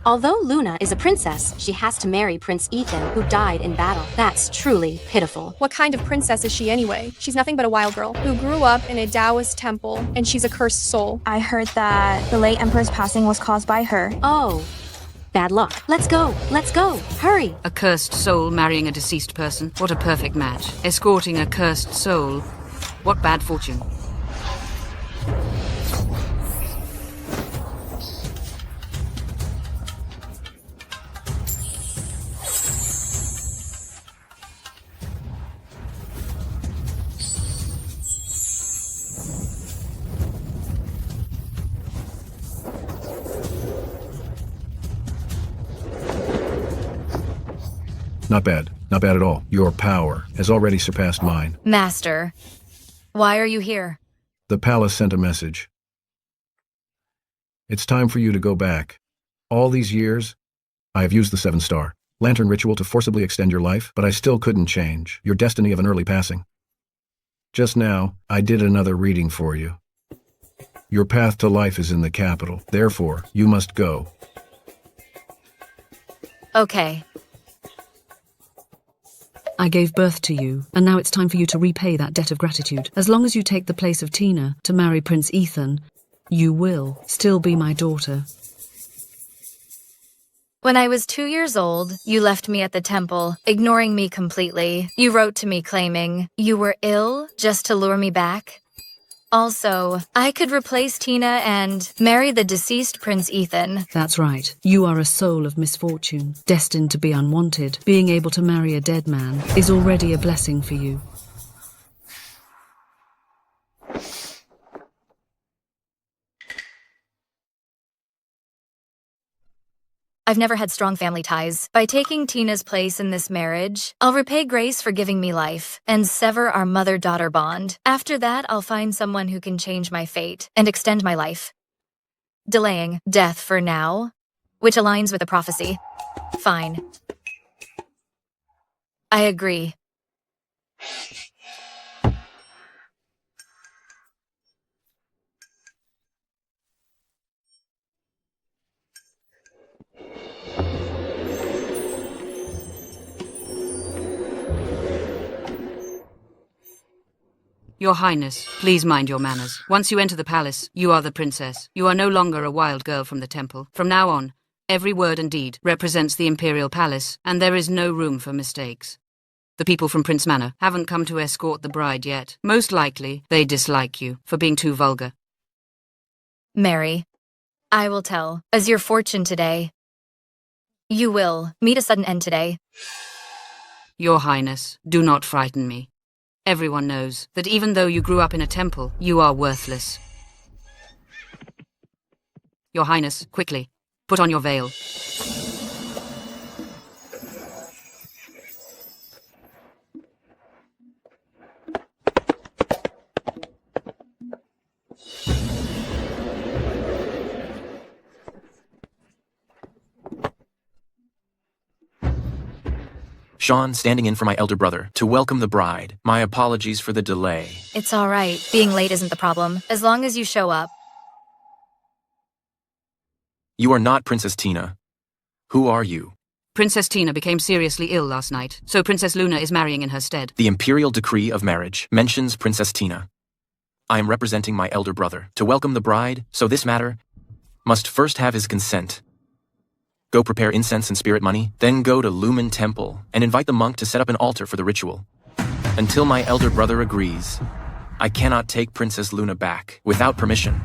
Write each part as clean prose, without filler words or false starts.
Although Luna is a princess, she has to marry Prince Ethan, who died in battle. That's truly pitiful. What kind of princess is she anyway? She's nothing but a wild girl who grew up in a Taoist temple, and she's a cursed soul. I heard that the late emperor's passing was caused by her. Oh. Bad luck. Let's go. Let's go. Hurry. A cursed soul marrying a deceased person. What a perfect match. Escorting a cursed soul. What bad fortune. Not bad. Not bad at all. Your power has already surpassed mine. Master, why are you here? The palace sent a message. It's time for you to go back. All these years, I have used the 7-star lantern ritual to forcibly extend your life, but I still couldn't change your destiny of an early passing. Just now, I did another reading for you. Your path to life is in the capital. Therefore, you must go. Okay. I gave birth to you, and now it's time for you to repay that debt of gratitude. As long as you take the place of Tina to marry Prince Ethan, you will still be my daughter. When I was 2 years old, you left me at the temple, ignoring me completely. You wrote to me claiming you were ill just to lure me back. Also, I could replace Tina and marry the deceased Prince Ethan. That's right. You are a soul of misfortune, destined to be unwanted. Being able to marry a dead man is already a blessing for you. I've never had strong family ties. By taking Tina's place in this marriage, I'll repay Grace for giving me life and sever our mother-daughter bond. After that, I'll find someone who can change my fate and extend my life. Delaying death for now, which aligns with the prophecy. Fine. I agree. Your Highness, please mind your manners. Once you enter the palace, you are the princess. You are no longer a wild girl from the temple. From now on, every word and deed represents the imperial palace, and there is no room for mistakes. The people from Prince Manor haven't come to escort the bride yet. Most likely, they dislike you for being too vulgar. Mary, I will tell, as your fortune today. You will meet a sudden end today. Your Highness, do not frighten me. Everyone knows that even though you grew up in a temple, you are worthless. Your Highness, quickly, put on your veil. Sean, standing in for my elder brother, to welcome the bride. My apologies for the delay. It's all right. Being late isn't the problem, as long as you show up. You are not Princess Tina. Who are you? Princess Tina became seriously ill last night, so Princess Luna is marrying in her stead. The imperial decree of marriage mentions Princess Tina. I am representing my elder brother to welcome the bride, so this matter must first have his consent. Go prepare incense and spirit money, then go to Lumen Temple and invite the monk to set up an altar for the ritual. Until my elder brother agrees, I cannot take Princess Luna back without permission.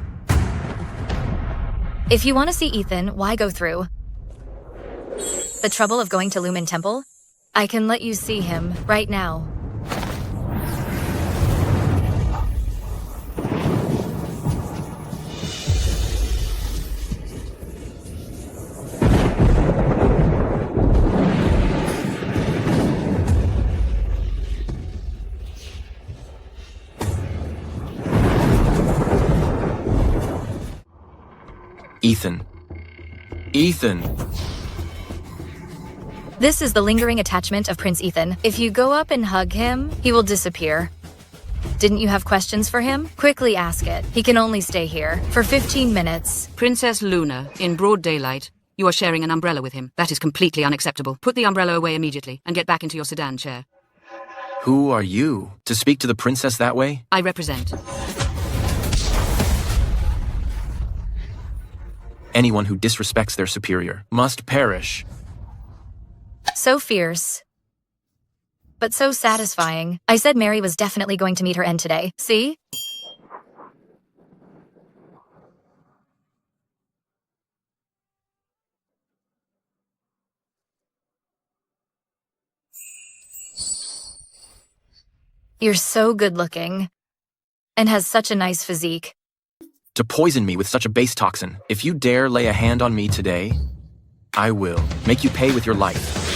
If you want to see Ethan, why go through the trouble of going to Lumen Temple? I can let you see him right now. Ethan. Ethan! This is the lingering attachment of Prince Ethan. If you go up and hug him, he will disappear. Didn't you have questions for him? Quickly ask it. He can only stay here for 15 minutes. Princess Luna, in broad daylight, You are sharing an umbrella with him. That is completely unacceptable. Put the umbrella away immediately and get back into your sedan chair. Who are you to speak to the princess that way? I represent. Anyone who disrespects their superior must perish. So fierce, but so satisfying. I said Mary was definitely going to meet her end today. See? You're so good looking and has such a nice physique. To poison me with such a base toxin. If you dare lay a hand on me today, I will make you pay with your life.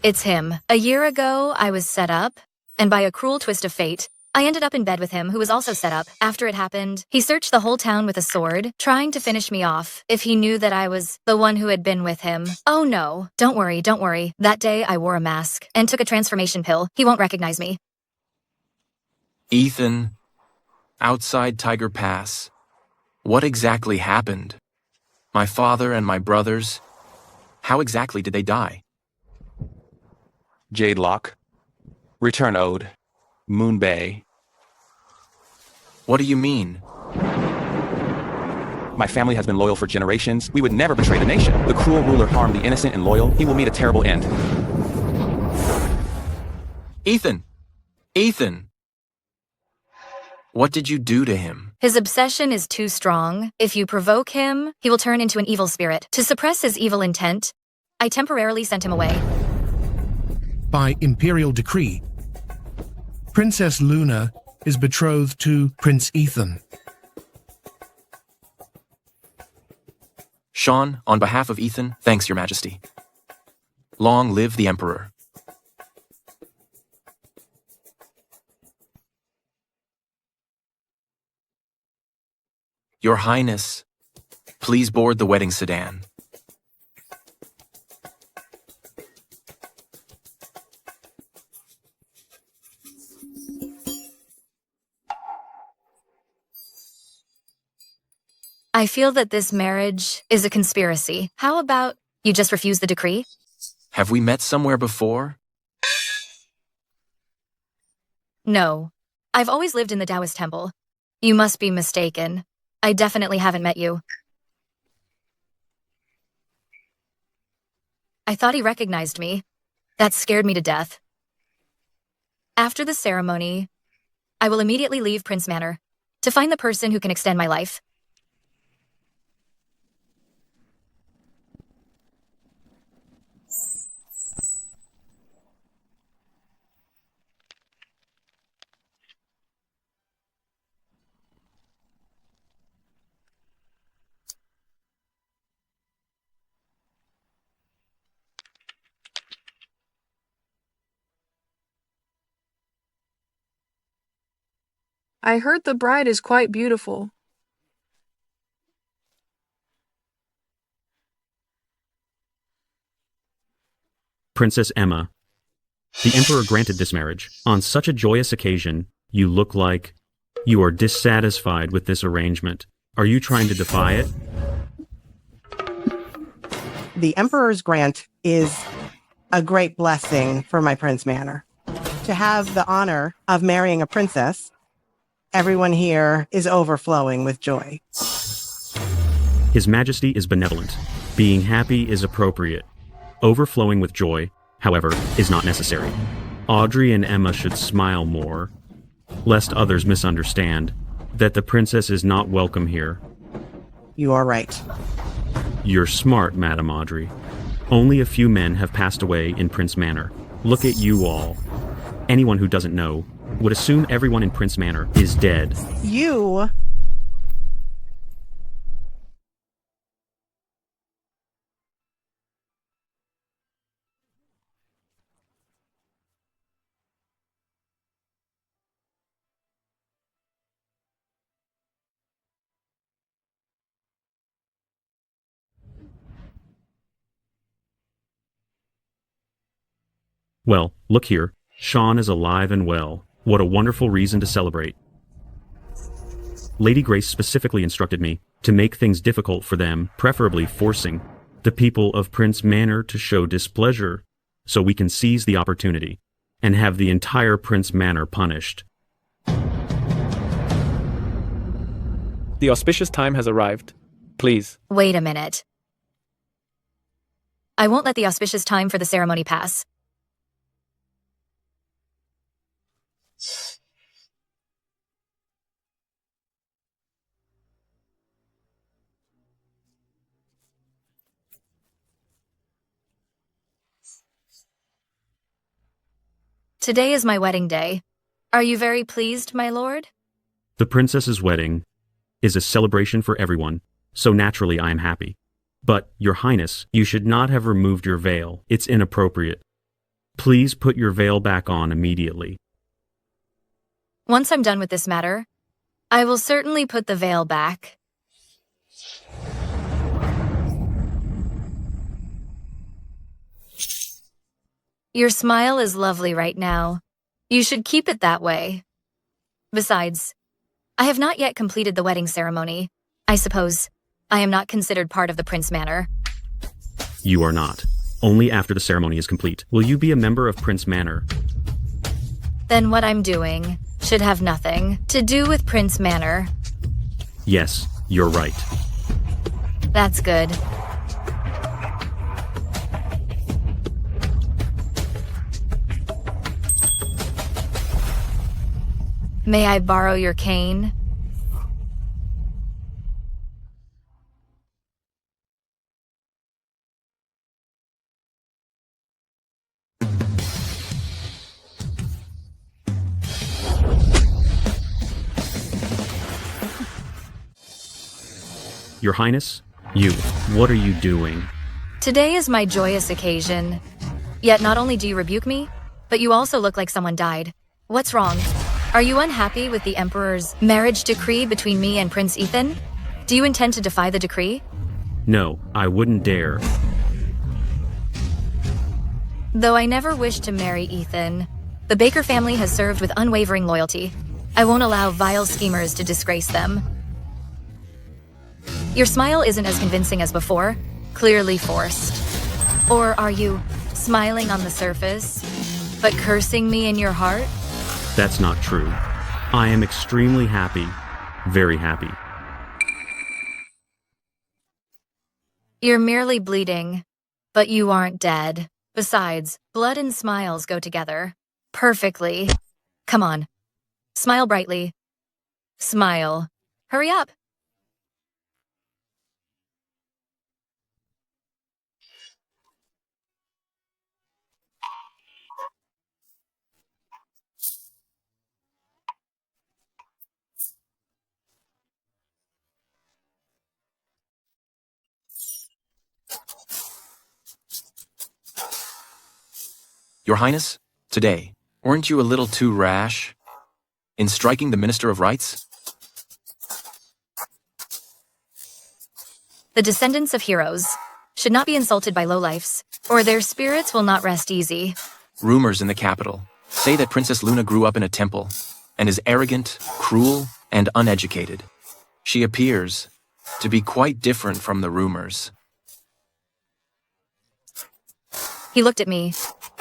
It's him. A year ago, I was set up, and by a cruel twist of fate, I ended up in bed with him, who was also set up. After it happened, he searched the whole town with a sword, trying to finish me off if he knew that I was the one who had been with him. Oh no, don't worry, don't worry. That day, I wore a mask and took a transformation pill. He won't recognize me. Ethan, outside Tiger Pass, what exactly happened? My father and my brothers, how exactly did they die? Jade Lock, Return Ode, Moon Bay. What do you mean? My family has been loyal for generations. We would never betray the nation. The cruel ruler harmed the innocent and loyal. He will meet a terrible end. Ethan! Ethan! What did you do to him? His obsession is too strong. If you provoke him, he will turn into an evil spirit. To suppress his evil intent, I temporarily sent him away. By imperial decree, Princess Luna is betrothed to Prince Ethan. Sean, on behalf of Ethan, thanks, Your Majesty. Long live the Emperor. Your Highness, please board the wedding sedan. I feel that this marriage is a conspiracy. How about you just refuse the decree? Have we met somewhere before? No. I've always lived in the Taoist temple. You must be mistaken. I definitely haven't met you. I thought he recognized me. That scared me to death. After the ceremony, I will immediately leave Prince Manor to find the person who can extend my life. I heard the bride is quite beautiful. Princess Emma. The Emperor granted this marriage. On such a joyous occasion, you look like you are dissatisfied with this arrangement. Are you trying to defy it? The Emperor's grant is a great blessing for my Prince Manor. To have the honor of marrying a princess, everyone here is overflowing with joy. His Majesty is benevolent. Being happy is appropriate. Overflowing with joy, however, is not necessary. Audrey and Emma should smile more, lest others misunderstand that the princess is not welcome here. You are right. You're smart, Madam Audrey. Only a few men have passed away in Prince Manor. Look at you all. Anyone who doesn't know would assume everyone in Prince Manor is dead. You Well, look here. Sean is alive and well. What a wonderful reason to celebrate. Lady Grace specifically instructed me to make things difficult for them, preferably forcing the people of Prince Manor to show displeasure, so we can seize the opportunity and have the entire Prince Manor punished. The auspicious time has arrived. Please. Wait a minute. I won't let the auspicious time for the ceremony pass. Today is my wedding day. Are you very pleased, my lord? The princess's wedding is a celebration for everyone, so naturally I am happy. But, Your Highness, you should not have removed your veil. It's inappropriate. Please put your veil back on immediately. Once I'm done with this matter, I will certainly put the veil back. Your smile is lovely right now. You should keep it that way. Besides, I have not yet completed the wedding ceremony. I suppose I am not considered part of the Prince Manor. You are not. Only after the ceremony is complete will you be a member of Prince Manor. Then what I'm doing should have nothing to do with Prince Manor. Yes, you're right. That's good. May I borrow your cane? Your Highness, what are you doing? Today is my joyous occasion. Yet not only do you rebuke me, but you also look like someone died. What's wrong? Are you unhappy with the Emperor's marriage decree between me and Prince Ethan? Do you intend to defy the decree? No, I wouldn't dare. Though I never wished to marry Ethan, the Baker family has served with unwavering loyalty. I won't allow vile schemers to disgrace them. Your smile isn't as convincing as before, clearly forced. Or are you smiling on the surface, but cursing me in your heart? That's not true. I am extremely happy. Very happy. You're merely bleeding, but you aren't dead. Besides, blood and smiles go together perfectly. Come on. Smile brightly. Smile. Hurry up. Your Highness, today, weren't you a little too rash in striking the Minister of Rights? The descendants of heroes should not be insulted by lowlifes, or their spirits will not rest easy. Rumors in the capital say that Princess Luna grew up in a temple and is arrogant, cruel, and uneducated. She appears to be quite different from the rumors. He looked at me.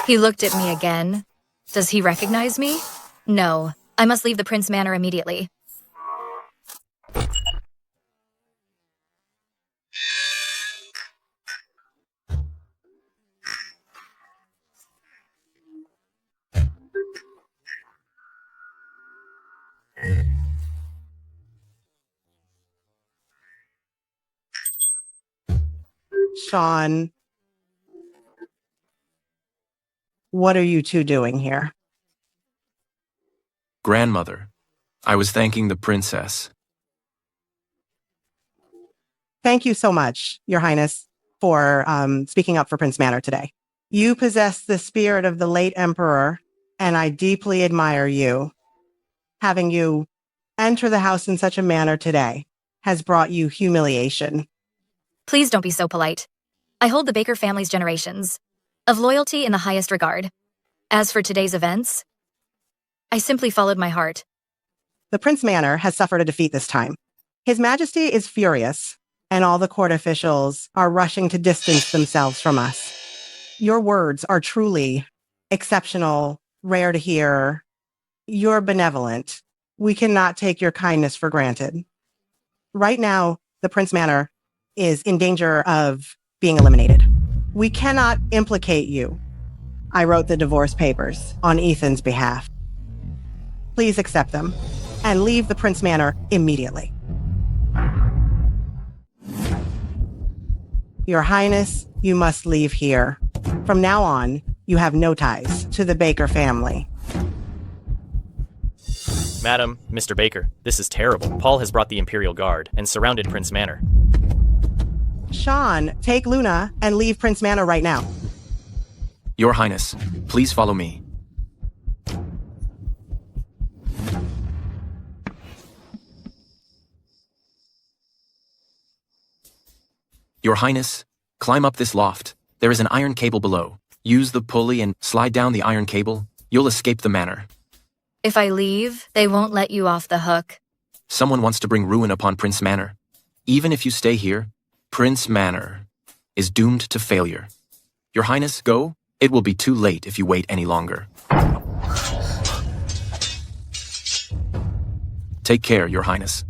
He looked at me again. Does he recognize me? No. I must leave the Prince Manor immediately. Sean, what are you two doing here? Grandmother, I was thanking the princess. Thank you so much, Your Highness, for speaking up for Prince Manor today. You possess the spirit of the late Emperor, and I deeply admire you. Having you enter the house in such a manner today has brought you humiliation. Please don't be so polite. I hold the Baker family's generations of loyalty in the highest regard. As for today's events, I simply followed my heart. The Prince Manor has suffered a defeat this time. His Majesty is furious, and all the court officials are rushing to distance themselves from us. Your words are truly exceptional, rare to hear. You're benevolent. We cannot take your kindness for granted. Right now, the Prince Manor is in danger of being eliminated. We cannot implicate you. I wrote the divorce papers on Ethan's behalf. Please accept them and leave the Prince Manor immediately. Your Highness, you must leave here. From now on, you have no ties to the Baker family. Madam, Mr. Baker, this is terrible. Paul has brought the Imperial Guard and surrounded Prince Manor. Sean, take Luna and leave Prince Manor right now. Your Highness, please follow me. Your Highness, climb up this loft. There is an iron cable below. Use the pulley and slide down the iron cable. You'll escape the manor. If I leave, they won't let you off the hook. Someone wants to bring ruin upon Prince Manor. Even if you stay here, Prince Manor is doomed to failure. Your Highness, go. It will be too late if you wait any longer. Take care, Your Highness.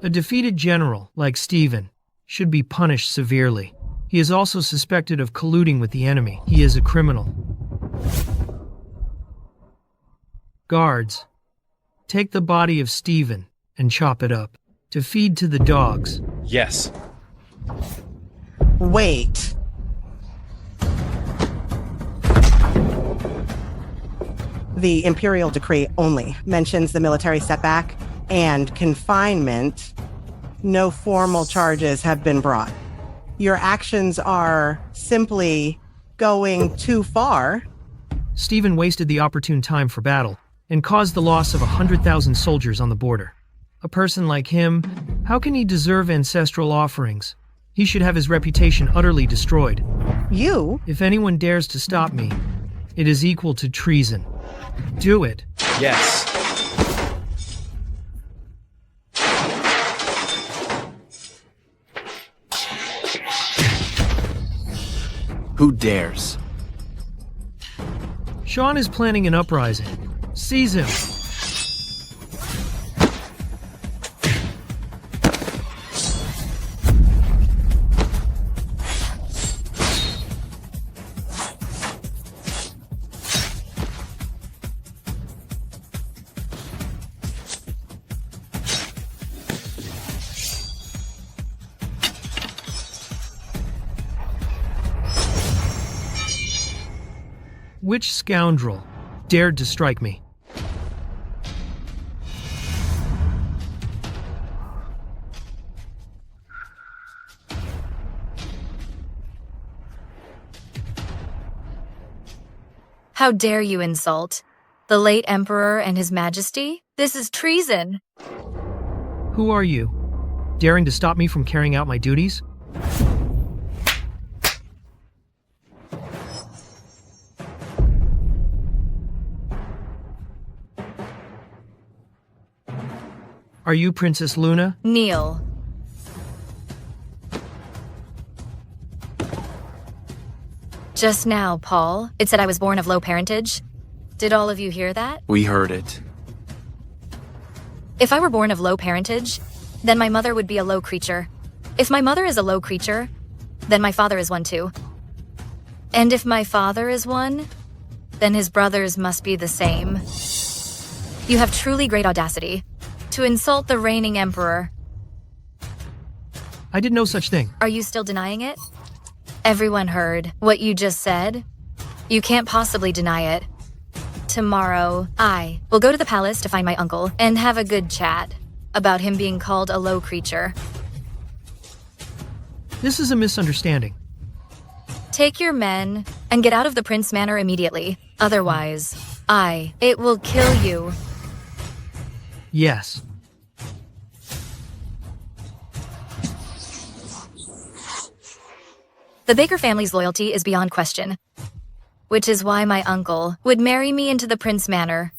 A defeated general, like Stephen, should be punished severely. He is also suspected of colluding with the enemy. He is a criminal. Guards, take the body of Stephen and chop it up to feed to the dogs. Yes. Wait. The Imperial decree only mentions the military setback and confinement. No formal charges have been brought. Your actions are simply going too far. Stephen wasted the opportune time for battle and caused the loss of 100,000 soldiers on the border. A person like him, how can he deserve ancestral offerings? He should have his reputation utterly destroyed. You? If anyone dares to stop me, it is equal to treason. Do it. Yes. Who dares? Sean is planning an uprising. Seize him. Which scoundrel dared to strike me? How dare you insult the late Emperor and His Majesty? This is treason. Who are you? Daring to stop me from carrying out my duties? Are you Princess Luna? Kneel. Just now, Paul, it said I was born of low parentage. Did all of you hear that? We heard it. If I were born of low parentage, then my mother would be a low creature. If my mother is a low creature, then my father is one too. And if my father is one, then his brothers must be the same. You have truly great audacity to insult the reigning emperor. I did no such thing. Are you still denying it? Everyone heard what you just said. You can't possibly deny it. tomorrow, I will go to the palace to find my uncle and have a good chat about him being called a low creature. This is a misunderstanding. Take your men and get out of the Prince Manor immediately. Otherwise, it will kill you. Yes. The Baker family's loyalty is beyond question, which is why my uncle would marry me into the Prince Manor.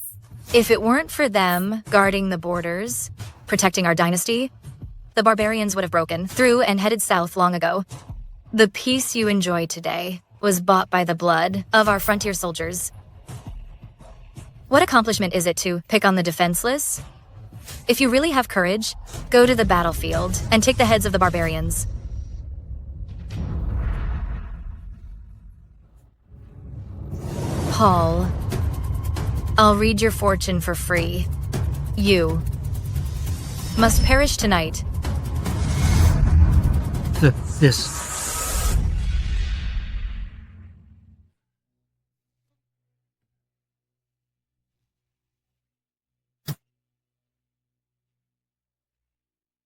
If it weren't for them guarding the borders, protecting our dynasty, the barbarians would have broken through and headed south long ago. The peace you enjoy today was bought by the blood of our frontier soldiers. What accomplishment is it to pick on the defenseless? If you really have courage, go to the battlefield and take the heads of the barbarians. Paul, I'll read your fortune for free. You must perish tonight. This.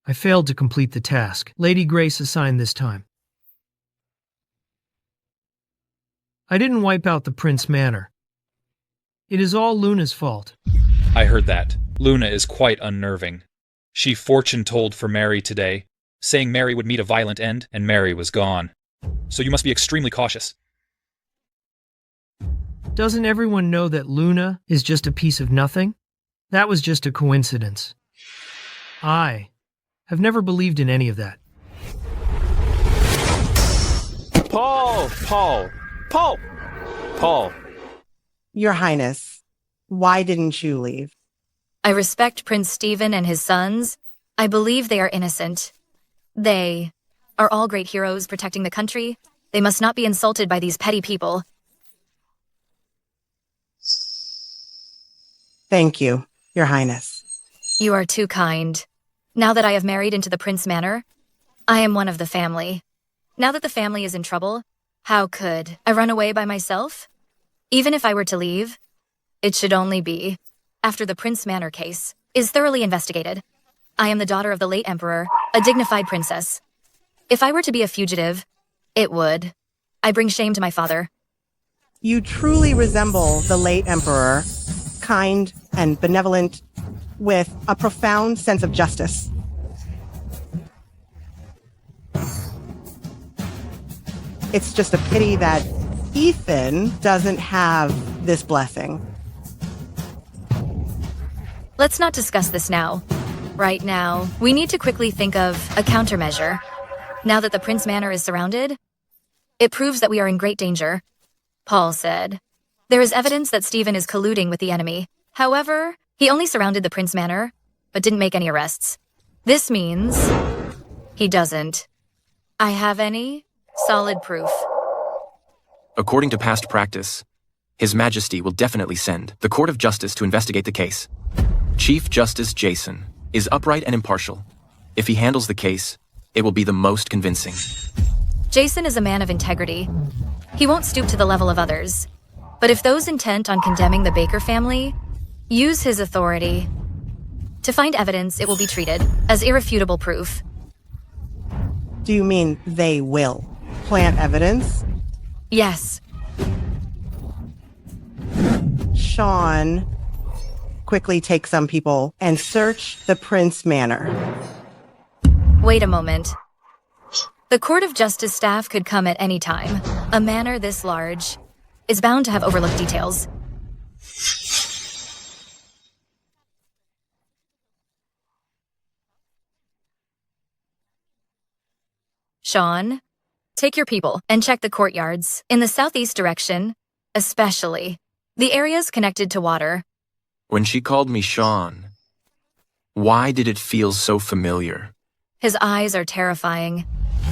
I failed to complete the task Lady Grace assigned this time. I didn't wipe out the Prince Manor. It is all Luna's fault. I heard that. Luna is quite unnerving. She fortune-told for Mary today, saying Mary would meet a violent end, and Mary was gone. So you must be extremely cautious. Doesn't everyone know that Luna is just a piece of nothing? That was just a coincidence. I have never believed in any of that. Paul! Your Highness, why didn't you leave? I respect Prince Stephen and his sons. I believe they are innocent. They are all great heroes protecting the country. They must not be insulted by these petty people. Thank you, Your Highness. You are too kind. Now that I have married into the Prince Manor, I am one of the family. Now that the family is in trouble, how could I run away by myself? Even if I were to leave, it should only be after the Prince Manor case is thoroughly investigated. I am the daughter of the late emperor, a dignified princess. If I were to be a fugitive, it would. I bring shame to my father. You truly resemble the late emperor, kind and benevolent, with a profound sense of justice. It's just a pity that Ethan doesn't have this blessing. Let's not discuss this now. Right now, we need to quickly think of a countermeasure. Now that the Prince Manor is surrounded, it proves that we are in great danger. Paul said, there is evidence that Stephen is colluding with the enemy. However, he only surrounded the Prince Manor, but didn't make any arrests. This means he doesn't. I have any solid proof. According to past practice, His Majesty will definitely send the Court of Justice to investigate the case. Chief Justice Jason is upright and impartial. If he handles the case, it will be the most convincing. Jason is a man of integrity. He won't stoop to the level of others. But if those intent on condemning the Baker family use his authority to find evidence, it will be treated as irrefutable proof. Do you mean they will plant evidence? Yes. Sean, quickly take some people and search the Prince Manor. Wait a moment. The Court of Justice staff could come at any time. A manor this large is bound to have overlooked details. Sean, take your people and check the courtyards in the southeast direction, especially the areas connected to water. When she called me Sean, why did it feel so familiar? His eyes are terrifying.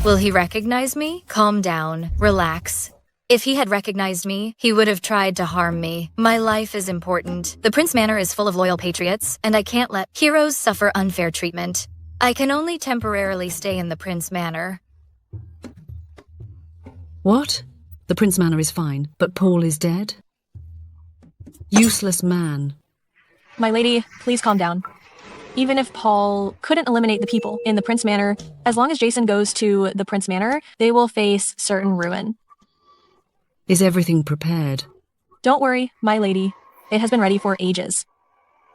Will he recognize me? Calm down. Relax. If he had recognized me, he would have tried to harm me. My life is important. The Prince Manor is full of loyal patriots, and I can't let heroes suffer unfair treatment. I can only temporarily stay in the Prince Manor. What? The Prince Manor is fine, but Paul is dead? Useless man. My lady, please calm down. Even if Paul couldn't eliminate the people in the Prince Manor, as long as Jason goes to the Prince Manor, they will face certain ruin. Is everything prepared? Don't worry, my lady. It has been ready for ages.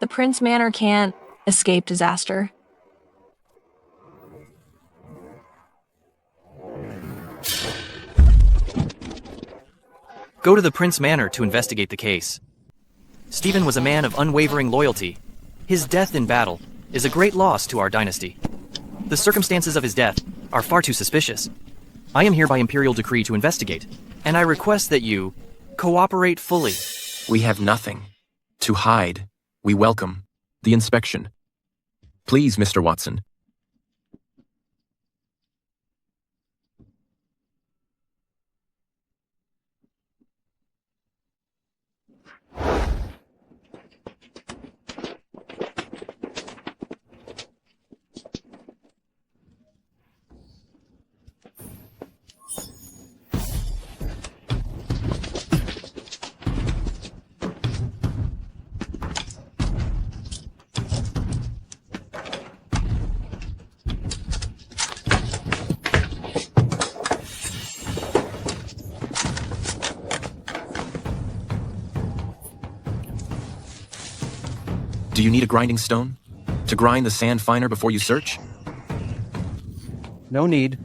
The Prince Manor can't escape disaster. Go to the Prince Manor to investigate the case. Stephen was a man of unwavering loyalty. His death in battle is a great loss to our dynasty. The circumstances of his death are far too suspicious. I am here by imperial decree to investigate, and I request that you cooperate fully. We have nothing to hide. We welcome the inspection. Please, Mr. Watson. Do you need a grinding stone to grind the sand finer before you search? No need.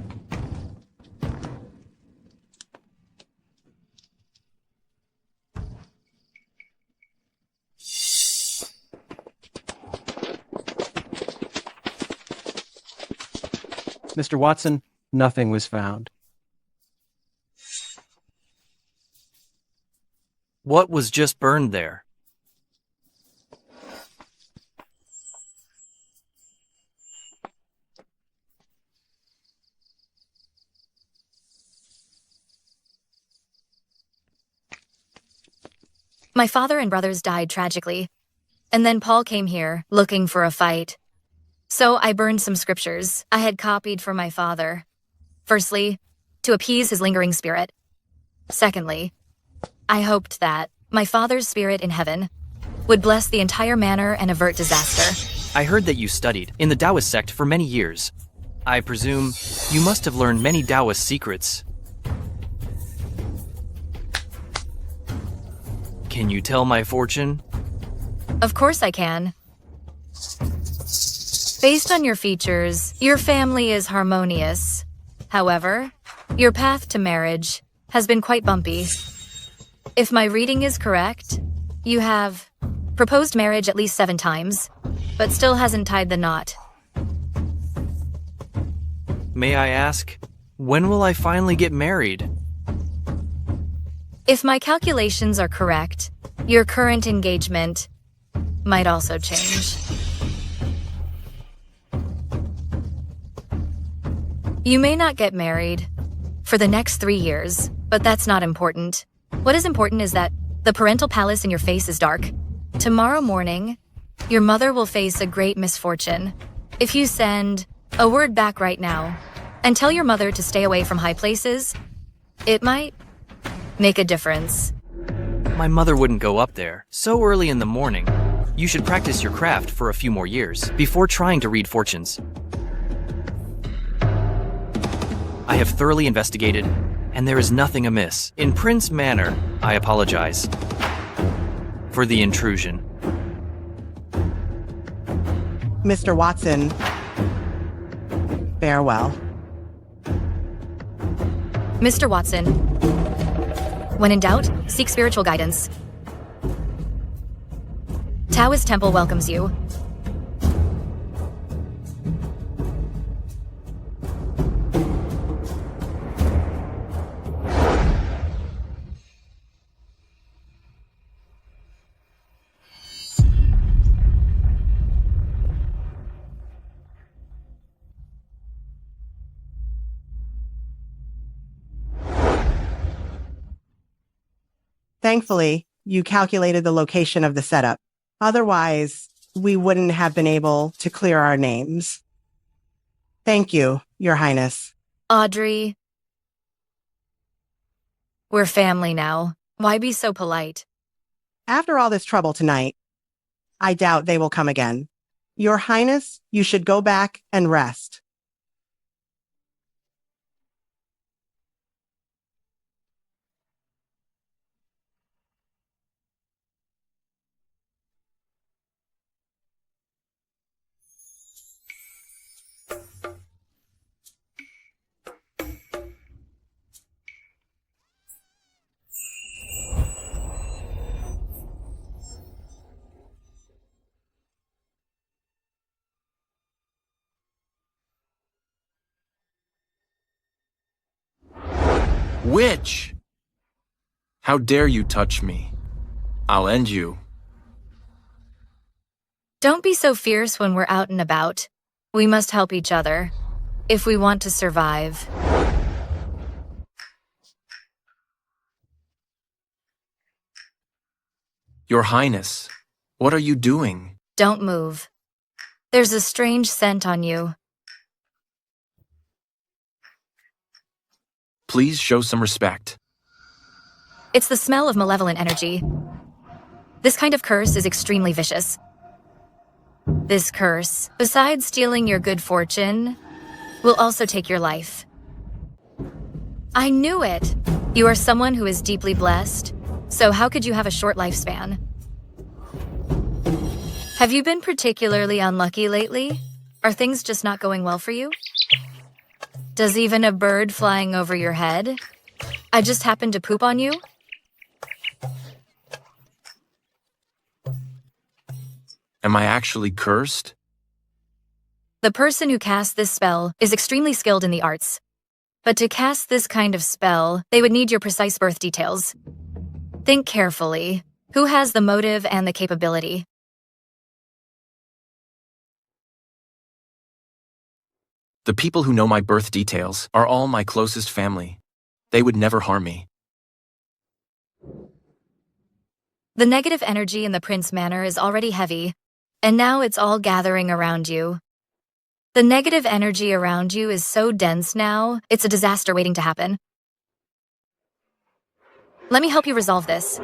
Mr. Watson, nothing was found. What was just burned there? My father and brothers died tragically, and then Paul came here looking for a fight. So I burned some scriptures I had copied from my father. Firstly, to appease his lingering spirit. Secondly, I hoped that my father's spirit in heaven would bless the entire manor and avert disaster. I heard that you studied in the Taoist sect for many years. I presume you must have learned many Taoist secrets. Can you tell my fortune? Of course I can. Based on your features, your family is harmonious. However, your path to marriage has been quite bumpy. If my reading is correct, you have proposed marriage at least 7 times, but still hasn't tied the knot. May I ask, when will I finally get married? If my calculations are correct, your current engagement might also change. You may not get married for the next 3 years, but that's not important. What is important is that the parental palace in your face is dark. Tomorrow morning, your mother will face a great misfortune. If you send a word back right now and tell your mother to stay away from high places, it might make a difference. My mother wouldn't go up there so early in the morning. You should practice your craft for a few more years before trying to read fortunes. I have thoroughly investigated, and there is nothing amiss. In Prince Manor, I apologize for the intrusion. Mr. Watson, farewell. Mr. Watson, when in doubt, seek spiritual guidance. Taoist Temple welcomes you. Thankfully, you calculated the location of the setup. Otherwise, we wouldn't have been able to clear our names. Thank you, Your Highness. Audrey, we're family now. Why be so polite? After all this trouble tonight, I doubt they will come again. Your Highness, you should go back and rest. Witch! How dare you touch me? I'll end you. Don't be so fierce when we're out and about. We must help each other if we want to survive. Your Highness, what are you doing? Don't move. There's a strange scent on you. Please show some respect. It's the smell of malevolent energy. This kind of curse is extremely vicious. This curse, besides stealing your good fortune, will also take your life. I knew it! You are someone who is deeply blessed, so how could you have a short lifespan? Have you been particularly unlucky lately? Are things just not going well for you? Does even a bird flying over your head? I just happened to poop on you? Am I actually cursed? The person who casts this spell is extremely skilled in the arts. But to cast this kind of spell, they would need your precise birth details. Think carefully. Who has the motive and the capability? The people who know my birth details are all my closest family. They would never harm me. The negative energy in the Prince Manor is already heavy, and now it's all gathering around you. The negative energy around you is so dense now, it's a disaster waiting to happen. Let me help you resolve this.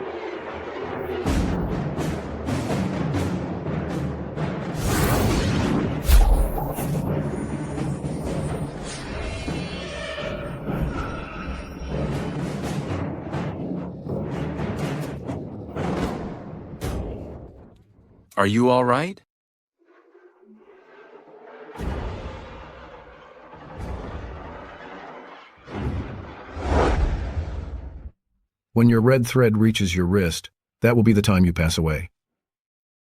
Are you all right? When your red thread reaches your wrist, that will be the time you pass away.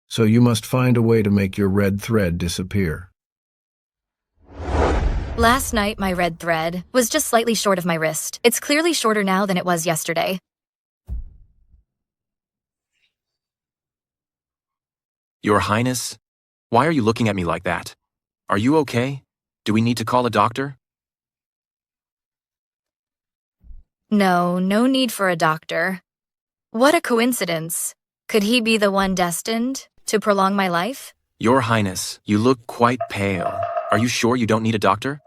So you must find a way to make your red thread disappear. Last night, my red thread was just slightly short of my wrist. It's clearly shorter now than it was yesterday. Your Highness, why are you looking at me like that? Are you okay? Do we need to call a doctor? No need for a doctor. What a coincidence. Could he be the one destined to prolong my life? Your Highness, you look quite pale. Are you sure you don't need a doctor?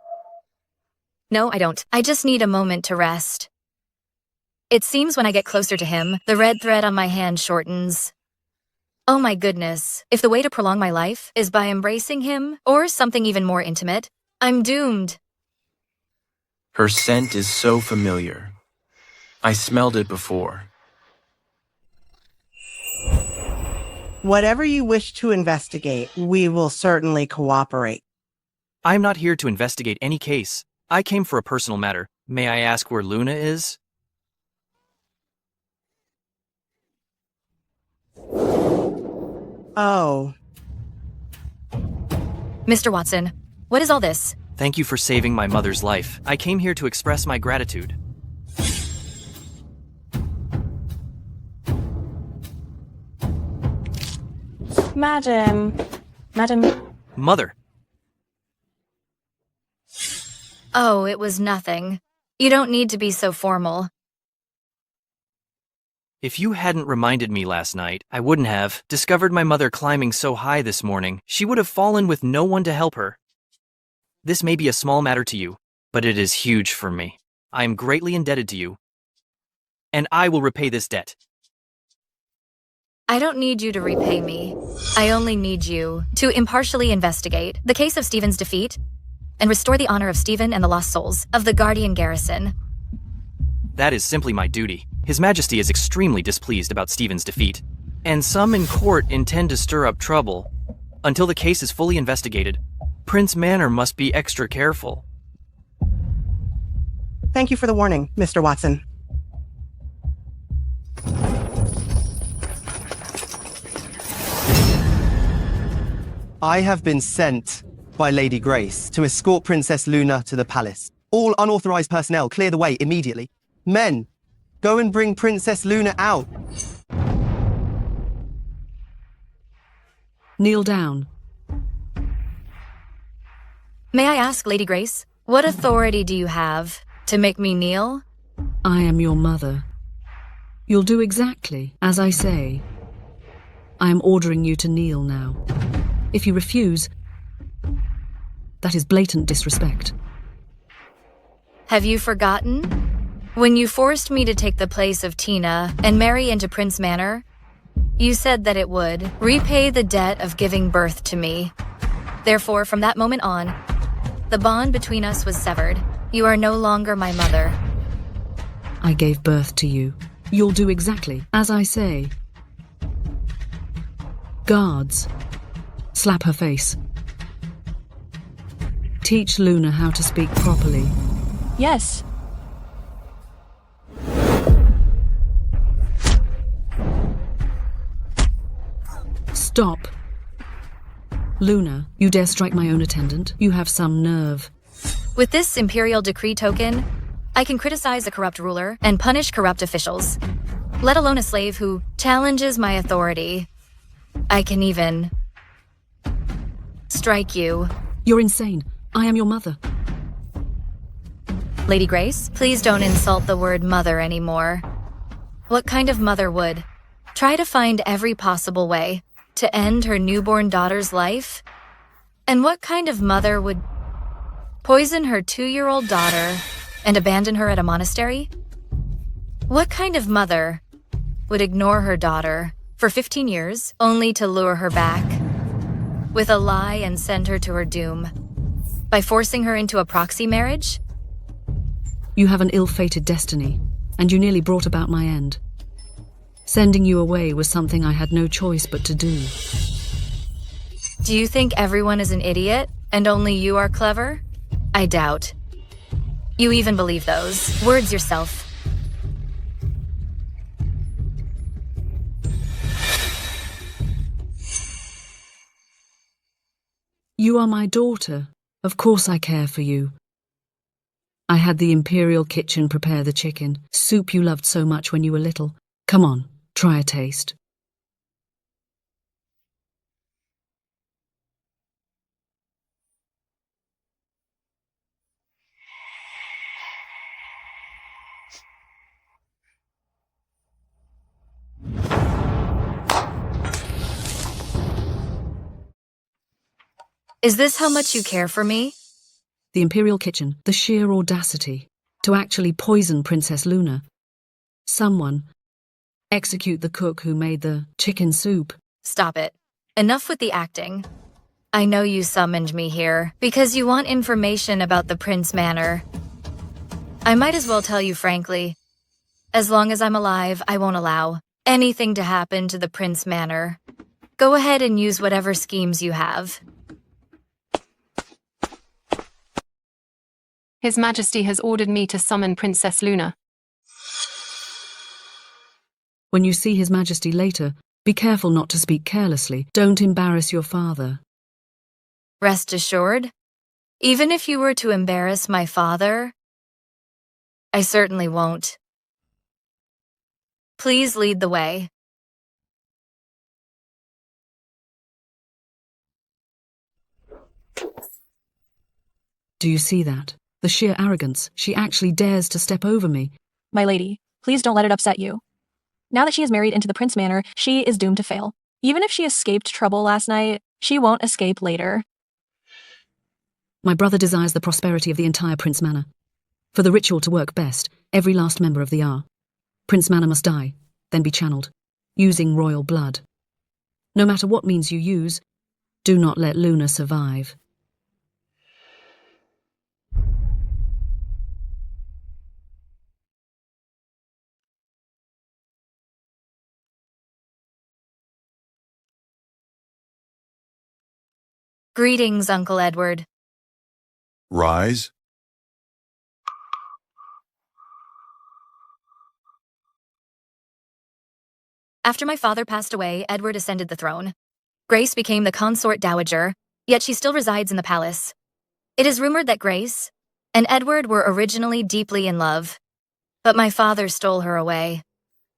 No, I don't. I just need a moment to rest. It seems when I get closer to him, the red thread on my hand shortens. Oh my goodness, if the way to prolong my life is by embracing him, or something even more intimate, I'm doomed. Her scent is so familiar. I smelled it before. Whatever you wish to investigate, we will certainly cooperate. I am not here to investigate any case. I came for a personal matter. May I ask where Luna is? Oh. Mr. Watson, what is all this? Thank you for saving my mother's life. I came here to express my gratitude. Madam. Mother. Oh, it was nothing. You don't need to be so formal. If you hadn't reminded me last night, I wouldn't have discovered my mother climbing so high this morning. She would have fallen with no one to help her. This may be a small matter to you, but it is huge for me. I am greatly indebted to you, and I will repay this debt. I don't need you to repay me. I only need you to impartially investigate the case of Stephen's defeat and restore the honor of Stephen and the lost souls of the Guardian Garrison. That is simply my duty. His Majesty is extremely displeased about Stephen's defeat, and some in court intend to stir up trouble. Until the case is fully investigated, Prince Manor must be extra careful. Thank you for the warning, Mr. Watson. I have been sent by Lady Grace to escort Princess Luna to the palace. All unauthorized personnel clear the way immediately. Men, go and bring Princess Luna out. Kneel down. May I ask, Lady Grace, what authority do you have to make me kneel? I am your mother. You'll do exactly as I say. I am ordering you to kneel now. If you refuse, that is blatant disrespect. Have you forgotten? When you forced me to take the place of Tina and marry into Prince Manor, you said that it would repay the debt of giving birth to me. Therefore, from that moment on, the bond between us was severed. You are no longer my mother. I gave birth to you. You'll do exactly as I say. Guards, slap her face. Teach Luna how to speak properly. Yes. Stop. Luna, you dare strike my own attendant? You have some nerve. With this imperial decree token, I can criticize a corrupt ruler and punish corrupt officials, let alone a slave who challenges my authority. I can even strike you. You're insane. I am your mother. Lady Grace, please don't insult the word mother anymore. What kind of mother would try to find every possible way to end her newborn daughter's life? And what kind of mother would poison her 2-year-old daughter and abandon her at a monastery? What kind of mother would ignore her daughter for 15 years only to lure her back with a lie and send her to her doom by forcing her into a proxy marriage? You have an ill-fated destiny, and you nearly brought about my end. Sending you away was something I had no choice but to do. Do you think everyone is an idiot and only you are clever? I doubt. You even believe those words yourself. You are my daughter. Of course I care for you. I had the imperial kitchen prepare the chicken, soup you loved so much when you were little. Come on, try a taste. Is this how much you care for me? The imperial kitchen, the sheer audacity to actually poison Princess Luna. Someone execute the cook who made the chicken soup. Stop it. Enough with the acting. I know you summoned me here because you want information about the Prince Manor. I might as well tell you frankly. As long as I'm alive, I won't allow anything to happen to the Prince Manor. Go ahead and use whatever schemes you have. His Majesty has ordered me to summon Princess Luna. When you see His Majesty later, be careful not to speak carelessly. Don't embarrass your father. Rest assured, even if you were to embarrass my father, I certainly won't. Please lead the way. Do you see that? The sheer arrogance. She actually dares to step over me. My lady, please don't let it upset you. Now that she is married into the Prince Manor, she is doomed to fail. Even if she escaped trouble last night, she won't escape later. My brother desires the prosperity of the entire Prince Manor. For the ritual to work best, every last member of the Prince Manor must die, then be channeled. using royal blood. No matter what means you use, do not let Luna survive. Greetings, Uncle Edward. Rise. After my father passed away, Edward ascended the throne. Grace became the consort dowager, yet she still resides in the palace. It is rumored that Grace and Edward were originally deeply in love, but my father stole her away.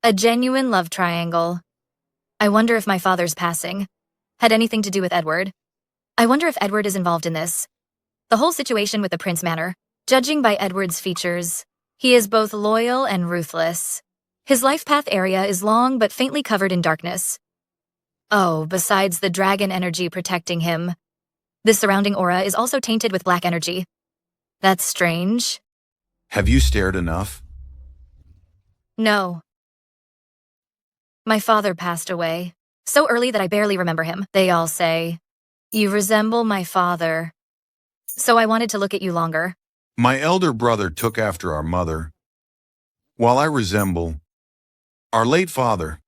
A genuine love triangle. I wonder if my father's passing had anything to do with Edward. I wonder if Edward is involved in this. The whole situation with the Prince Manor. Judging by Edward's features, he is both loyal and ruthless. His life path area is long but faintly covered in darkness. Oh, besides the dragon energy protecting him, the surrounding aura is also tainted with black energy. That's strange. Have you stared enough? No. My father passed away, so early that I barely remember him. They all say, "You resemble my father." So I wanted to look at you longer. My elder brother took after our mother, while I resemble our late father.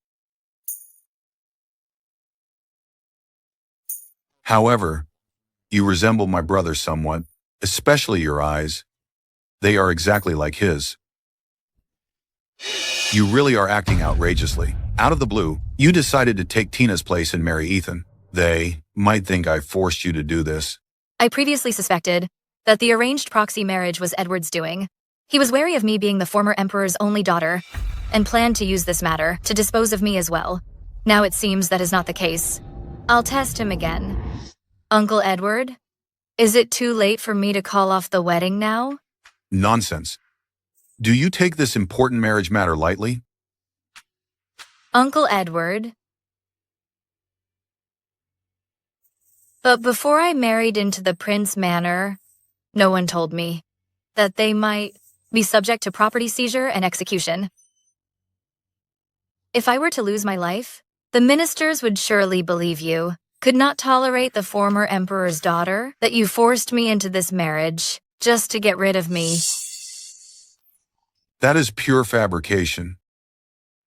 However, you resemble my brother somewhat, especially your eyes. They are exactly like his. You really are acting outrageously. Out of the blue, you decided to take Tina's place and marry Ethan. They might think I forced you to do this. I previously suspected that the arranged proxy marriage was Edward's doing. He was wary of me being the former emperor's only daughter, and planned to use this matter to dispose of me as well. Now it seems that is not the case. I'll test him again. Uncle Edward, is it too late for me to call off the wedding now? Nonsense. Do you take this important marriage matter lightly? Uncle Edward. But before I married into the Prince Manor, no one told me that they might be subject to property seizure and execution. If I were to lose my life, the ministers would surely believe you. Could not tolerate the former emperor's daughter, that you forced me into this marriage just to get rid of me. That is pure fabrication.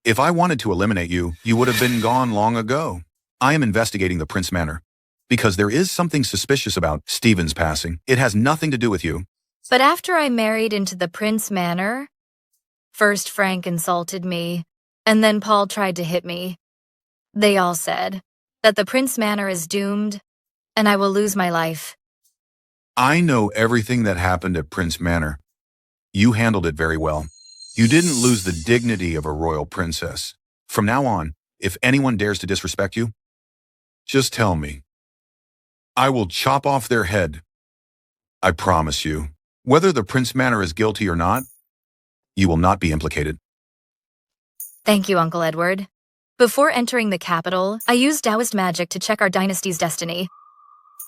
If I wanted to eliminate you, you would have been gone long ago. I am investigating the Prince Manor because there is something suspicious about Stephen's passing. It has nothing to do with you. But after I married into the Prince Manor, first Frank insulted me, and then Paul tried to hit me. They all said that the Prince Manor is doomed, and I will lose my life. I know everything that happened at Prince Manor. You handled it very well. You didn't lose the dignity of a royal princess. From now on, if anyone dares to disrespect you, just tell me. I will chop off their head. I promise you. Whether the Prince Manor is guilty or not, you will not be implicated. Thank you, Uncle Edward. Before entering the capital, I used Taoist magic to check our dynasty's destiny.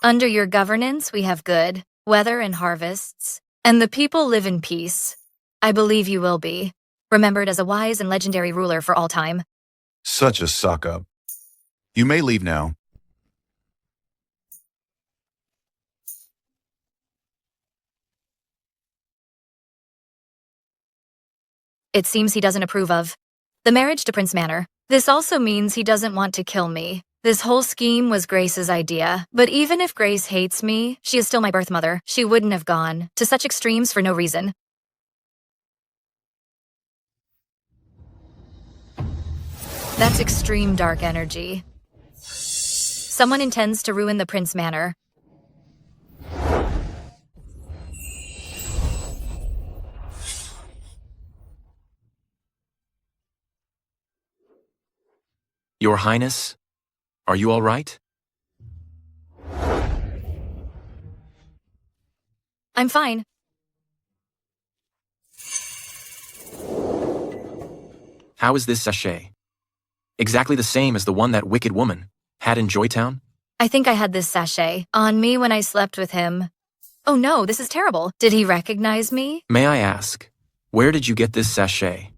Under your governance, we have good weather and harvests, and the people live in peace. I believe you will be remembered as a wise and legendary ruler for all time. Such a suck-up. You may leave now. It seems he doesn't approve of the marriage to Prince Manor. This also means he doesn't want to kill me. This whole scheme was Grace's idea, but even if Grace hates me, she is still my birth mother. She wouldn't have gone to such extremes for no reason. That's extreme dark energy. Someone intends to ruin the Prince Manor. Your Highness, are you all right? I'm fine. How is this sachet? Exactly the same as the one that wicked woman had in Joytown? I think I had this sachet on me when I slept with him. Oh no, this is terrible. Did he recognize me? May I ask, where did you get this sachet?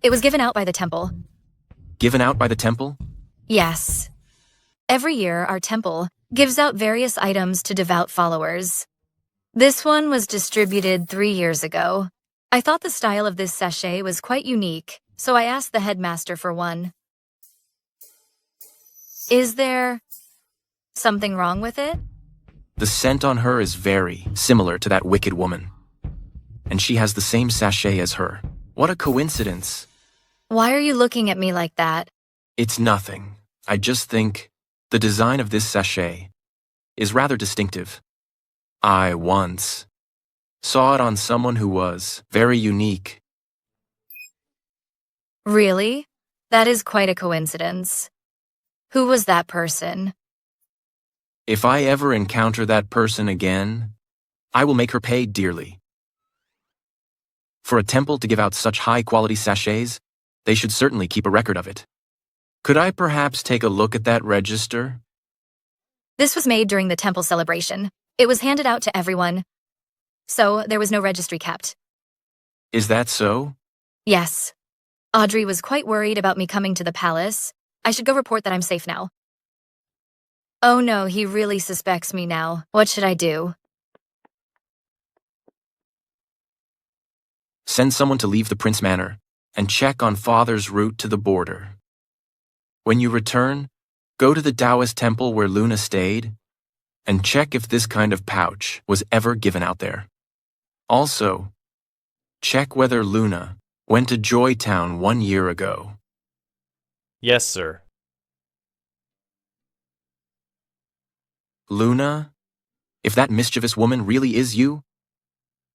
It was given out by the temple. Given out by the temple? Yes. Every year, our temple gives out various items to devout followers. This one was distributed 3 years ago. I thought the style of this sachet was quite unique, so I asked the headmaster for one. Is there something wrong with it? The scent on her is very similar to that wicked woman. And she has the same sachet as her. What a coincidence. Why are you looking at me like that? It's nothing. I just think the design of this sachet is rather distinctive. I once saw it on someone who was very unique. Really? That is quite a coincidence. Who was that person? If I ever encounter that person again, I will make her pay dearly. For a temple to give out such high-quality sachets, they should certainly keep a record of it. Could I perhaps take a look at that register? This was made during the temple celebration. It was handed out to everyone, so there was no registry kept. Is that so? Yes. Audrey was quite worried about me coming to the palace. I should go report that I'm safe now. Oh no, he really suspects me now. What should I do? Send someone to leave the Prince Manor and check on Father's route to the border. When you return, go to the Taoist temple where Luna stayed and check if this kind of pouch was ever given out there. Also, check whether Luna went to Joytown 1 year ago. Yes, sir. Luna, if that mischievous woman really is you,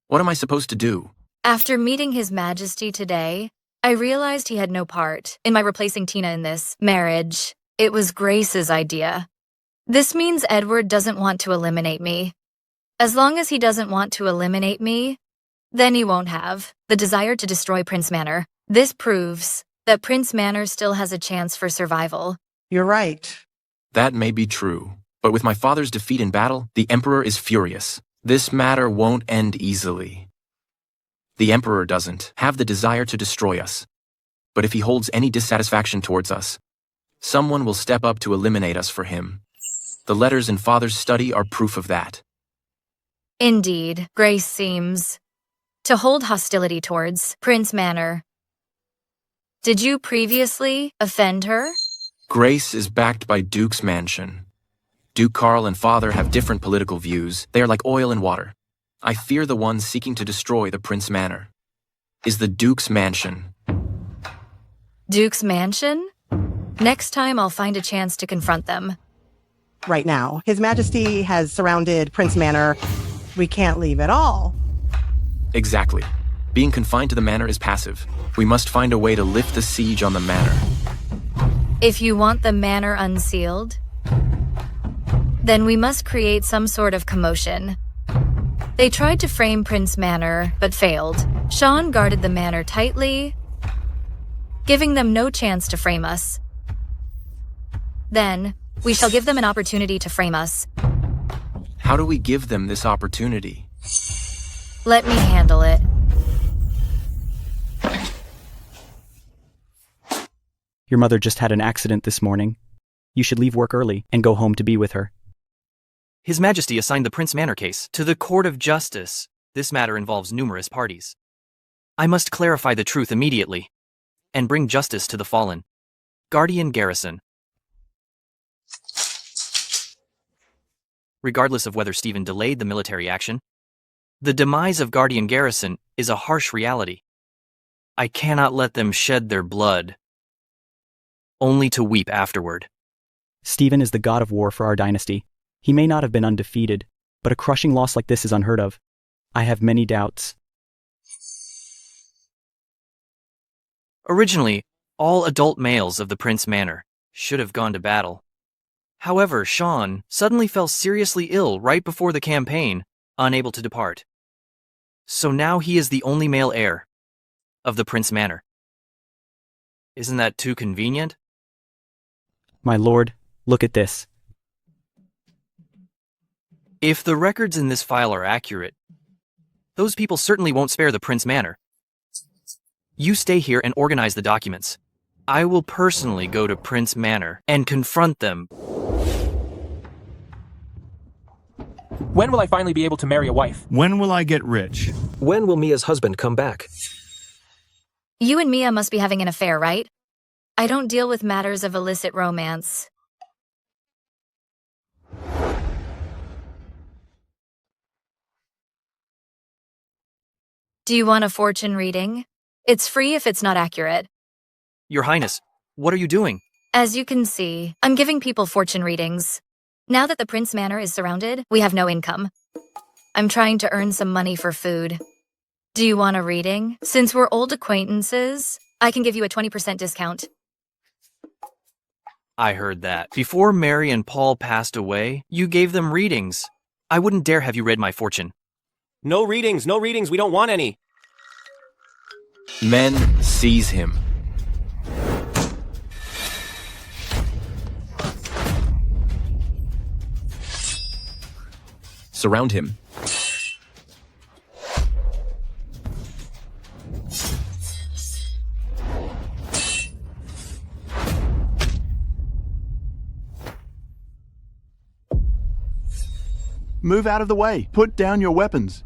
what am I supposed to do? After meeting His Majesty today, I realized he had no part in my replacing Tina in this marriage. It was Grace's idea. This means Edward doesn't want to eliminate me. As long as he doesn't want to eliminate me, then he won't have the desire to destroy Prince Manor. This proves that Prince Manor still has a chance for survival. You're right. That may be true, but with my father's defeat in battle, the Emperor is furious. This matter won't end easily. The Emperor doesn't have the desire to destroy us, but if he holds any dissatisfaction towards us, someone will step up to eliminate us for him. The letters in Father's study are proof of that. Indeed, Grace seems to hold hostility towards Prince Manor. Did you previously offend her? Grace is backed by Duke's mansion. Duke Carl and Father have different political views. They are like oil and water. I fear the one seeking to destroy the Prince Manor is the Duke's mansion. Duke's mansion? Next time I'll find a chance to confront them. Right now, His Majesty has surrounded Prince Manor. We can't leave at all. Exactly. Being confined to the manor is passive. We must find a way to lift the siege on the manor. If you want the manor unsealed, then we must create some sort of commotion. They tried to frame Prince Manor, but failed. Sean guarded the manor tightly, giving them no chance to frame us. Then, we shall give them an opportunity to frame us. How do we give them this opportunity? Let me handle it. Your mother just had an accident this morning. You should leave work early and go home to be with her. His Majesty assigned the Prince Manor case to the Court of Justice. This matter involves numerous parties. I must clarify the truth immediately and bring justice to the fallen. Guardian Garrison. Regardless of whether Stephen delayed the military action, the demise of Guardian Garrison is a harsh reality. I cannot let them shed their blood, only to weep afterward. Stephen is the god of war for our dynasty. He may not have been undefeated, but a crushing loss like this is unheard of. I have many doubts. Originally, all adult males of the Prince Manor should have gone to battle. However, Sean suddenly fell seriously ill right before the campaign, unable to depart. So now he is the only male heir of the Prince Manor. Isn't that too convenient? My lord, look at this. If the records in this file are accurate, those people certainly won't spare the Prince Manor. You stay here and organize the documents. I will personally go to Prince Manor and confront them. When will I finally be able to marry a wife? When will I get rich? When will Mia's husband come back? You and Mia must be having an affair, right? I don't deal with matters of illicit romance. Do you want a fortune reading? It's free if it's not accurate. Your Highness, what are you doing? As you can see, I'm giving people fortune readings. Now that the Prince Manor is surrounded, we have no income. I'm trying to earn some money for food. Do you want a reading? Since we're old acquaintances, I can give you a 20% discount. I heard that. Before Mary and Paul passed away, you gave them readings. I wouldn't dare have you read my fortune. No readings, we don't want any. Men, seize him. Surround him. Move out of the way. Put down your weapons.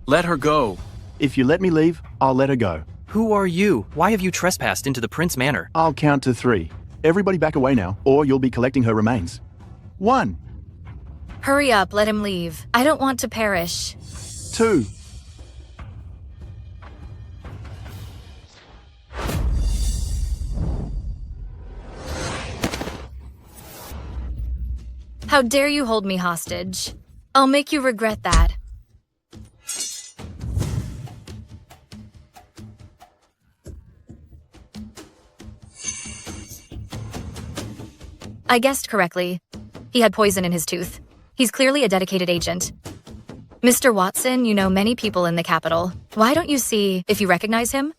Let her go. If you let me leave, I'll let her go. Who are you? Why have you trespassed into the Prince Manor? I'll count to 3. Everybody back away now, or you'll be collecting her remains. 1. Hurry up, let him leave. I don't want to perish. 2. How dare you hold me hostage? I'll make you regret that. I guessed correctly. He had poison in his tooth. He's clearly a dedicated agent. Mr. Watson, you know many people in the capital. Why don't you see if you recognize him?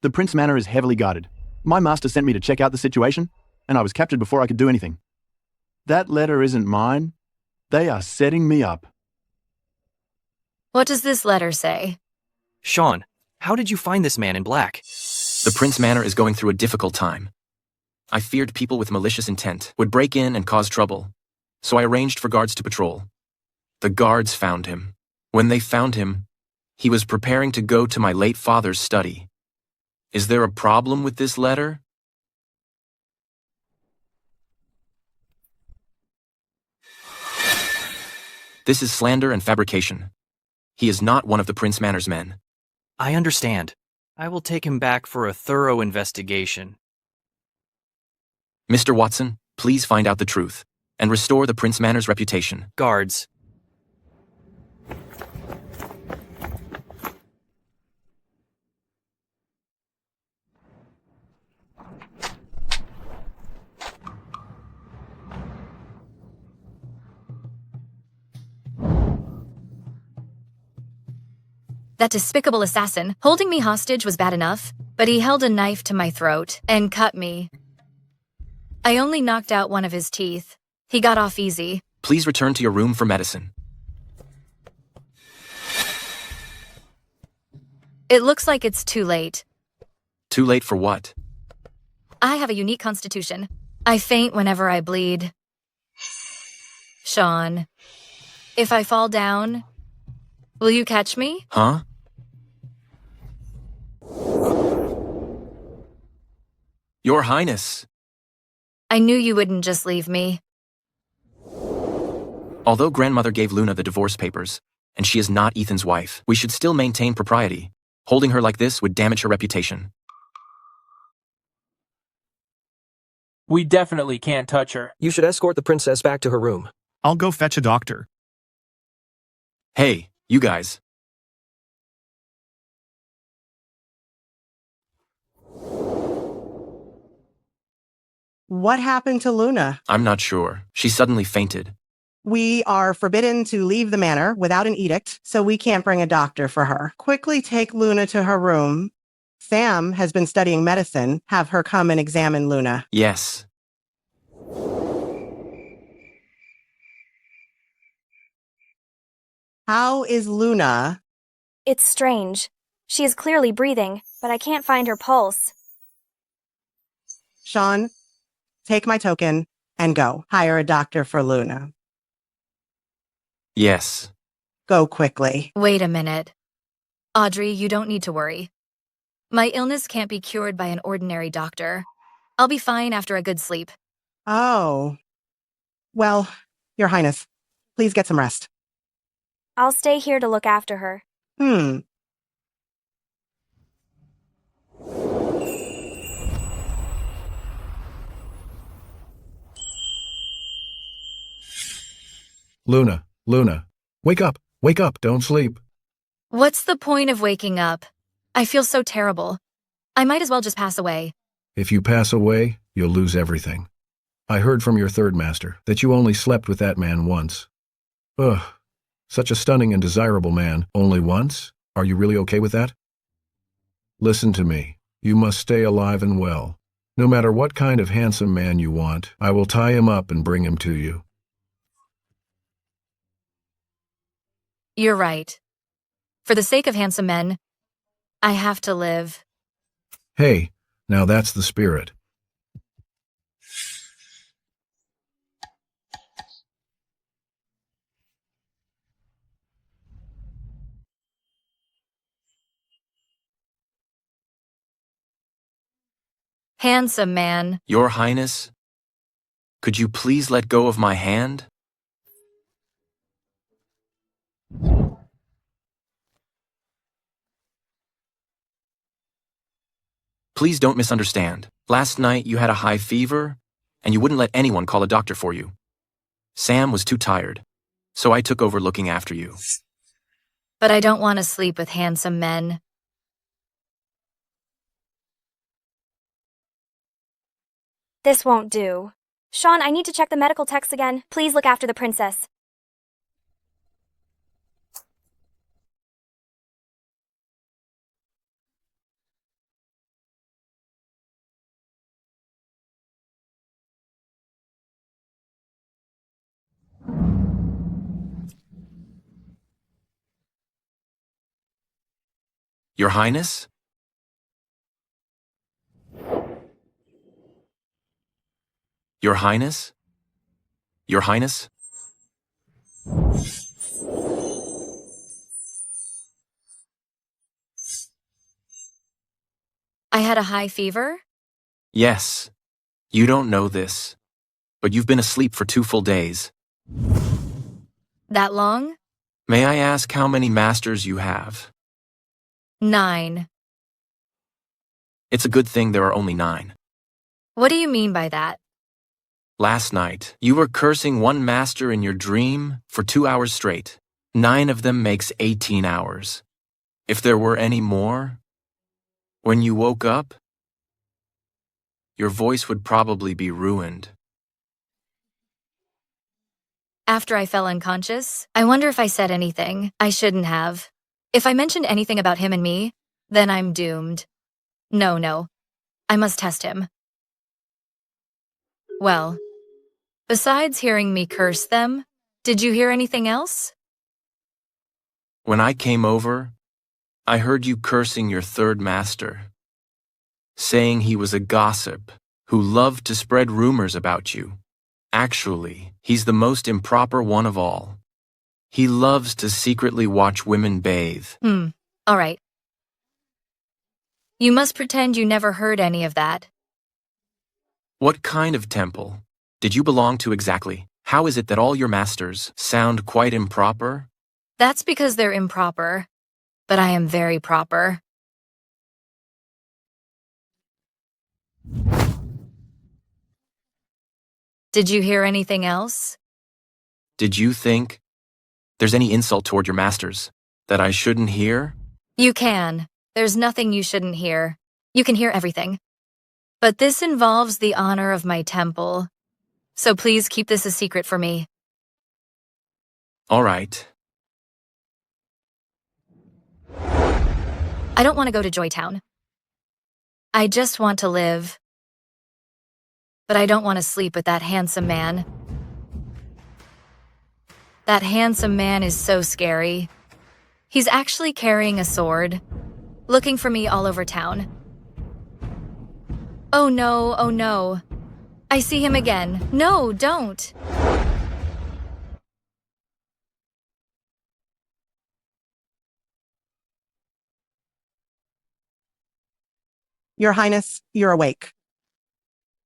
The Prince Manor is heavily guarded. My master sent me to check out the situation, and I was captured before I could do anything. That letter isn't mine. They are setting me up. What does this letter say? Sean, how did you find this man in black? The Prince Manor is going through a difficult time. I feared people with malicious intent would break in and cause trouble, so I arranged for guards to patrol. The guards found him. When they found him, he was preparing to go to my late father's study. Is there a problem with this letter? This is slander and fabrication. He is not one of the Prince Manor's men. I understand. I will take him back for a thorough investigation. Mr. Watson, please find out the truth and restore the Prince Manor's reputation. Guards. That despicable assassin holding me hostage was bad enough, but he held a knife to my throat and cut me. I only knocked out one of his teeth. He got off easy. Please return to your room for medicine. It looks like it's too late. Too late for what? I have a unique constitution. I faint whenever I bleed. Sean, if I fall down, will you catch me? Huh? Your Highness. I knew you wouldn't just leave me. Although grandmother gave Luna the divorce papers, and she is not Ethan's wife, we should still maintain propriety. Holding her like this would damage her reputation. We definitely can't touch her. You should escort the princess back to her room. I'll go fetch a doctor. Hey, you guys. What happened to Luna? I'm not sure. She suddenly fainted. We are forbidden to leave the manor without an edict, so we can't bring a doctor for her. Quickly take Luna to her room Sam has been studying medicine. Have her come and examine Luna. Yes. How is Luna? It's strange. She is clearly breathing, but I can't find her pulse. Sean, take my token and go. Hire a doctor for Luna. Yes. Go quickly. Wait a minute. Audrey, you don't need to worry. My illness can't be cured by an ordinary doctor. I'll be fine after a good sleep. Oh. Well, Your Highness, please get some rest. I'll stay here to look after her. Luna, Luna. Wake up, don't sleep. What's the point of waking up? I feel so terrible. I might as well just pass away. If you pass away, you'll lose everything. I heard from your third master that you only slept with that man once. Ugh, such a stunning and desirable man, only once? Are you really okay with that? Listen to me. You must stay alive and well. No matter what kind of handsome man you want, I will tie him up and bring him to you. You're right. For the sake of handsome men, I have to live. Hey, now that's the spirit. Handsome man. Your Highness, could you please let go of my hand? Please don't misunderstand. Last night you had a high fever, and you wouldn't let anyone call a doctor for you. Sam was too tired, so I took over looking after you. But I don't want to sleep with handsome men. This won't do. Sean, I need to check the medical texts again. Please look after the princess. Your Highness? Your Highness? Your Highness? I had a high fever? Yes. You don't know this, but you've been asleep for 2 full days. That long? May I ask how many masters you have? 9. It's a good thing there are only 9. What do you mean by that? Last night, you were cursing one master in your dream for 2 hours straight. 9 of them makes 18 hours. If there were any more, when you woke up, your voice would probably be ruined. After I fell unconscious, I wonder if I said anything I shouldn't have. If I mentioned anything about him and me, then I'm doomed. No. I must test him. Well, besides hearing me curse them, did you hear anything else? When I came over, I heard you cursing your third master, saying he was a gossip who loved to spread rumors about you. Actually, he's the most improper one of all. He loves to secretly watch women bathe. All right. You must pretend you never heard any of that. What kind of temple did you belong to exactly? How is it that all your masters sound quite improper? That's because they're improper, but I am very proper. Did you hear anything else? Did you think there's any insult toward your masters that I shouldn't hear? You can. There's nothing you shouldn't hear. You can hear everything. But this involves the honor of my temple. So please keep this a secret for me. All right. I don't want to go to Joytown. I just want to live. But I don't want to sleep with that handsome man. That handsome man is so scary. He's actually carrying a sword, looking for me all over town. Oh no, oh no. I see him again. No, don't. Your Highness, you're awake.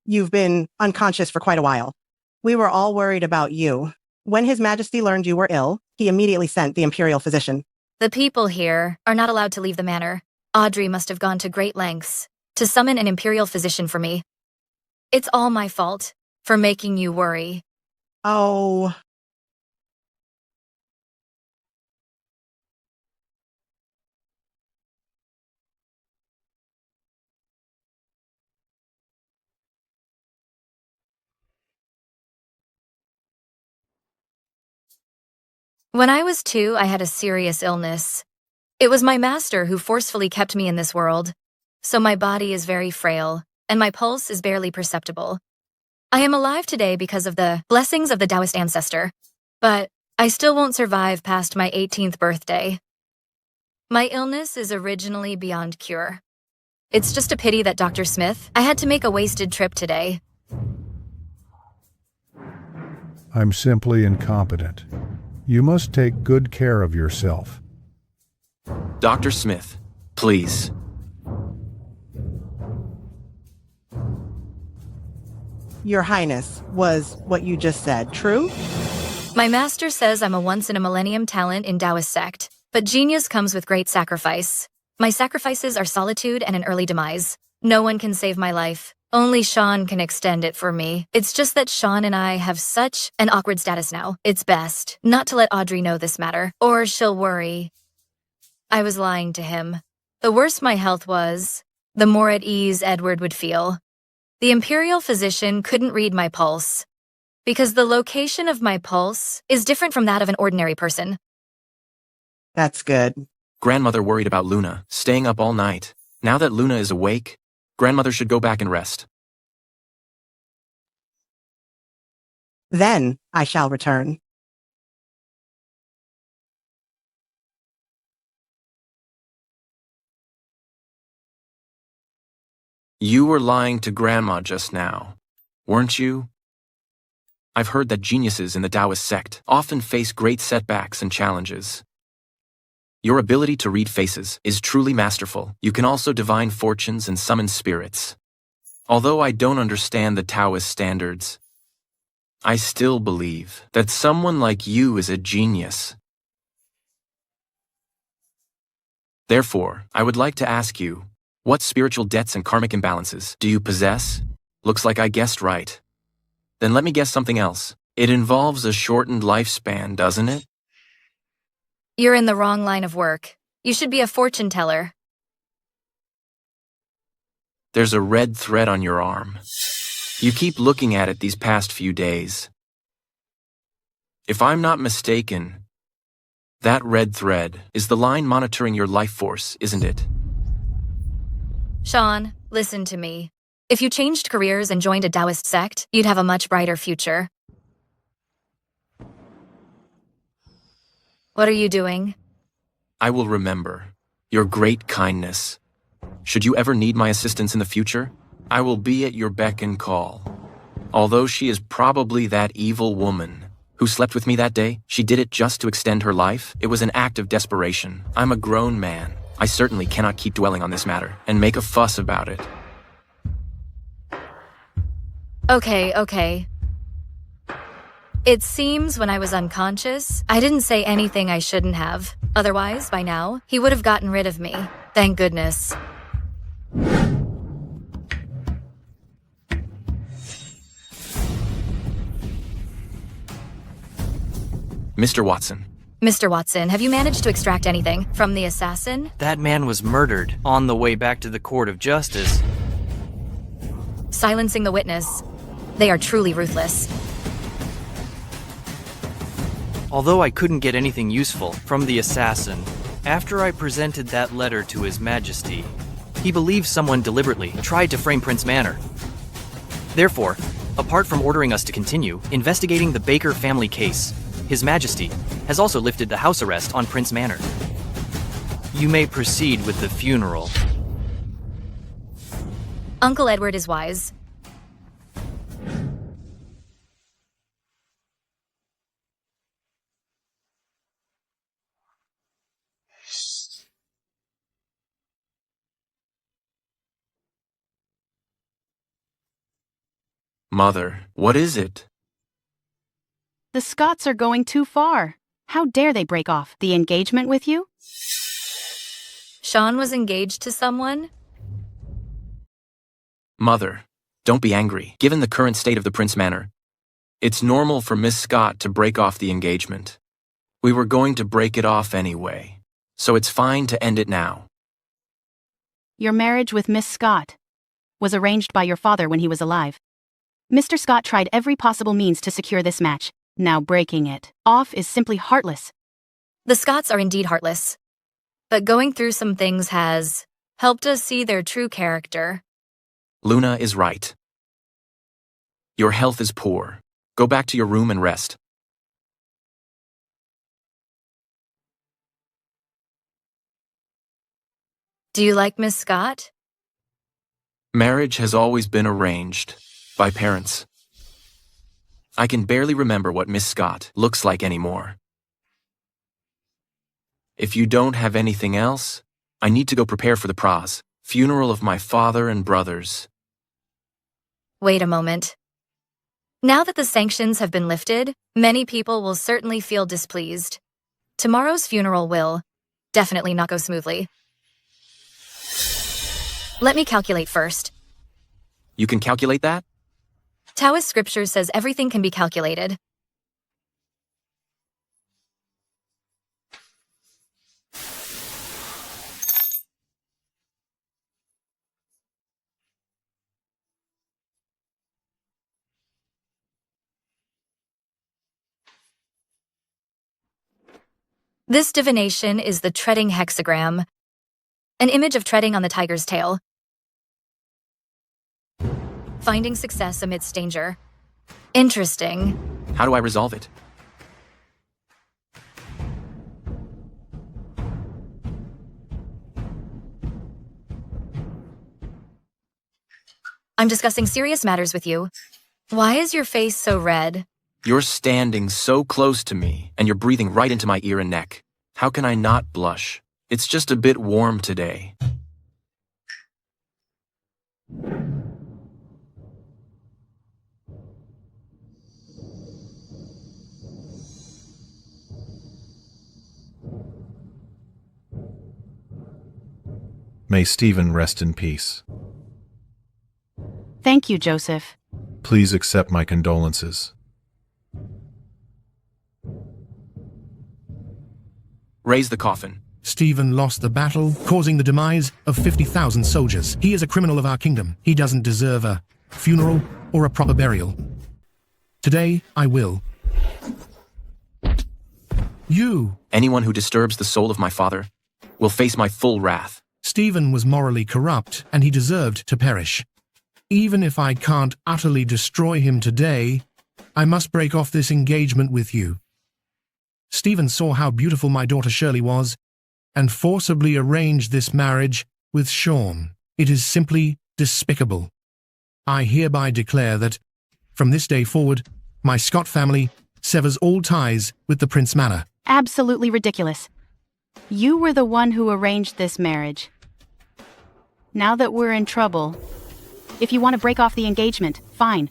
You've been unconscious for quite a while. We were all worried about you. When His Majesty learned you were ill, he immediately sent the Imperial physician. The people here are not allowed to leave the manor. Audrey must have gone to great lengths to summon an Imperial physician for me. It's all my fault for making you worry. Oh. When I was 2, I had a serious illness. It was my master who forcefully kept me in this world, so my body is very frail, and my pulse is barely perceptible. I am alive today because of the blessings of the Taoist ancestor, but I still won't survive past my 18th birthday. My illness is originally beyond cure. It's just a pity that Dr. Smith, I had to make a wasted trip today. I'm simply incompetent. You must take good care of yourself. Dr. Smith, please. Your Highness, was what you just said true? My master says I'm a once-in-a-millennium talent in Taoist sect, but genius comes with great sacrifice. My sacrifices are solitude and an early demise. No one can save my life. Only Sean can extend it for me. It's just that Sean and I have such an awkward status now. It's best not to let Audrey know this matter, or she'll worry. I was lying to him. The worse my health was, the more at ease Edward would feel. The Imperial physician couldn't read my pulse, because the location of my pulse is different from that of an ordinary person. That's good. Grandmother worried about Luna, staying up all night. Now that Luna is awake, Grandmother should go back and rest. Then I shall return. You were lying to Grandma just now, weren't you? I've heard that geniuses in the Taoist sect often face great setbacks and challenges. Your ability to read faces is truly masterful. You can also divine fortunes and summon spirits. Although I don't understand the Taoist standards, I still believe that someone like you is a genius. Therefore, I would like to ask you, what spiritual debts and karmic imbalances do you possess? Looks like I guessed right. Then let me guess something else. It involves a shortened lifespan, doesn't it? You're in the wrong line of work. You should be a fortune teller. There's a red thread on your arm. You keep looking at it these past few days. If I'm not mistaken, that red thread is the line monitoring your life force, isn't it? Sean, listen to me. If you changed careers and joined a Taoist sect, you'd have a much brighter future. What are you doing? I will remember your great kindness. Should you ever need my assistance in the future, I will be at your beck and call. Although she is probably that evil woman who slept with me that day, she did it just to extend her life. It was an act of desperation. I'm a grown man. I certainly cannot keep dwelling on this matter and make a fuss about it. Okay. It seems when I was unconscious, I didn't say anything I shouldn't have. Otherwise, by now, he would have gotten rid of me. Thank goodness. Mr. Watson. Mr. Watson, have you managed to extract anything from the assassin? That man was murdered on the way back to the court of justice. Silencing the witness. They are truly ruthless. Although I couldn't get anything useful from the assassin, after I presented that letter to His Majesty, He believes someone deliberately tried to frame Prince Manor. Therefore, apart from ordering us to continue investigating the Baker family case, His Majesty has also lifted the house arrest on Prince Manor. You may proceed with the funeral. Uncle Edward is wise. Mother, what is it? The Scots are going too far. How dare they break off the engagement with you? Sean was engaged to someone? Mother, don't be angry. Given the current state of the Prince Manor, it's normal for Miss Scott to break off the engagement. We were going to break it off anyway, so it's fine to end it now. Your marriage with Miss Scott was arranged by your father when he was alive. Mr. Scott tried every possible means to secure this match. Now breaking it off is simply heartless. The Scots are indeed heartless. But going through some things has helped us see their true character. Luna is right. Your health is poor. Go back to your room and rest. Do you like Miss Scott? Marriage has always been arranged by parents. I can barely remember what Miss Scott looks like anymore. If you don't have anything else, I need to go prepare for the funeral of my father and brothers. Wait a moment. Now that the sanctions have been lifted, many people will certainly feel displeased. Tomorrow's funeral will definitely not go smoothly. Let me calculate first. You can calculate that? Taoist scripture says everything can be calculated. This divination is the treading hexagram, an image of treading on the tiger's tail. Finding success amidst danger. Interesting. How do I resolve it? I'm discussing serious matters with you. Why is your face so red? You're standing so close to me, and you're breathing right into my ear and neck. How can I not blush? It's just a bit warm today. May Stephen rest in peace. Thank you, Joseph. Please accept my condolences. Raise the coffin. Stephen lost the battle, causing the demise of 50,000 soldiers. He is a criminal of our kingdom. He doesn't deserve a funeral or a proper burial. Today, I will. You. Anyone who disturbs the soul of my father will face my full wrath. Stephen was morally corrupt, and he deserved to perish. Even if I can't utterly destroy him today, I must break off this engagement with you. Stephen saw how beautiful my daughter Shirley was, and forcibly arranged this marriage with Sean. It is simply despicable. I hereby declare that, from this day forward, my Scott family severs all ties with the Prince Manor. Absolutely ridiculous. You were the one who arranged this marriage. Now that we're in trouble, if you want to break off the engagement, fine.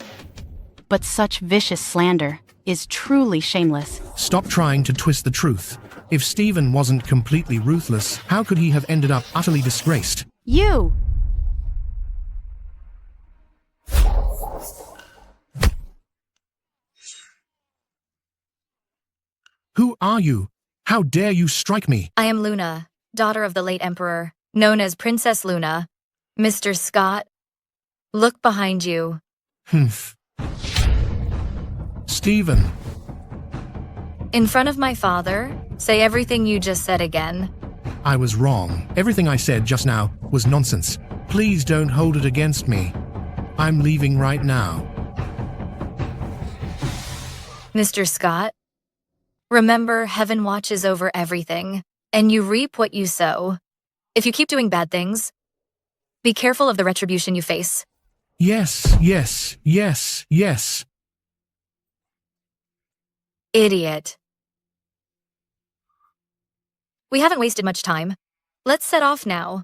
But such vicious slander is truly shameless. Stop trying to twist the truth. If Stephen wasn't completely ruthless, how could he have ended up utterly disgraced? You! Who are you? How dare you strike me? I am Luna, daughter of the late Emperor, known as Princess Luna. Mr. Scott, look behind you. Humph. Stephen. In front of my father, say everything you just said again. I was wrong. Everything I said just now was nonsense. Please don't hold it against me. I'm leaving right now. Mr. Scott, remember, heaven watches over everything, and you reap what you sow. If you keep doing bad things, be careful of the retribution you face. Yes, yes, yes, yes. Idiot. We haven't wasted much time. Let's set off now.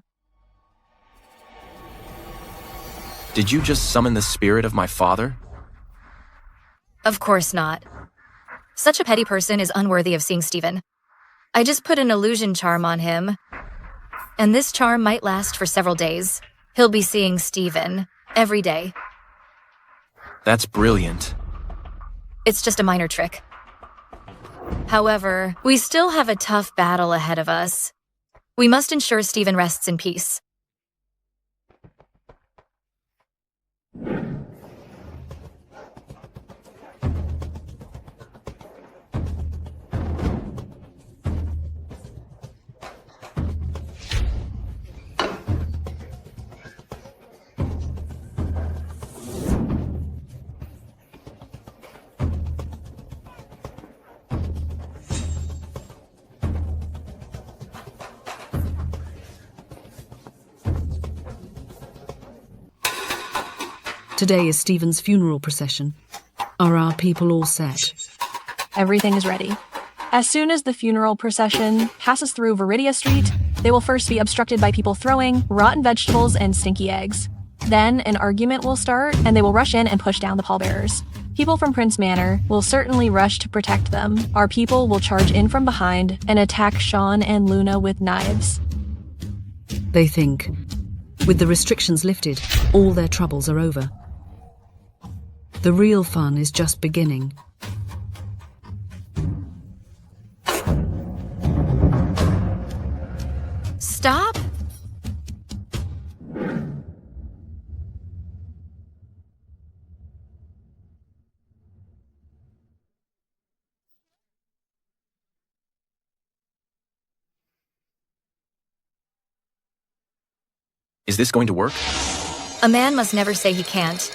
Did you just summon the spirit of my father? Of course not. Such a petty person is unworthy of seeing Stephen. I just put an illusion charm on him, and this charm might last for several days. He'll be seeing Stephen every day. That's brilliant. It's just a minor trick. However, we still have a tough battle ahead of us. We must ensure Stephen rests in peace. Today is Stephen's funeral procession. Are our people all set? Everything is ready. As soon as the funeral procession passes through Viridia Street, they will first be obstructed by people throwing rotten vegetables and stinky eggs. Then an argument will start, and they will rush in and push down the pallbearers. People from Prince Manor will certainly rush to protect them. Our people will charge in from behind and attack Sean and Luna with knives. They think, with the restrictions lifted, all their troubles are over. The real fun is just beginning. Stop! Is this going to work? A man must never say he can't,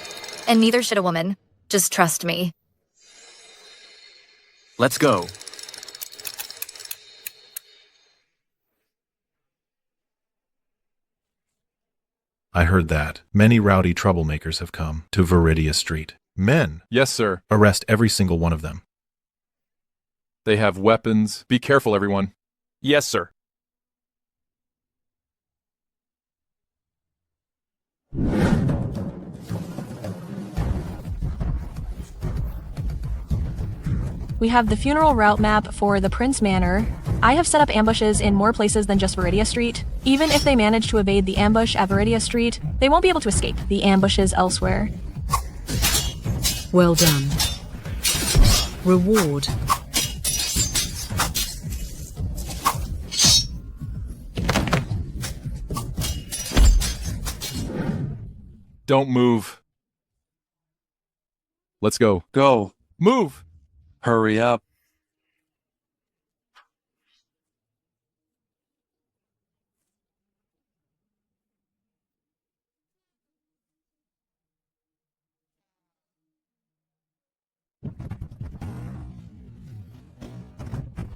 and neither should a woman. Just trust me. Let's go. I heard that. Many rowdy troublemakers have come to Viridia Street. Men. Yes, sir. Arrest every single one of them. They have weapons. Be careful, everyone. Yes, sir. We have the funeral route map for the Prince Manor. I have set up ambushes in more places than just Viridia Street. Even if they manage to evade the ambush at Viridia Street, they won't be able to escape the ambushes elsewhere. Well done. Reward. Don't move. Let's go. Go. Move! Hurry up.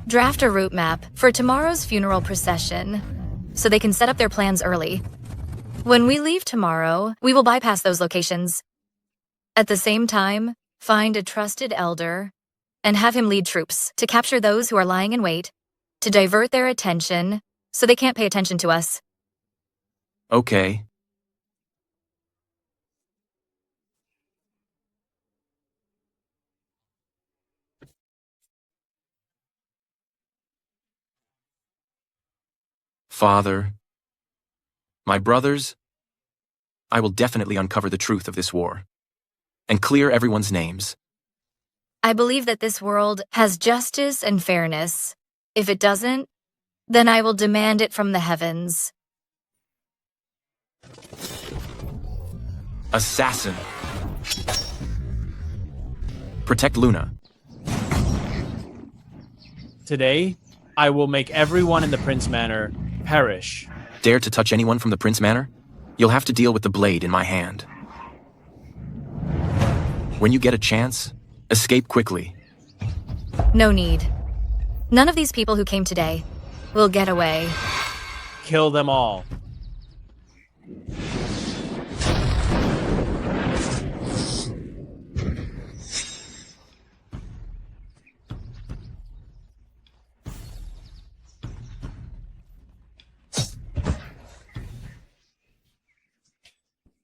Draft a route map for tomorrow's funeral procession, so they can set up their plans early. When we leave tomorrow, we will bypass those locations. At the same time, find a trusted elder and have him lead troops to capture those who are lying in wait, to divert their attention so they can't pay attention to us. Okay. Father, my brothers, I will definitely uncover the truth of this war and clear everyone's names. I believe that this world has justice and fairness. If it doesn't, then I will demand it from the heavens. Assassin. Protect Luna. Today, I will make everyone in the Prince Manor Perish. Dare to touch anyone from the Prince Manor? You'll have to deal with the blade in my hand. When you get a chance, escape quickly. No need. None of these people who came today will get away. Kill them all.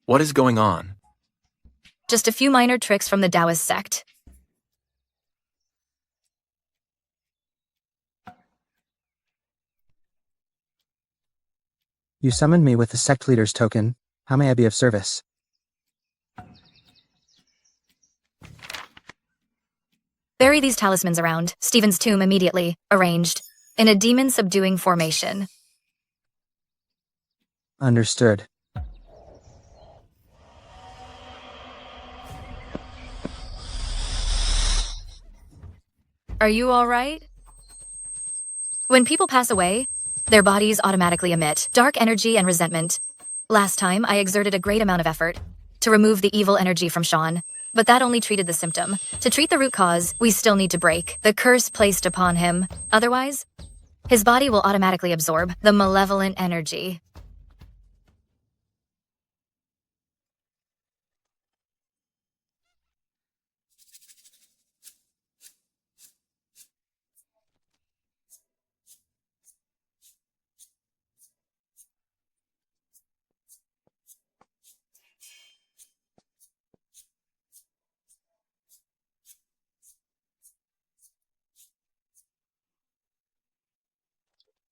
What is going on? Just a few minor tricks from the Taoist sect. You summoned me with the sect leader's token. How may I be of service? Bury these talismans around Stephen's tomb immediately, arranged, in a demon-subduing formation. Understood. Are you all right? When people pass away, their bodies automatically emit dark energy and resentment. Last time, I exerted a great amount of effort to remove the evil energy from Sean, but that only treated the symptom. To treat the root cause, we still need to break the curse placed upon him. Otherwise, his body will automatically absorb the malevolent energy.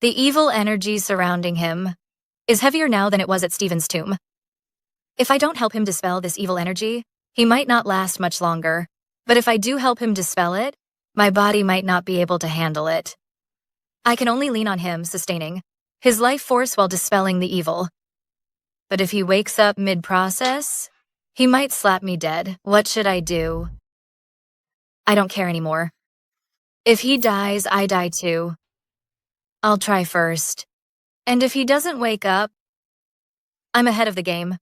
The evil energy surrounding him is heavier now than it was at Stephen's tomb. If I don't help him dispel this evil energy, he might not last much longer. But if I do help him dispel it, my body might not be able to handle it. I can only lean on him, sustaining his life force while dispelling the evil. But if he wakes up mid-process, he might slap me dead. What should I do? I don't care anymore. If he dies, I die too. I'll try first. And if he doesn't wake up, I'm ahead of the game.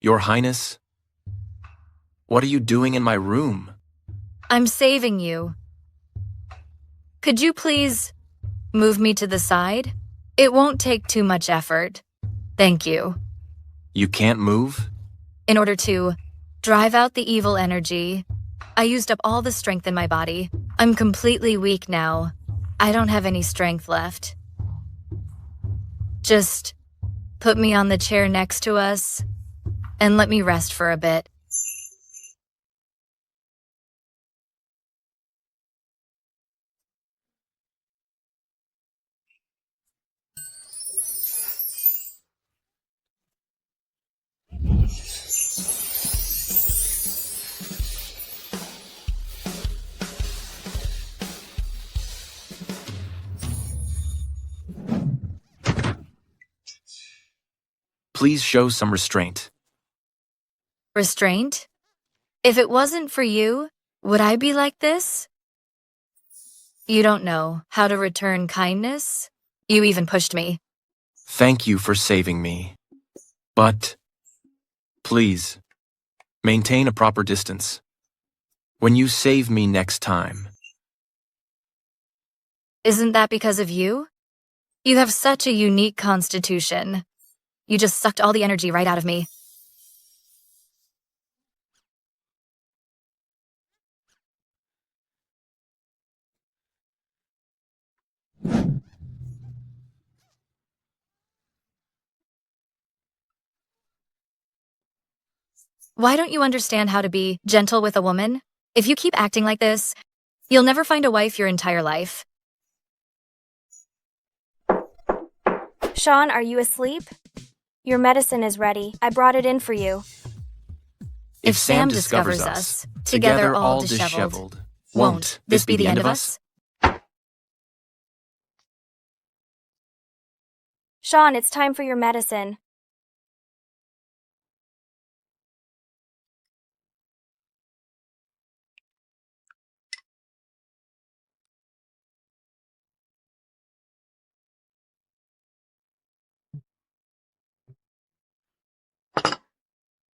Your Highness? What are you doing in my room? I'm saving you. Could you please move me to the side? It won't take too much effort. Thank you. You can't move? In order to drive out the evil energy, I used up all the strength in my body. I'm completely weak now. I don't have any strength left. Just put me on the chair next to us and let me rest for a bit. Please show some restraint. Restraint? If it wasn't for you, would I be like this? You don't know how to return kindness? You even pushed me. Thank you for saving me. But, please, maintain a proper distance. When you save me next time. Isn't that because of you? You have such a unique constitution. You just sucked all the energy right out of me. Why don't you understand how to be gentle with a woman? If you keep acting like this, you'll never find a wife your entire life. Sean, are you asleep? Your medicine is ready. I brought it in for you. If Sam discovers us, together all disheveled, won't this be the end of us? Sean, it's time for your medicine.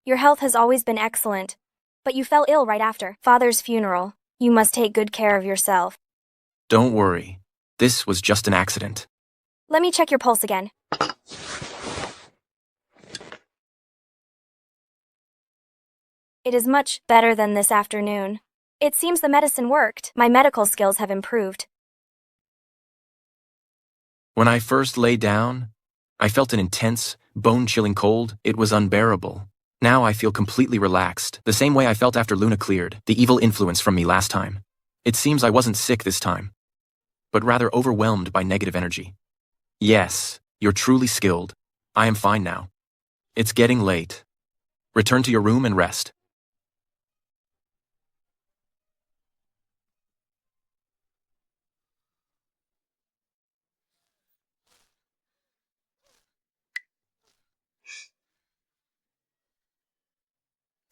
Your health has always been excellent, but you fell ill right after Father's funeral. You must take good care of yourself. Don't worry. This was just an accident. Let me check your pulse again. It is much better than this afternoon. It seems the medicine worked. My medical skills have improved. When I first lay down, I felt an intense, bone-chilling cold. It was unbearable. Now I feel completely relaxed, the same way I felt after Luna cleared the evil influence from me last time. It seems I wasn't sick this time, but rather overwhelmed by negative energy. Yes, you're truly skilled. I am fine now. It's getting late. Return to your room and rest.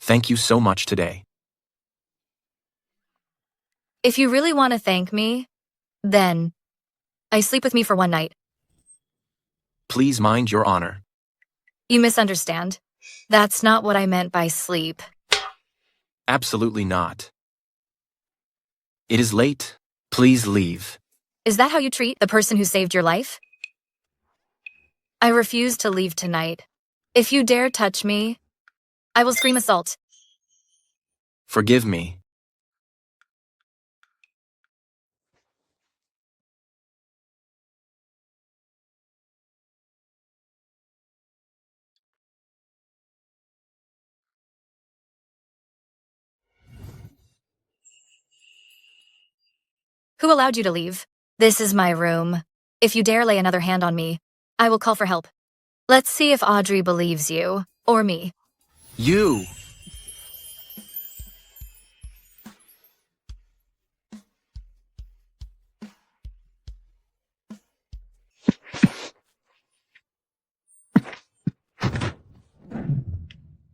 Thank you so much today. If you really want to thank me, then sleep with me for one night. Please mind your honor. You misunderstand. That's not what I meant by sleep. Absolutely not. It is late. Please leave. Is that how you treat the person who saved your life? I refuse to leave tonight. If you dare touch me, I will scream assault. Forgive me. Who allowed you to leave? This is my room. If you dare lay another hand on me, I will call for help. Let's see if Audrey believes you, or me. You!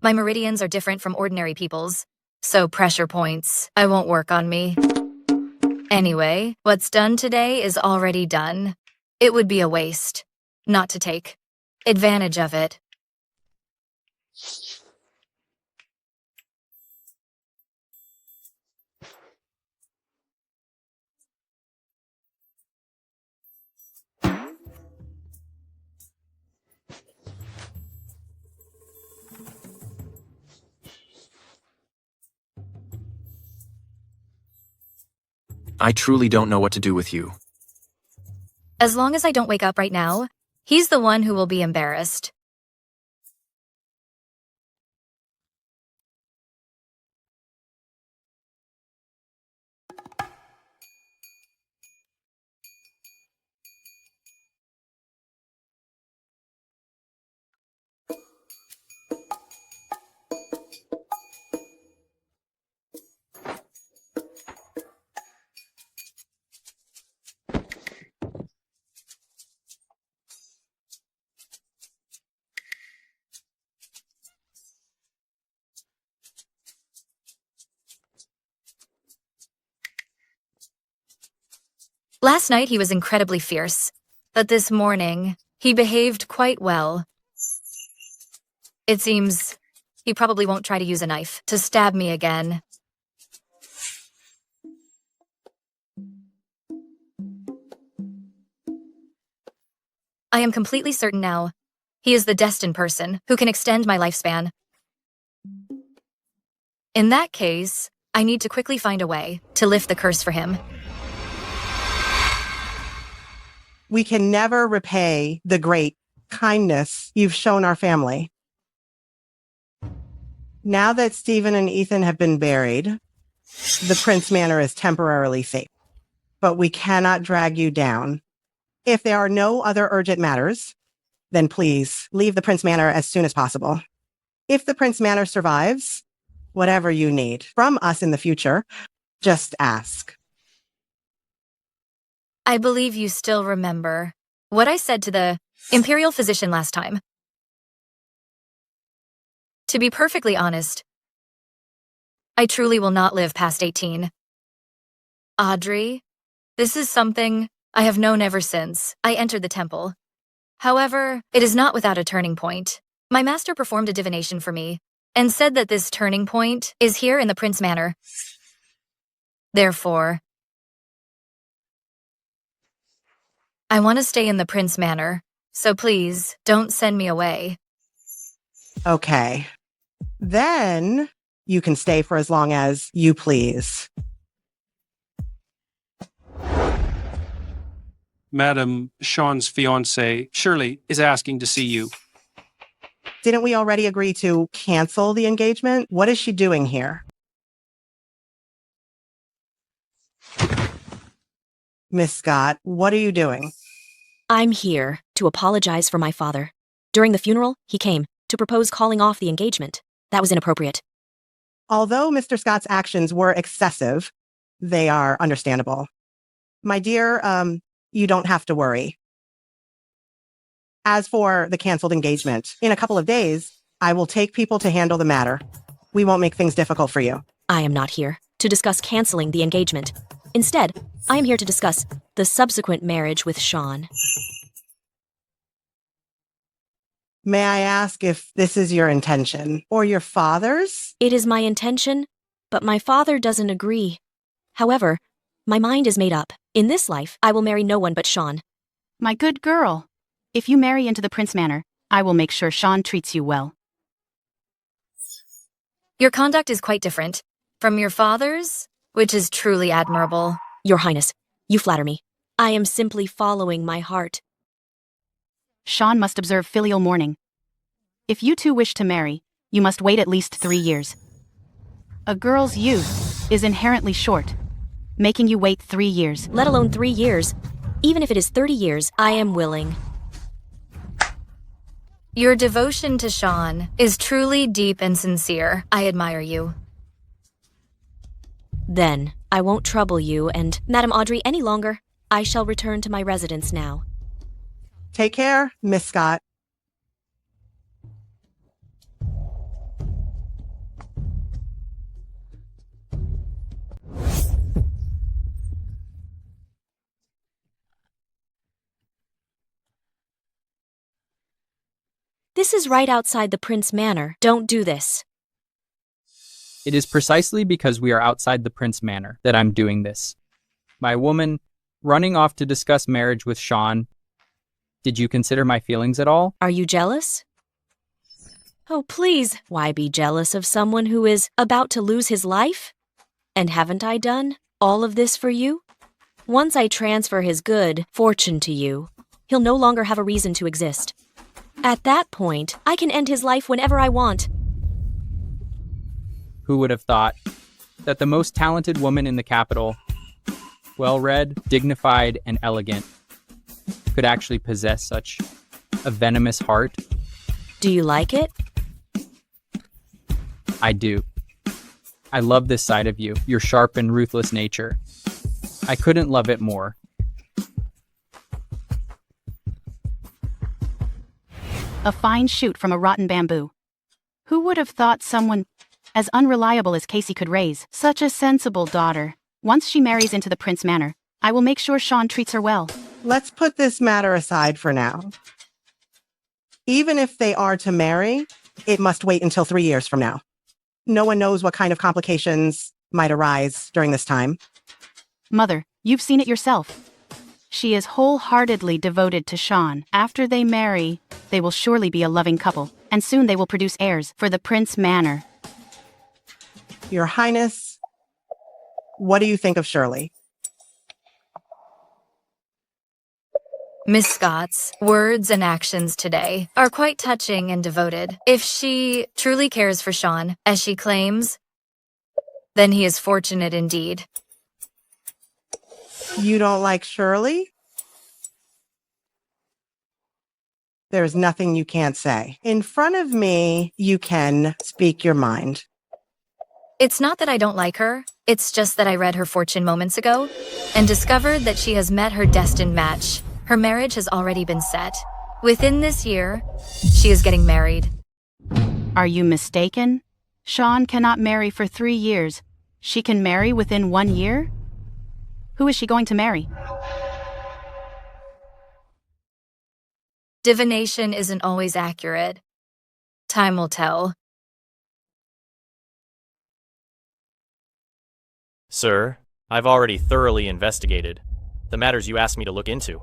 My meridians are different from ordinary people's, so pressure points, I won't work on me. Anyway, what's done today is already done. It would be a waste not to take advantage of it. I truly don't know what to do with you. As long as I don't wake up right now, he's the one who will be embarrassed. Last night he was incredibly fierce, but this morning he behaved quite well. It seems he probably won't try to use a knife to stab me again. I am completely certain now. He is the destined person who can extend my lifespan. In that case, I need to quickly find a way to lift the curse for him. We can never repay the great kindness you've shown our family. Now that Stephen and Ethan have been buried, the Prince Manor is temporarily safe. But we cannot drag you down. If there are no other urgent matters, then please leave the Prince Manor as soon as possible. If the Prince Manor survives, whatever you need from us in the future, just ask. I believe you still remember what I said to the Imperial physician last time. To be perfectly honest, I truly will not live past 18. Audrey, this is something I have known ever since I entered the temple. However, it is not without a turning point. My master performed a divination for me and said that this turning point is here in the Prince Manor. Therefore, I want to stay in the Prince Manor, so please don't send me away. Okay. Then you can stay for as long as you please. Madam, Sean's fiancée, Shirley, is asking to see you. Didn't we already agree to cancel the engagement? What is she doing here? Miss Scott, what are you doing? I'm here to apologize for my father. During the funeral, he came to propose calling off the engagement. That was inappropriate. Although Mr. Scott's actions were excessive, they are understandable. My dear, you don't have to worry. As for the canceled engagement, in a couple of days, I will take people to handle the matter. We won't make things difficult for you. I am not here to discuss canceling the engagement. Instead, I am here to discuss the subsequent marriage with Sean. May I ask if this is your intention or your father's? It is my intention, but my father doesn't agree. However, my mind is made up. In this life, I will marry no one but Sean. My good girl. If you marry into the Prince Manor, I will make sure Sean treats you well. Your conduct is quite different from your father's, which is truly admirable. Your Highness, you flatter me. I am simply following my heart. Sean must observe filial mourning. If you two wish to marry, you must wait at least 3 years. A girl's youth is inherently short, making you wait 3 years. Let alone 3 years. Even if it is 30 years, I am willing. Your devotion to Sean is truly deep and sincere. I admire you. Then, I won't trouble you and Madam Audrey any longer. I shall return to my residence now. Take care, Miss Scott. This is right outside the Prince Manor. Don't do this. It is precisely because we are outside the Prince Manor that I'm doing this. My woman, running off to discuss marriage with Sean. Did you consider my feelings at all? Are you jealous? Oh, please, why be jealous of someone who is about to lose his life? And haven't I done all of this for you? Once I transfer his good fortune to you, he'll no longer have a reason to exist. At that point, I can end his life whenever I want. Who would have thought that the most talented woman in the capital, well-read, dignified, and elegant, could actually possess such a venomous heart? Do you like it? I do. I love this side of you, your sharp and ruthless nature. I couldn't love it more. A fine shoot from a rotten bamboo. Who would have thought someone as unreliable as Casey could raise such a sensible daughter? Once she marries into the Prince Manor, I will make sure Sean treats her well. Let's put this matter aside for now. Even if they are to marry, it must wait until 3 years from now. No one knows what kind of complications might arise during this time. Mother, you've seen it yourself. She is wholeheartedly devoted to Sean. After they marry, they will surely be a loving couple, and soon they will produce heirs for the Prince Manor. Your Highness, what do you think of Shirley? Miss Scott's words and actions today are quite touching and devoted. If she truly cares for Sean, as she claims, then he is fortunate indeed. You don't like Shirley? There's nothing you can't say. In front of me, you can speak your mind. It's not that I don't like her, it's just that I read her fortune moments ago and discovered that she has met her destined match. Her marriage has already been set. Within this year, she is getting married. Are you mistaken? Sean cannot marry for 3 years. She can marry within 1 year? Who is she going to marry? Divination isn't always accurate. Time will tell. Sir, I've already thoroughly investigated the matters you asked me to look into.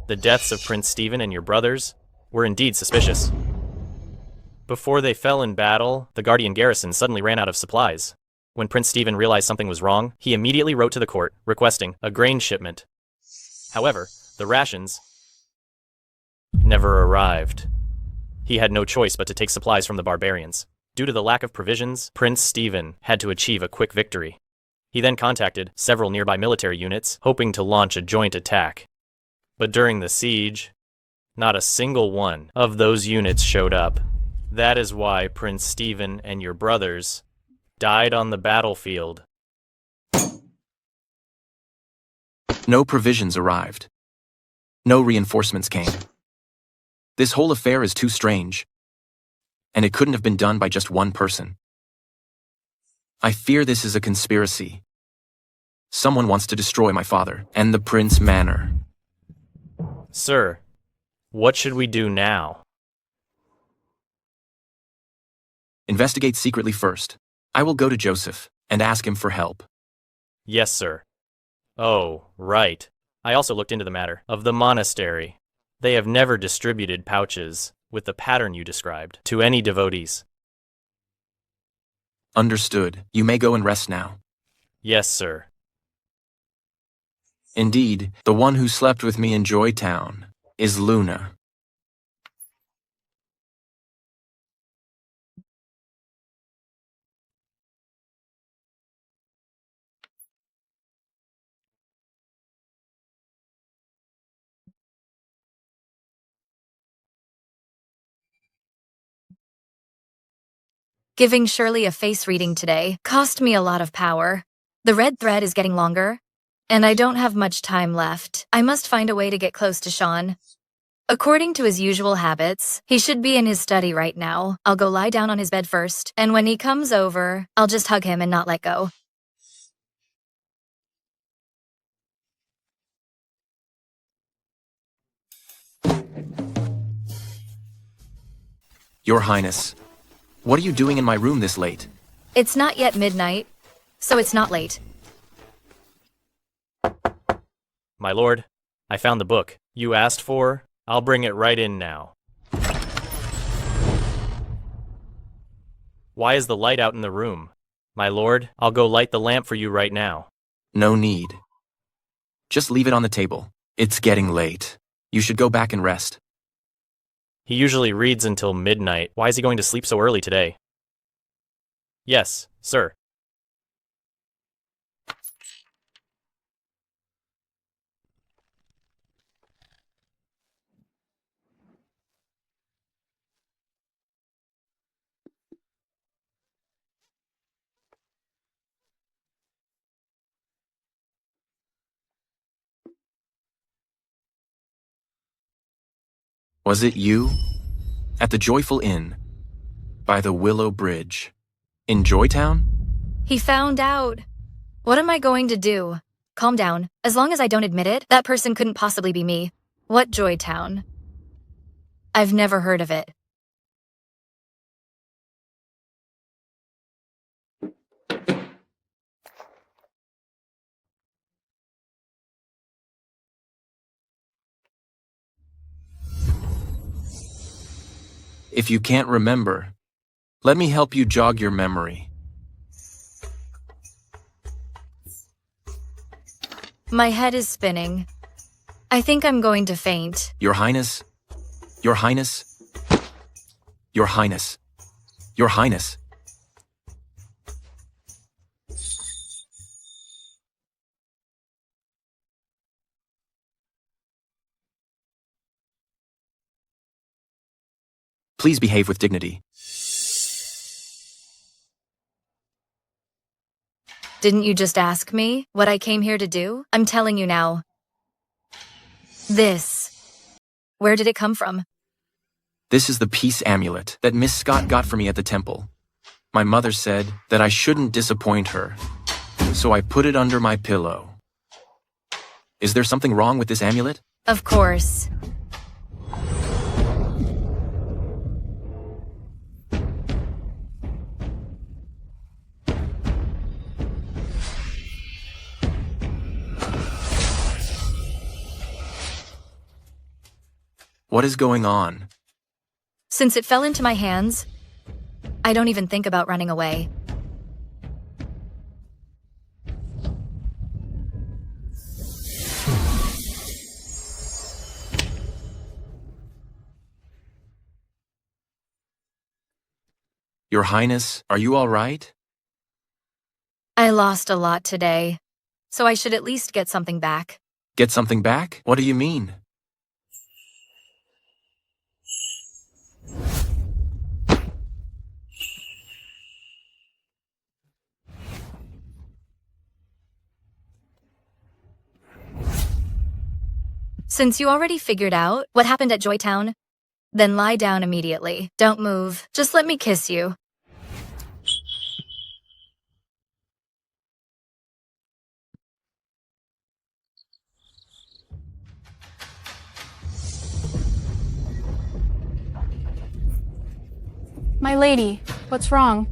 The deaths of Prince Stephen and your brothers were indeed suspicious. Before they fell in battle, the Guardian garrison suddenly ran out of supplies. When Prince Stephen realized something was wrong, he immediately wrote to the court requesting a grain shipment. However, the rations never arrived. He had no choice but to take supplies from the barbarians. Due to the lack of provisions, Prince Stephen had to achieve a quick victory. He then contacted several nearby military units, hoping to launch a joint attack. But during the siege, not a single one of those units showed up. That is why Prince Stephen and your brothers died on the battlefield. No provisions arrived. No reinforcements came. This whole affair is too strange, and it couldn't have been done by just one person. I fear this is a conspiracy. Someone wants to destroy my father and the Prince Manor. Sir, what should we do now? Investigate secretly first. I will go to Joseph and ask him for help. Yes, sir. Oh, right. I also looked into the matter of the monastery. They have never distributed pouches with the pattern you described to any devotees. Understood. You may go and rest now. Yes, sir. Indeed, the one who slept with me in Joy Town is Luna. Giving Shirley a face reading today cost me a lot of power. The red thread is getting longer, and I don't have much time left. I must find a way to get close to Sean. According to his usual habits, he should be in his study right now. I'll go lie down on his bed first, and when he comes over, I'll just hug him and not let go. Your Highness, what are you doing in my room this late? It's not yet midnight, so it's not late. My lord, I found the book you asked for. I'll bring it right in now. Why is the light out in the room? My lord, I'll go light the lamp for you right now. No need. Just leave it on the table. It's getting late. You should go back and rest. He usually reads until midnight. Why is he going to sleep so early today? Yes, sir. Was it you? At the Joyful Inn, by the Willow Bridge, in Joytown? He found out. What am I going to do? Calm down. As long as I don't admit it, that person couldn't possibly be me. What Joytown? I've never heard of it. If you can't remember, let me help you jog your memory. My head is spinning. I think I'm going to faint. Your Highness. Your Highness. Your Highness. Your Highness. Please behave with dignity. Didn't you just ask me what I came here to do? I'm telling you now. This. Where did it come from? This is the peace amulet that Miss Scott got for me at the temple. My mother said that I shouldn't disappoint her, so I put it under my pillow. Is there something wrong with this amulet? Of course. What is going on? Since it fell into my hands, I don't even think about running away. Your Highness, are you all right? I lost a lot today, so I should at least get something back. Get something back? What do you mean? Since you already figured out what happened at Joytown, then lie down immediately. Don't move. Just let me kiss you. My lady, what's wrong?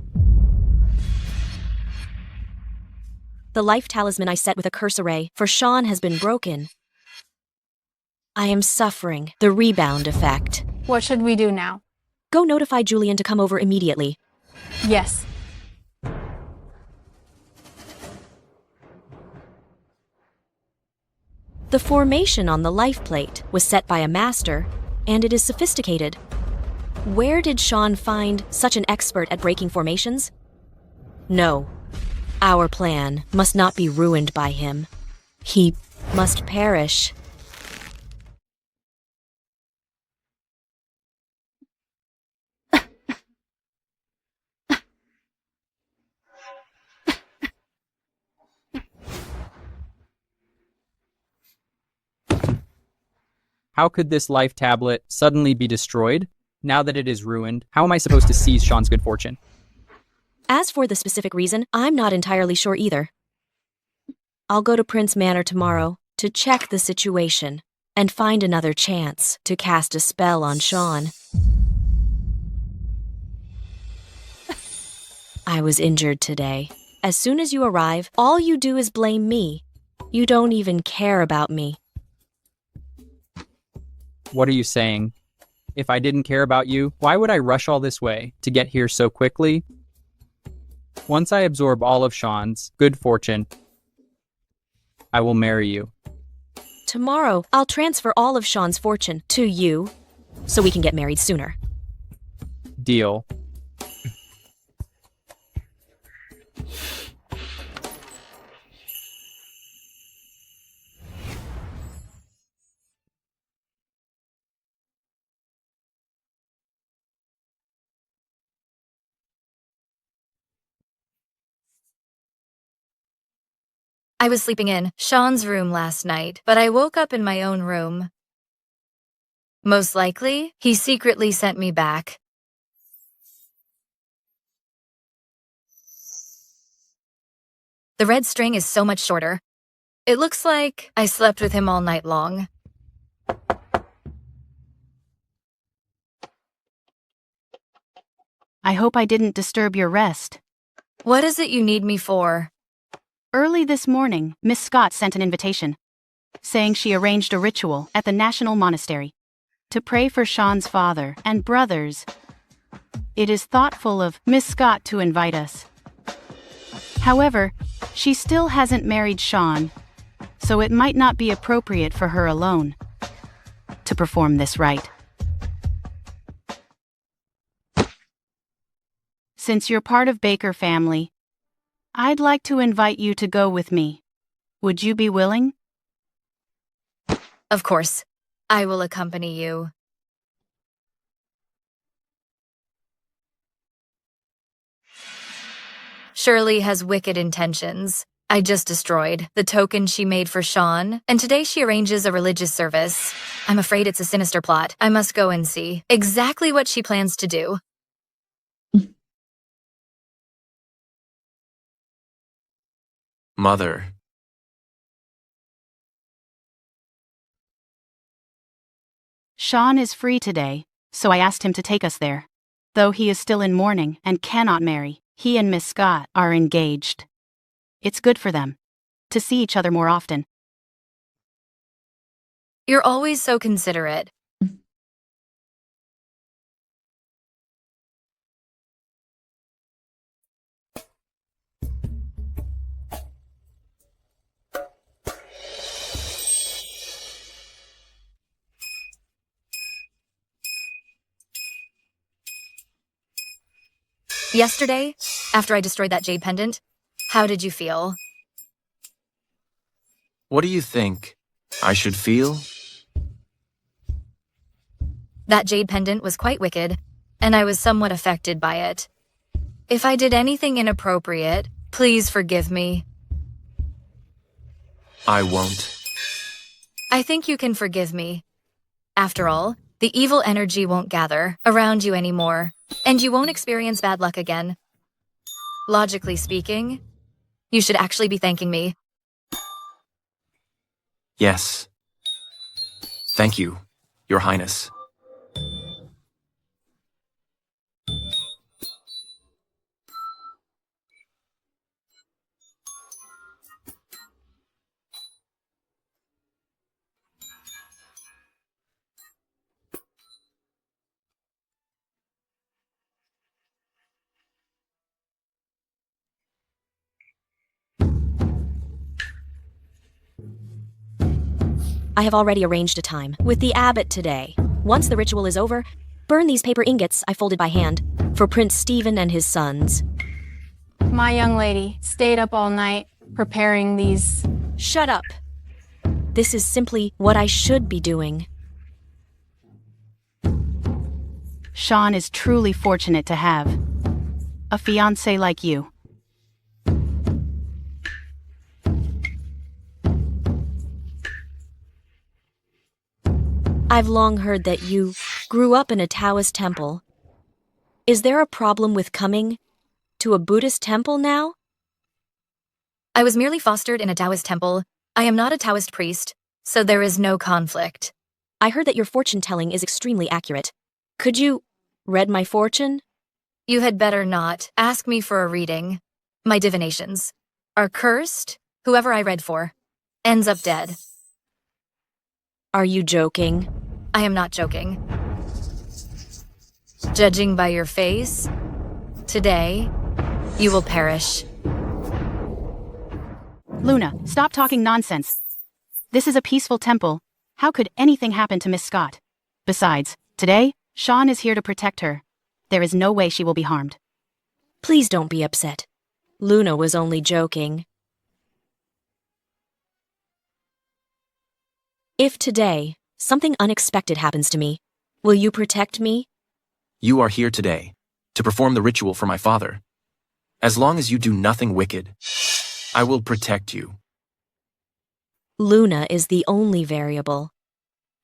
The life talisman I set with a curse array for Sean has been broken. I am suffering the rebound effect. What should we do now? Go notify Julian to come over immediately. Yes. The formation on the life plate was set by a master, and it is sophisticated. Where did Sean find such an expert at breaking formations? No. Our plan must not be ruined by him. He must perish. How could this life tablet suddenly be destroyed? Now that it is ruined, how am I supposed to seize Sean's good fortune? As for the specific reason, I'm not entirely sure either. I'll go to Prince Manor tomorrow to check the situation and find another chance to cast a spell on Sean. I was injured today. As soon as you arrive, all you do is blame me. You don't even care about me. What are you saying? If I didn't care about you, why would I rush all this way to get here so quickly? Once I absorb all of Sean's good fortune, I will marry you. Tomorrow, I'll transfer all of Sean's fortune to you, so we can get married sooner. Deal. I was sleeping in Sean's room last night, but I woke up in my own room. Most likely, he secretly sent me back. The red string is so much shorter. It looks like I slept with him all night long. I hope I didn't disturb your rest. What is it you need me for? Early this morning, Miss Scott sent an invitation, saying she arranged a ritual at the National Monastery to pray for Sean's father and brothers. It is thoughtful of Miss Scott to invite us. However, she still hasn't married Sean, so it might not be appropriate for her alone to perform this rite. Since you're part of Baker family, I'd like to invite you to go with me. Would you be willing? Of course. I will accompany you. Shirley has wicked intentions. I just destroyed the token she made for Sean, and today she arranges a religious service. I'm afraid it's a sinister plot. I must go and see exactly what she plans to do. Mother. Sean is free today, so I asked him to take us there. Though he is still in mourning and cannot marry, he and Miss Scott are engaged. It's good for them to see each other more often. You're always so considerate. Yesterday, after I destroyed that jade pendant, how did you feel? What do you think I should feel? That jade pendant was quite wicked, and I was somewhat affected by it. If I did anything inappropriate, please forgive me. I won't. I think you can forgive me. After all, the evil energy won't gather around you anymore, and you won't experience bad luck again. Logically speaking, you should actually be thanking me. Yes. Thank you, Your Highness. I have already arranged a time with the abbot today. Once the ritual is over, burn these paper ingots I folded by hand for Prince Stephen and his sons. My young lady stayed up all night preparing these. Shut up. This is simply what I should be doing. Sean is truly fortunate to have a fiancé like you. I've long heard that you grew up in a Taoist temple. Is there a problem with coming to a Buddhist temple now? I was merely fostered in a Taoist temple. I am not a Taoist priest, so there is no conflict. I heard that your fortune-telling is extremely accurate. Could you read my fortune? You had better not ask me for a reading. My divinations are cursed. Whoever I read for ends up dead. Are you joking? I am not joking. Judging by your face, today, you will perish. Luna, stop talking nonsense. This is a peaceful temple. How could anything happen to Miss Scott? Besides, today, Sean is here to protect her. There is no way she will be harmed. Please don't be upset. Luna was only joking. If today, something unexpected happens to me, will you protect me? You are here today to perform the ritual for my father. As long as you do nothing wicked, I will protect you. Luna is the only variable.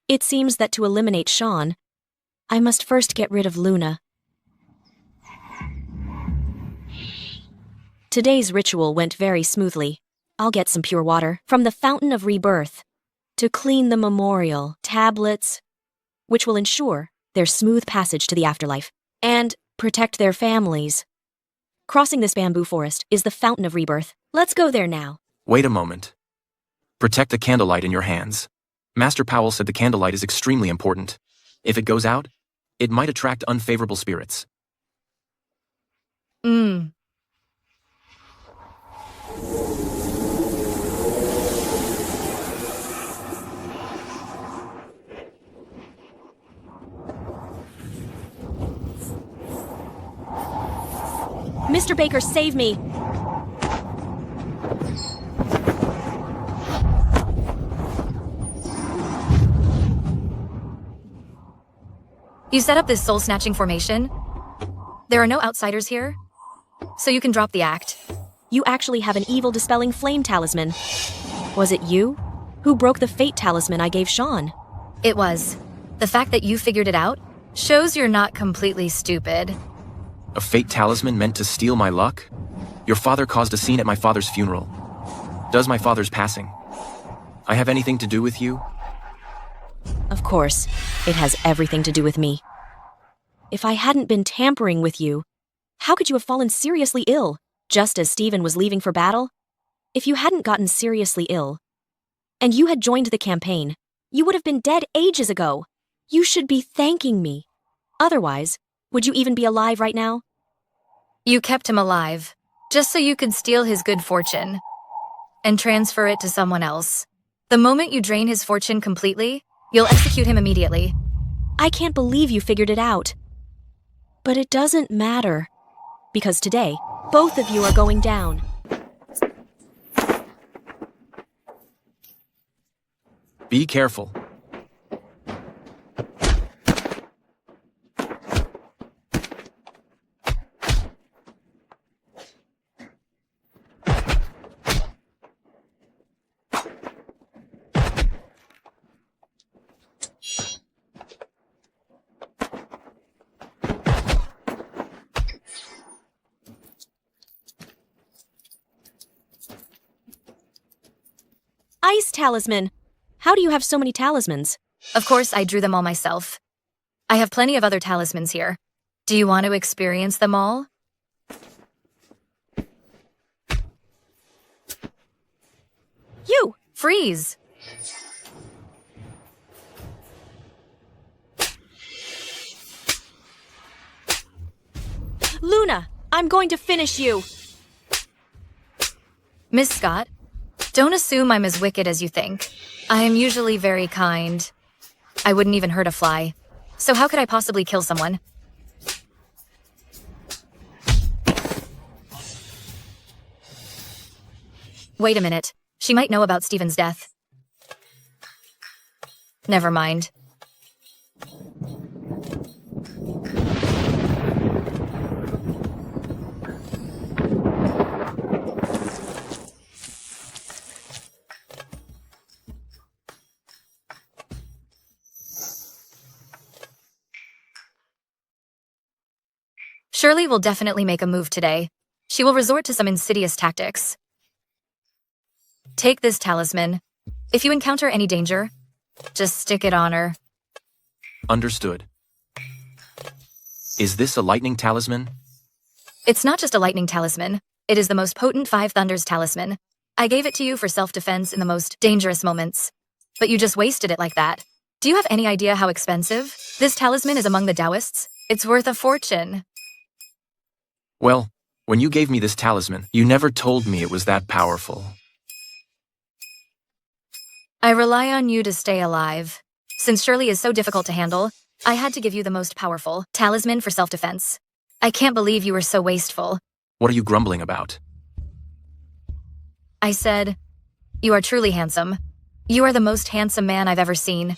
It seems that to eliminate Sean, I must first get rid of Luna. Today's ritual went very smoothly. I'll get some pure water from the Fountain of Rebirth to clean the memorial tablets, which will ensure their smooth passage to the afterlife and protect their families. Crossing this bamboo forest is the Fountain of Rebirth. Let's go there now. Wait a moment. Protect the candlelight in your hands. Master Powell said the candlelight is extremely important. If it goes out, it might attract unfavorable spirits. Mr. Baker, save me! You set up this soul-snatching formation? There are no outsiders here, so you can drop the act. You actually have an evil-dispelling flame talisman. Was it you? Who broke the fate talisman I gave Sean? It was. The fact that you figured it out shows you're not completely stupid. A fate talisman meant to steal my luck? Your father caused a scene at my father's funeral. Does my father's passing I have anything to do with you? Of course, it has everything to do with me. If I hadn't been tampering with you, how could you have fallen seriously ill, just as Stephen was leaving for battle? If you hadn't gotten seriously ill, and you had joined the campaign, you would have been dead ages ago. You should be thanking me. Otherwise, would you even be alive right now? You kept him alive, just so you could steal his good fortune and transfer it to someone else. The moment you drain his fortune completely, you'll execute him immediately. I can't believe you figured it out. But it doesn't matter, because today, both of you are going down. Be careful. Ice talisman! How do you have so many talismans? Of course, I drew them all myself. I have plenty of other talismans here. Do you want to experience them all? You! Freeze! Luna, I'm going to finish you! Miss Scott, don't assume I'm as wicked as you think. I am usually very kind. I wouldn't even hurt a fly. So how could I possibly kill someone? Wait a minute. She might know about Stephen's death. Never mind. Shirley will definitely make a move today. She will resort to some insidious tactics. Take this talisman. If you encounter any danger, just stick it on her. Understood. Is this a lightning talisman? It's not just a lightning talisman. It is the most potent Five Thunders talisman. I gave it to you for self-defense in the most dangerous moments. But you just wasted it like that. Do you have any idea how expensive? This talisman is among the Taoists. It's worth a fortune. Well, when you gave me this talisman, you never told me it was that powerful. I rely on you to stay alive. Since Shirley is so difficult to handle, I had to give you the most powerful talisman for self-defense. I can't believe you were so wasteful. What are you grumbling about? I said, you are truly handsome. You are the most handsome man I've ever seen.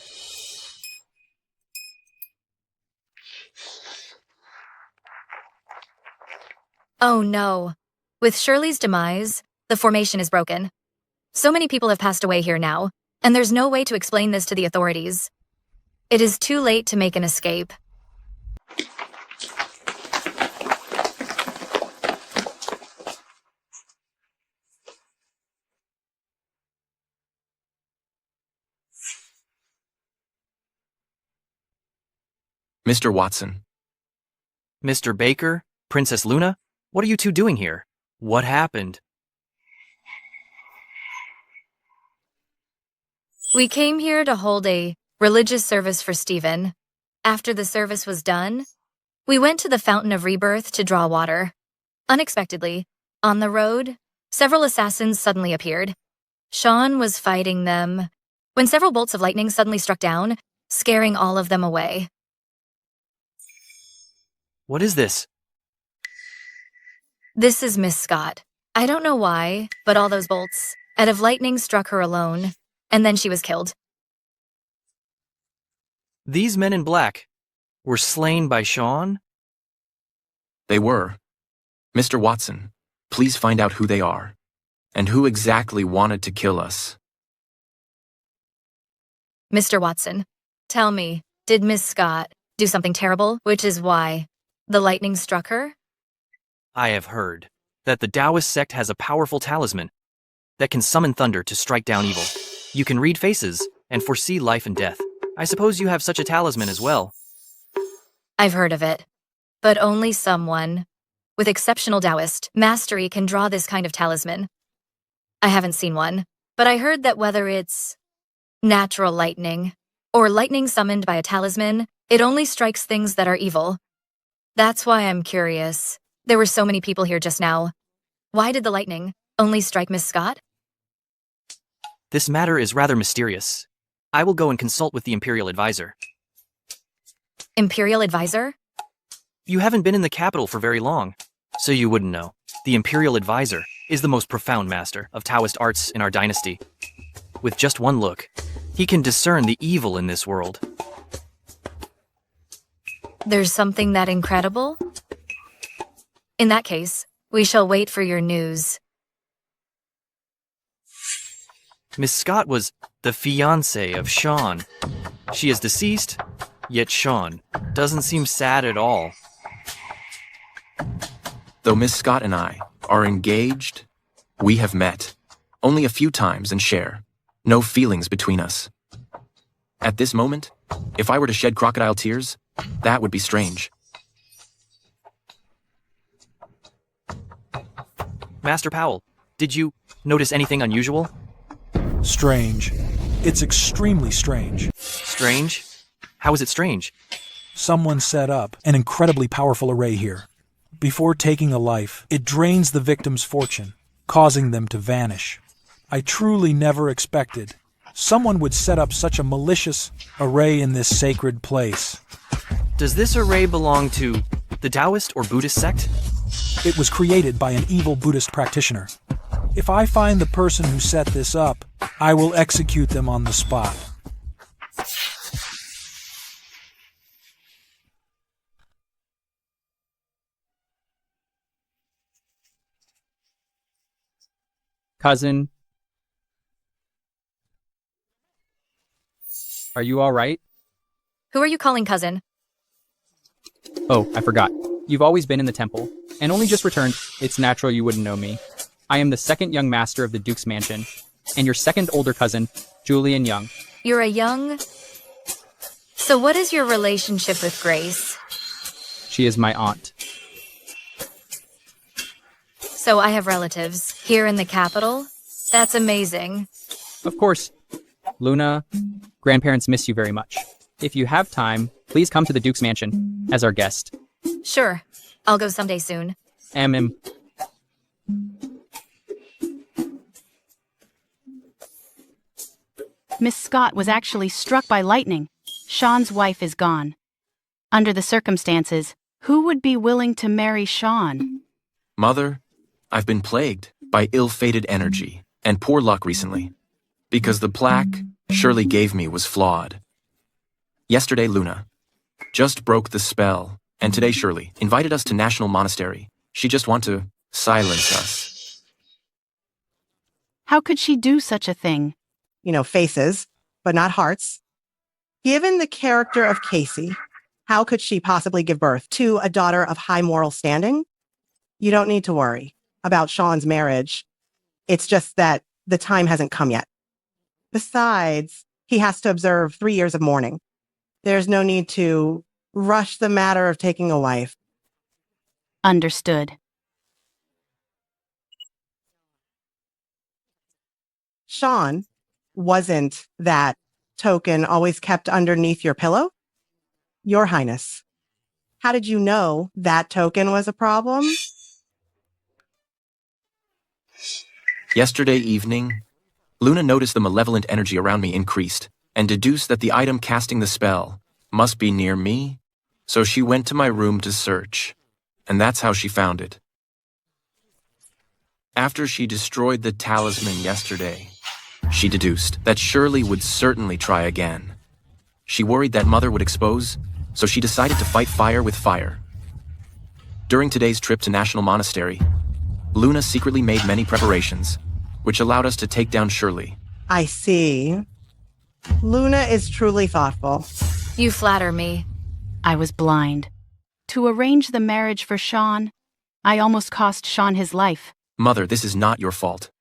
Oh no. With Shirley's demise, the formation is broken. So many people have passed away here now, and there's no way to explain this to the authorities. It is too late to make an escape. Mr. Watson. Mr. Baker? Princess Luna? What are you two doing here? What happened? We came here to hold a religious service for Stephen. After the service was done, we went to the Fountain of Rebirth to draw water. Unexpectedly, on the road, several assassins suddenly appeared. Sean was fighting them when several bolts of lightning suddenly struck down, scaring all of them away. What is this? This is Miss Scott. I don't know why, but all those bolts out of lightning struck her alone, and then she was killed. These men in black were slain by Sean? They were. Mr. Watson, please find out who they are, and who exactly wanted to kill us. Mr. Watson, tell me, did Miss Scott do something terrible, which is why the lightning struck her? I have heard that the Taoist sect has a powerful talisman that can summon thunder to strike down evil. You can read faces and foresee life and death. I suppose you have such a talisman as well. I've heard of it, but only someone with exceptional Taoist mastery can draw this kind of talisman. I haven't seen one, but I heard that whether it's natural lightning or lightning summoned by a talisman, it only strikes things that are evil. That's why I'm curious. There were so many people here just now. Why did the lightning only strike Miss Scott? This matter is rather mysterious. I will go and consult with the Imperial Advisor. Imperial Advisor? You haven't been in the capital for very long, so you wouldn't know. The Imperial Advisor is the most profound master of Taoist arts in our dynasty. With just one look, he can discern the evil in this world. There's something that incredible? In that case, we shall wait for your news. Miss Scott was the fiancée of Sean. She is deceased, yet Sean doesn't seem sad at all. Though Miss Scott and I are engaged, we have met only a few times and share no feelings between us. At this moment, if I were to shed crocodile tears, that would be strange. Master Powell, did you notice anything unusual? Strange. It's extremely strange. Strange? How is it strange? Someone set up an incredibly powerful array here. Before taking a life, it drains the victim's fortune, causing them to vanish. I truly never expected someone would set up such a malicious array in this sacred place. Does this array belong to the Taoist or Buddhist sect? It was created by an evil Buddhist practitioner. If I find the person who set this up, I will execute them on the spot. Cousin, are you all right? Who are you calling cousin? Oh, I forgot. You've always been in the temple, and only just returned. It's natural you wouldn't know me. I am the second young master of the Duke's mansion, and your second older cousin, Julian Young. You're a young... So what is your relationship with Grace? She is my aunt. So I have relatives here in the capital? That's amazing. Of course. Luna, grandparents miss you very much. If you have time, please come to the Duke's mansion as our guest. Sure. I'll go someday soon. Miss Scott was actually struck by lightning. Sean's wife is gone. Under the circumstances, who would be willing to marry Sean? Mother, I've been plagued by ill-fated energy and poor luck recently, because the plaque Shirley gave me was flawed. Yesterday, Luna just broke the spell, and today Shirley invited us to National Monastery. She just want to silence us. How could she do such a thing? Faces, but not hearts. Given the character of Casey, how could she possibly give birth to a daughter of high moral standing? You don't need to worry about Sean's marriage. It's just that the time hasn't come yet. Besides, he has to observe 3 years of mourning. There's no need to rush the matter of taking a wife. Understood. Sean, wasn't that token always kept underneath your pillow? Your Highness, how did you know that token was a problem? Yesterday evening, Luna noticed the malevolent energy around me increased and deduced that the item casting the spell must be near me, so she went to my room to search, and that's how she found it. After she destroyed the talisman yesterday, she deduced that Shirley would certainly try again. She worried that Mother would expose, so she decided to fight fire with fire. During today's trip to National Monastery, Luna secretly made many preparations, which allowed us to take down Shirley. I see. Luna is truly thoughtful. You flatter me. I was blind. To arrange the marriage for Sean, I almost cost Sean his life. Mother, this is not your fault.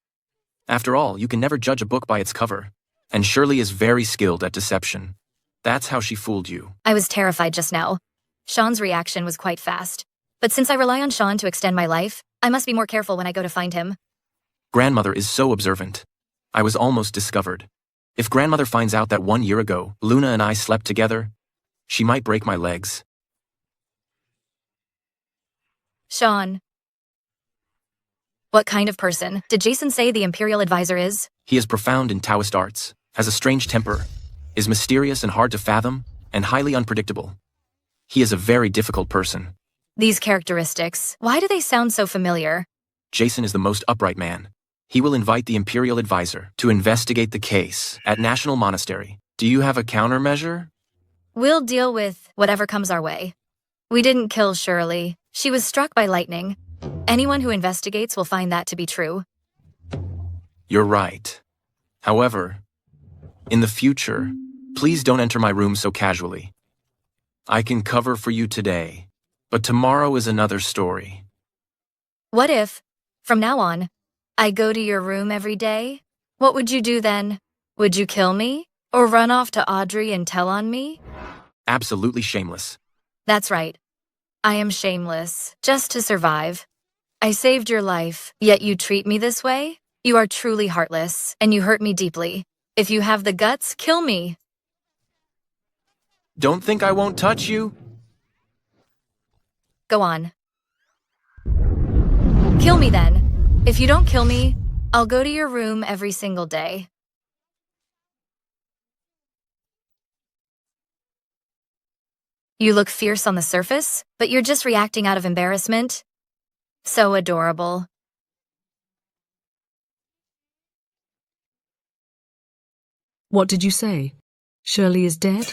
After all, you can never judge a book by its cover, and Shirley is very skilled at deception. That's how she fooled you. I was terrified just now. Sean's reaction was quite fast. But since I rely on Sean to extend my life, I must be more careful when I go to find him. Grandmother is so observant. I was almost discovered. If Grandmother finds out that 1 year ago, Luna and I slept together, she might break my legs. Sean. What kind of person did Jason say the Imperial Advisor is? He is profound in Taoist arts, has a strange temper, is mysterious and hard to fathom, and highly unpredictable. He is a very difficult person. These characteristics, why do they sound so familiar? Jason is the most upright man. He will invite the Imperial Advisor to investigate the case at National Monastery. Do you have a countermeasure? We'll deal with whatever comes our way. We didn't kill Shirley. She was struck by lightning. Anyone who investigates will find that to be true. You're right. However, in the future, please don't enter my room so casually. I can cover for you today, but tomorrow is another story. What if, from now on, I go to your room every day? What would you do then? Would you kill me? Or run off to Audrey and tell on me? Absolutely shameless. That's right. I am shameless, just to survive. I saved your life, yet you treat me this way? You are truly heartless, and you hurt me deeply. If you have the guts, kill me. Don't think I won't touch you? Go on. Kill me then. If you don't kill me, I'll go to your room every single day. You look fierce on the surface, but you're just reacting out of embarrassment. So adorable. What did you say? Shirley is dead?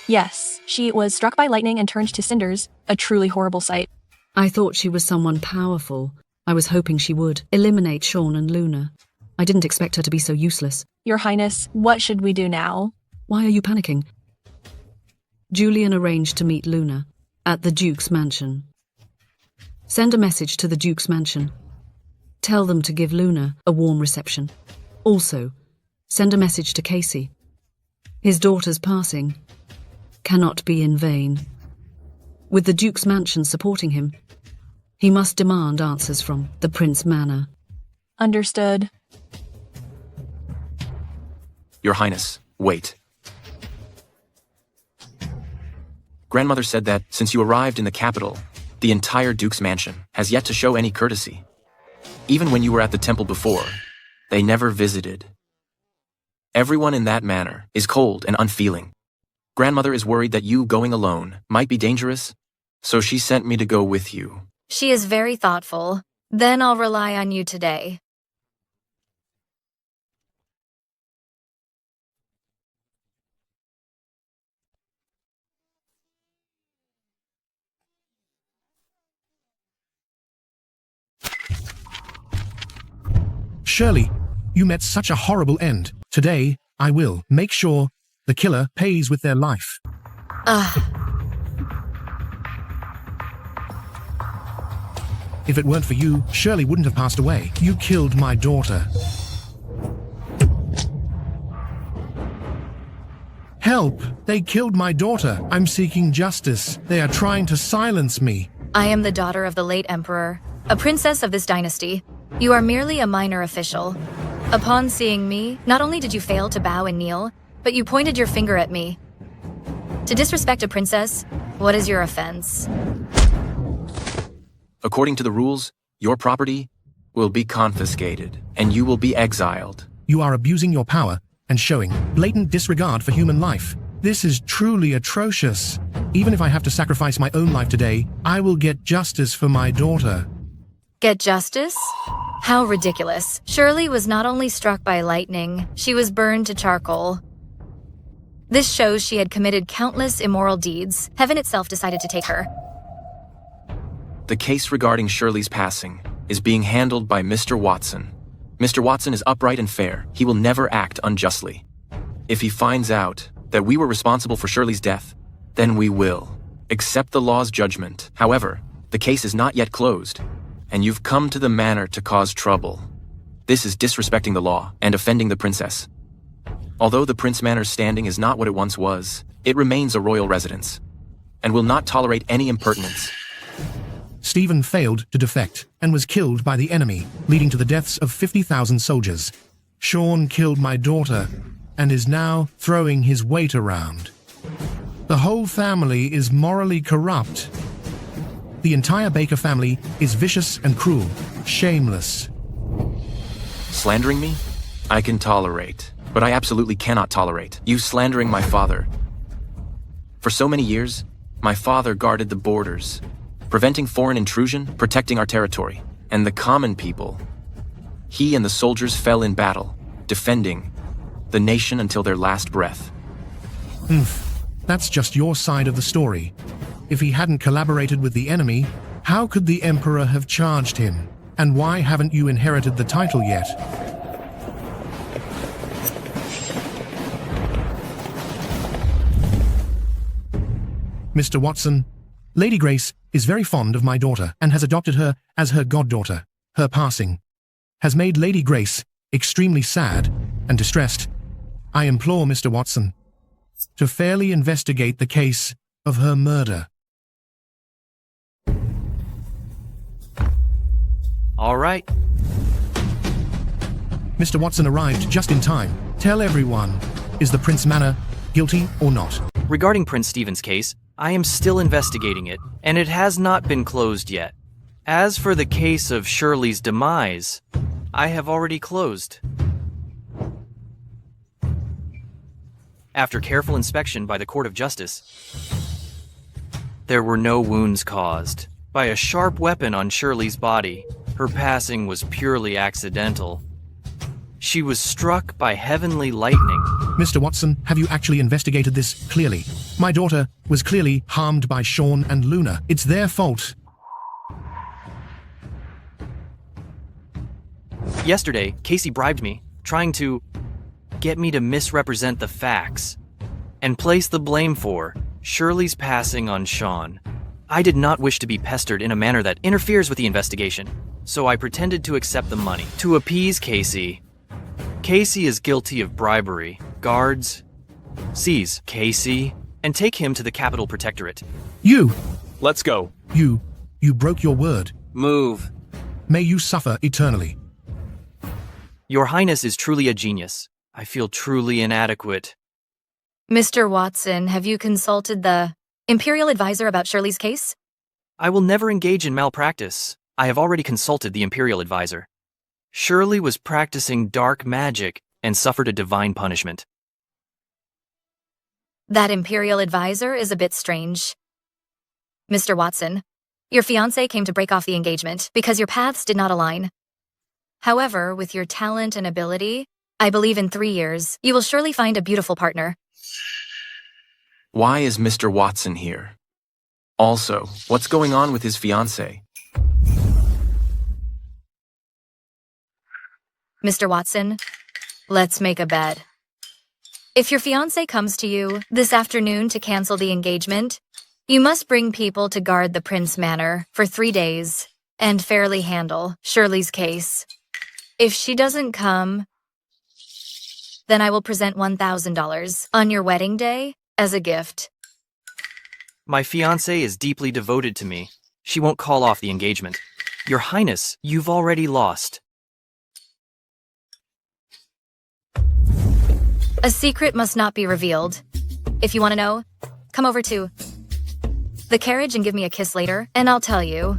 Yes, she was struck by lightning and turned to cinders, a truly horrible sight. I thought she was someone powerful. I was hoping she would eliminate Sean and Luna. I didn't expect her to be so useless. Your Highness, what should we do now? Why are you panicking? Julian arranged to meet Luna at the Duke's mansion. Send a message to the Duke's mansion. Tell them to give Luna a warm reception. Also, send a message to Casey. His daughter's passing cannot be in vain. With the Duke's mansion supporting him, he must demand answers from the Prince Manor. Understood. Your Highness, wait. Grandmother said that since you arrived in the capital, the entire Duke's mansion has yet to show any courtesy. Even when you were at the temple before, they never visited. Everyone in that manor is cold and unfeeling. Grandmother is worried that you going alone might be dangerous, so she sent me to go with you. She is very thoughtful. Then I'll rely on you today. Shirley, you met such a horrible end. Today, I will make sure the killer pays with their life. If it weren't for you, Shirley wouldn't have passed away. You killed my daughter. Help! They killed my daughter. I'm seeking justice. They are trying to silence me. I am the daughter of the late emperor, a princess of this dynasty. You are merely a minor official. Upon seeing me, not only did you fail to bow and kneel, but you pointed your finger at me. To disrespect a princess, what is your offense? According to the rules, your property will be confiscated, and you will be exiled. You are abusing your power and showing blatant disregard for human life. This is truly atrocious. Even if I have to sacrifice my own life today, I will get justice for my daughter. Get justice? How ridiculous. Shirley was not only struck by lightning, she was burned to charcoal. This shows she had committed countless immoral deeds. Heaven itself decided to take her. The case regarding Shirley's passing is being handled by Mr. Watson. Mr. Watson is upright and fair. He will never act unjustly. If he finds out that we were responsible for Shirley's death, then we will accept the law's judgment. However, the case is not yet closed, and you've come to the manor to cause trouble. This is disrespecting the law and offending the princess. Although the Prince Manor's standing is not what it once was, it remains a royal residence, and will not tolerate any impertinence. Stephen failed to defect and was killed by the enemy, leading to the deaths of 50,000 soldiers. Sean killed my daughter and is now throwing his weight around. The whole family is morally corrupt. The entire Baker family is vicious and cruel, shameless. Slandering me? I can tolerate, but I absolutely cannot tolerate you slandering my father. For so many years, my father guarded the borders, preventing foreign intrusion, protecting our territory, and the common people. He and the soldiers fell in battle, defending the nation until their last breath. That's just your side of the story. If he hadn't collaborated with the enemy, how could the Emperor have charged him? And why haven't you inherited the title yet? Mr. Watson, Lady Grace is very fond of my daughter and has adopted her as her goddaughter. Her passing has made Lady Grace extremely sad and distressed. I implore Mr. Watson to fairly investigate the case of her murder. All right. Mr. Watson arrived just in time. Tell everyone, is the Prince Manor guilty or not? Regarding Prince Stephen's case, I am still investigating it, and it has not been closed yet. As for the case of Shirley's demise, I have already closed. After careful inspection by the Court of Justice, there were no wounds caused by a sharp weapon on Shirley's body. Her passing was purely accidental. She was struck by heavenly lightning. Mr. Watson, have you actually investigated this clearly? My daughter was clearly harmed by Sean and Luna. It's their fault. Yesterday, Casey bribed me, trying to get me to misrepresent the facts and place the blame for Shirley's passing on Sean. I did not wish to be pestered in a manner that interferes with the investigation, so I pretended to accept the money to appease Casey. Casey is guilty of bribery. Guards, seize Casey and take him to the Capitol Protectorate. You! Let's go. You broke your word. Move. May you suffer eternally. Your Highness is truly a genius. I feel truly inadequate. Mr. Watson, have you consulted the Imperial Advisor about Shirley's case? I will never engage in malpractice. I have already consulted the Imperial Advisor. Shirley was practicing dark magic and suffered a divine punishment. That Imperial Advisor is a bit strange. Mr. Watson, your fiancé came to break off the engagement because your paths did not align. However, with your talent and ability, I believe in 3 years, you will surely find a beautiful partner. Why is Mr. Watson here? Also, what's going on with his fiancée? Mr. Watson, let's make a bet. If your fiancé comes to you this afternoon to cancel the engagement, you must bring people to guard the Prince Manor for 3 days and fairly handle Shirley's case. If she doesn't come, then I will present $1,000 on your wedding day as a gift. My fiancée is deeply devoted to me. She won't call off the engagement. Your Highness, you've already lost. A secret must not be revealed. If you want to know, come over to the carriage and give me a kiss later, and I'll tell you.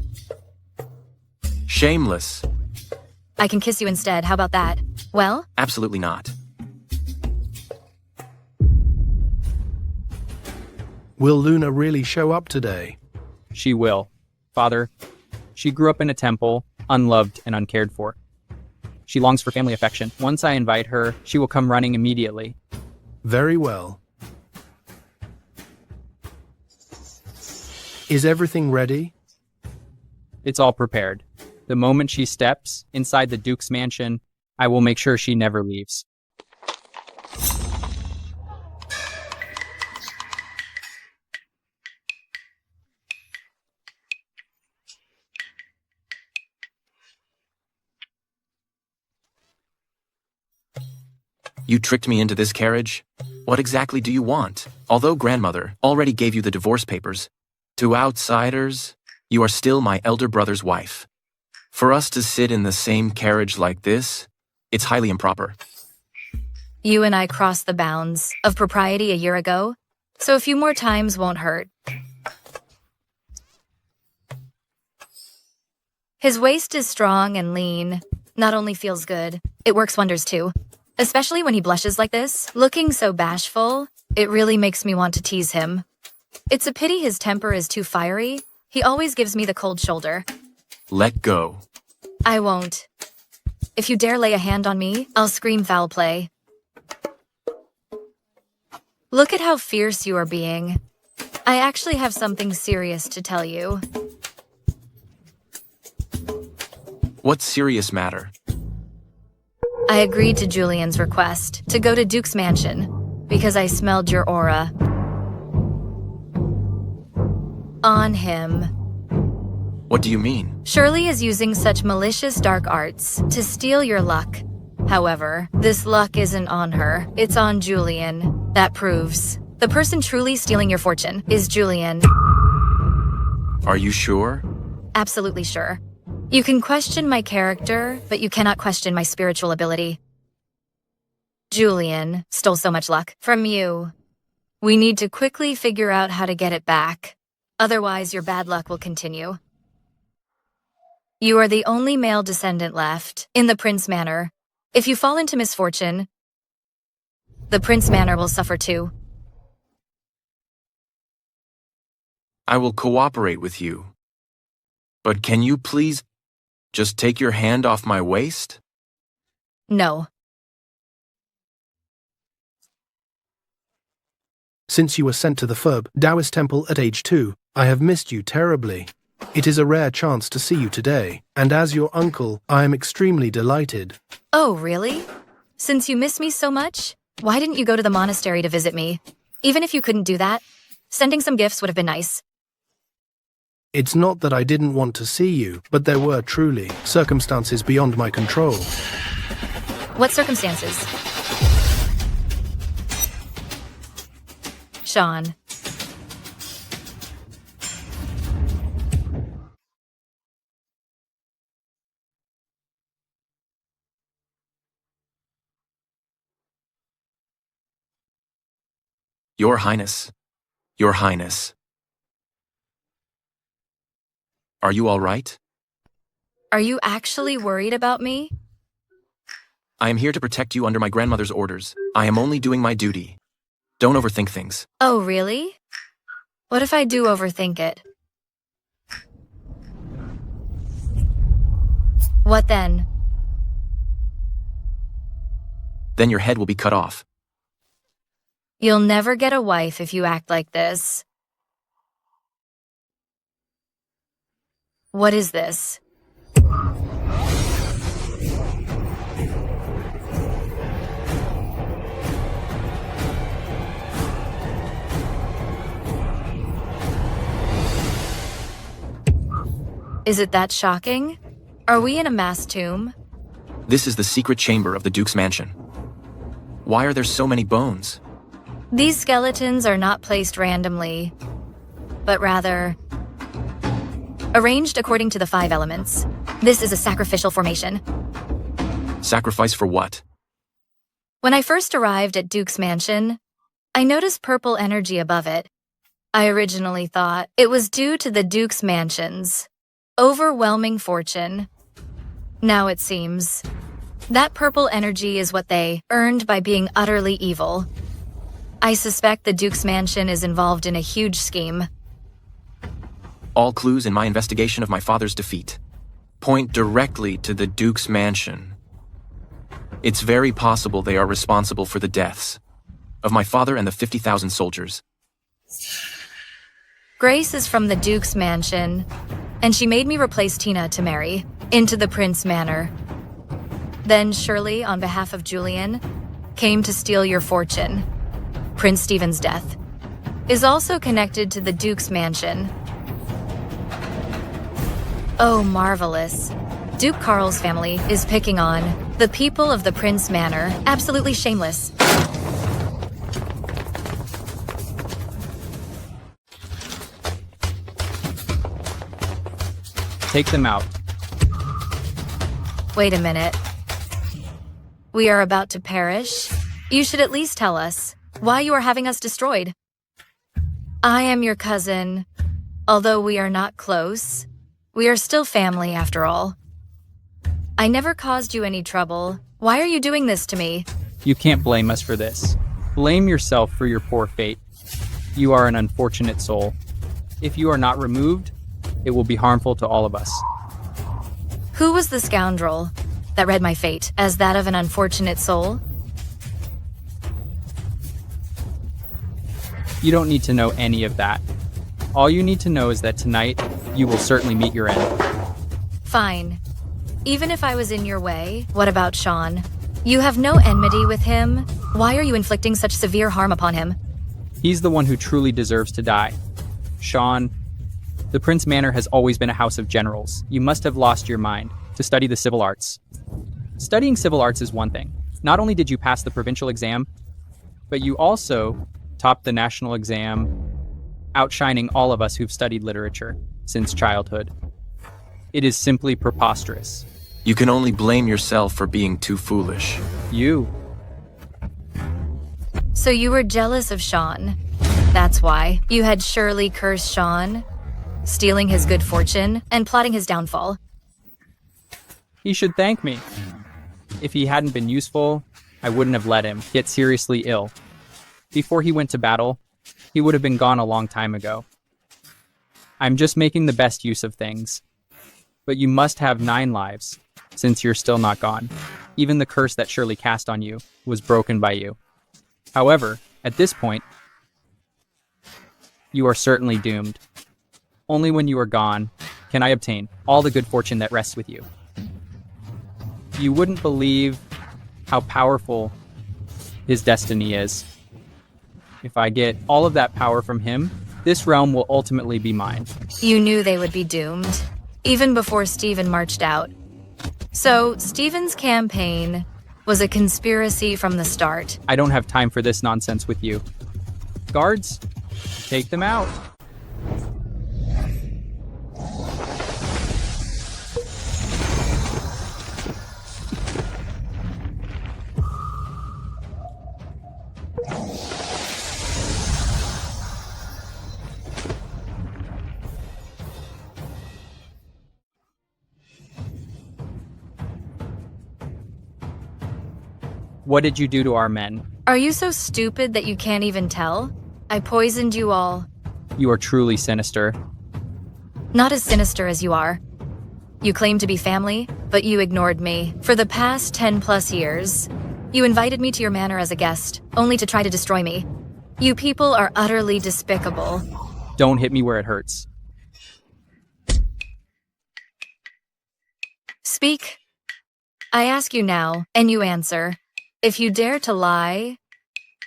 Shameless. I can kiss you instead, how about that? Well? Absolutely not. Will Luna really show up today? She will. Father, she grew up in a temple, unloved and uncared for. She longs for family affection. Once I invite her, she will come running immediately. Very well. Is everything ready? It's all prepared. The moment she steps inside the Duke's mansion, I will make sure she never leaves. You tricked me into this carriage? What exactly do you want? Although grandmother already gave you the divorce papers, to outsiders, you are still my elder brother's wife. For us to sit in the same carriage like this, it's highly improper. You and I crossed the bounds of propriety a year ago, so a few more times won't hurt. His waist is strong and lean. Not only feels good, it works wonders too. Especially when he blushes like this, looking so bashful, it really makes me want to tease him. It's a pity his temper is too fiery. He always gives me the cold shoulder. Let go. I won't. If you dare lay a hand on me, I'll scream foul play. Look at how fierce you are being. I actually have something serious to tell you. What serious matter? I agreed to Julian's request to go to Duke's mansion because I smelled your aura on him. What do you mean? Shirley is using such malicious dark arts to steal your luck. However, this luck isn't on her, it's on Julian. That proves the person truly stealing your fortune is Julian. Are you sure? Absolutely sure. You can question my character, but you cannot question my spiritual ability. Julian stole so much luck from you. We need to quickly figure out how to get it back. Otherwise, your bad luck will continue. You are the only male descendant left in the Prince Manor. If you fall into misfortune, the Prince Manor will suffer too. I will cooperate with you. But can you please just take your hand off my waist? No. Since you were sent to the Fub Taoist Temple at age 2, I have missed you terribly. It is a rare chance to see you today, and as your uncle, I am extremely delighted. Oh, really? Since you miss me so much, why didn't you go to the monastery to visit me? Even if you couldn't do that, sending some gifts would have been nice. It's not that I didn't want to see you, but there were truly circumstances beyond my control. What circumstances? Sean. Your Highness. Your Highness. Are you all right? Are you actually worried about me? I am here to protect you under my grandmother's orders. I am only doing my duty. Don't overthink things. Oh, really? What if I do overthink it? What then? Then your head will be cut off. You'll never get a wife if you act like this. What is this? Is it that shocking? Are we in a mass tomb? This is the secret chamber of the Duke's mansion. Why are there so many bones? These skeletons are not placed randomly, but rather arranged according to the 5 elements. This is a sacrificial formation. Sacrifice for what? When I first arrived at Duke's mansion, I noticed purple energy above it. I originally thought it was due to the Duke's mansion's overwhelming fortune. Now it seems that purple energy is what they earned by being utterly evil. I suspect the Duke's mansion is involved in a huge scheme. All clues in my investigation of my father's defeat point directly to the Duke's mansion. It's very possible they are responsible for the deaths of my father and the 50,000 soldiers. Grace is from the Duke's mansion, and she made me replace Tina to marry into the Prince Manor. Then Shirley, on behalf of Julian, came to steal your fortune. Prince Stephen's death is also connected to the Duke's mansion. Oh, marvelous. Duke Carl's family is picking on the people of the Prince Manor. Absolutely shameless. Take them out. Wait a minute. We are about to perish? You should at least tell us why you are having us destroyed. I am your cousin. Although we are not close, we are still family after all. I never caused you any trouble. Why are you doing this to me? You can't blame us for this. Blame yourself for your poor fate. You are an unfortunate soul. If you are not removed, it will be harmful to all of us. Who was the scoundrel that read my fate as that of an unfortunate soul? You don't need to know any of that. All you need to know is that tonight, you will certainly meet your end. Fine. Even if I was in your way, what about Sean? You have no enmity with him. Why are you inflicting such severe harm upon him? He's the one who truly deserves to die. Sean, the Prince Manor has always been a house of generals. You must have lost your mind to study the civil arts. Studying civil arts is one thing. Not only did you pass the provincial exam, but you also topped the national exam, outshining all of us who've studied literature since childhood. It is simply preposterous. You can only blame yourself for being too foolish. You. So you were jealous of Sean. That's why you had Shirley curse Sean, stealing his good fortune and plotting his downfall. He should thank me. If he hadn't been useful, I wouldn't have let him get seriously ill. Before he went to battle, he would have been gone a long time ago. I'm just making the best use of things. But you must have 9 lives, since you're still not gone. Even the curse that Shirley cast on you was broken by you. However, at this point, you are certainly doomed. Only when you are gone can I obtain all the good fortune that rests with you. You wouldn't believe how powerful his destiny is. If I get all of that power from him, this realm will ultimately be mine. You knew they would be doomed, even before Stephen marched out. So, Stephen's campaign was a conspiracy from the start. I don't have time for this nonsense with you. Guards, take them out. What did you do to our men? Are you so stupid that you can't even tell? I poisoned you all. You are truly sinister. Not as sinister as you are. You claim to be family, but you ignored me. For the past 10+ years, you invited me to your manor as a guest, only to try to destroy me. You people are utterly despicable. Don't hit me where it hurts. Speak. I ask you now, and you answer. If you dare to lie,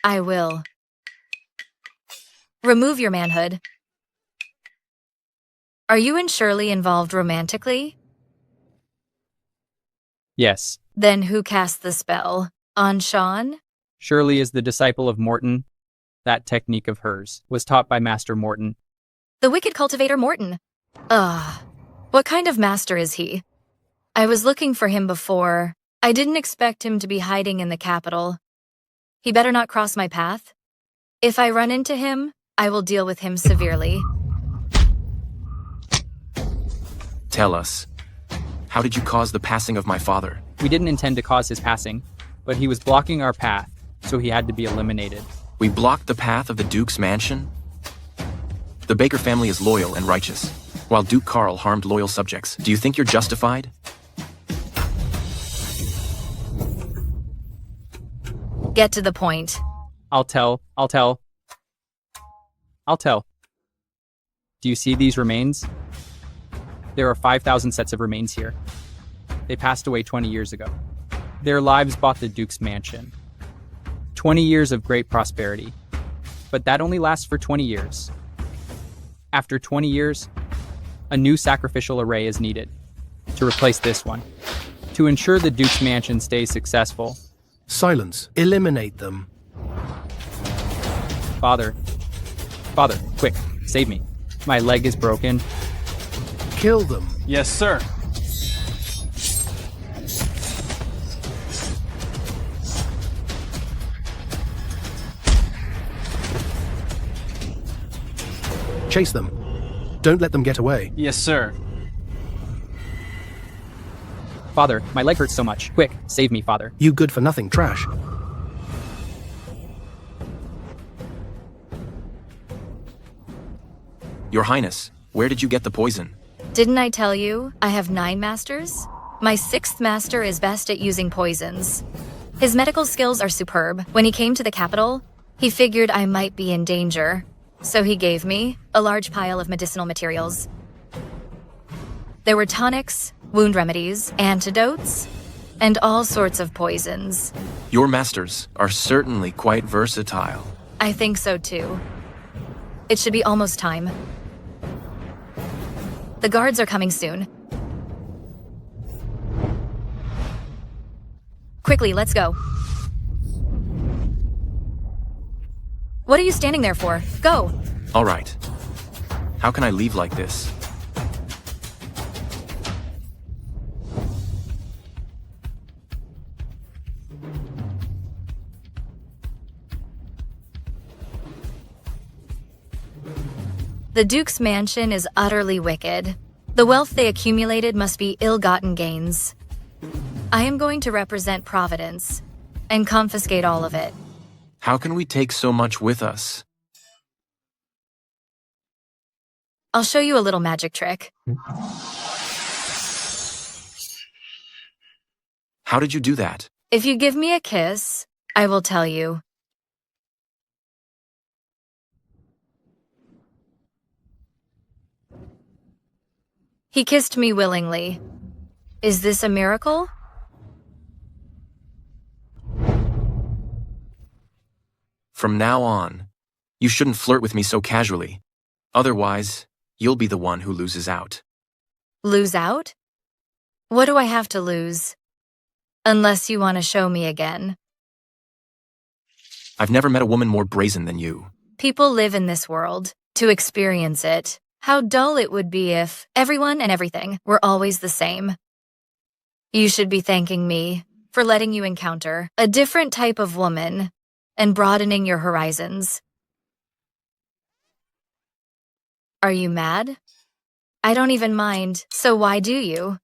I will. Remove your manhood. Are you and Shirley involved romantically? Yes. Then who cast the spell? On Sean? Shirley is the disciple of Morton. That technique of hers was taught by Master Morton. The wicked cultivator Morton. What kind of master is he? I was looking for him before. I didn't expect him to be hiding in the capital. He better not cross my path. If I run into him, I will deal with him severely. Tell us, how did you cause the passing of my father? We didn't intend to cause his passing, but he was blocking our path, so he had to be eliminated. We blocked the path of the Duke's mansion? The Baker family is loyal and righteous, while Duke Carl harmed loyal subjects. Do you think you're justified? Get to the point. I'll tell. Do you see these remains? There are 5,000 sets of remains here. They passed away 20 years ago. Their lives bought the Duke's mansion. 20 years of great prosperity. But that only lasts for 20 years. After 20 years, a new sacrificial array is needed to replace this one, to ensure the Duke's mansion stays successful. Silence. Eliminate them. Father, quick, save me. My leg is broken. Kill them. Yes, sir. Chase them. Don't let them get away. Yes, sir. Father, my leg hurts so much. Quick, save me, Father. You good-for-nothing trash. Your Highness, where did you get the poison? Didn't I tell you I have 9 masters? My 6th master is best at using poisons. His medical skills are superb. When he came to the capital, he figured I might be in danger. So he gave me a large pile of medicinal materials. There were tonics, wound remedies, antidotes, and all sorts of poisons. Your masters are certainly quite versatile. I think so too. It should be almost time. The guards are coming soon. Quickly, let's go. What are you standing there for? Go! All right. How can I leave like this? The Duke's mansion is utterly wicked. The wealth they accumulated must be ill-gotten gains. I am going to represent Providence and confiscate all of it. How can we take so much with us? I'll show you a little magic trick. How did you do that? If you give me a kiss, I will tell you. He kissed me willingly. Is this a miracle? From now on, you shouldn't flirt with me so casually. Otherwise, you'll be the one who loses out. Lose out? What do I have to lose? Unless you want to show me again. I've never met a woman more brazen than you. People live in this world to experience it. How dull it would be if everyone and everything were always the same. You should be thanking me for letting you encounter a different type of woman and broadening your horizons. Are you mad? I don't even mind, so why do you?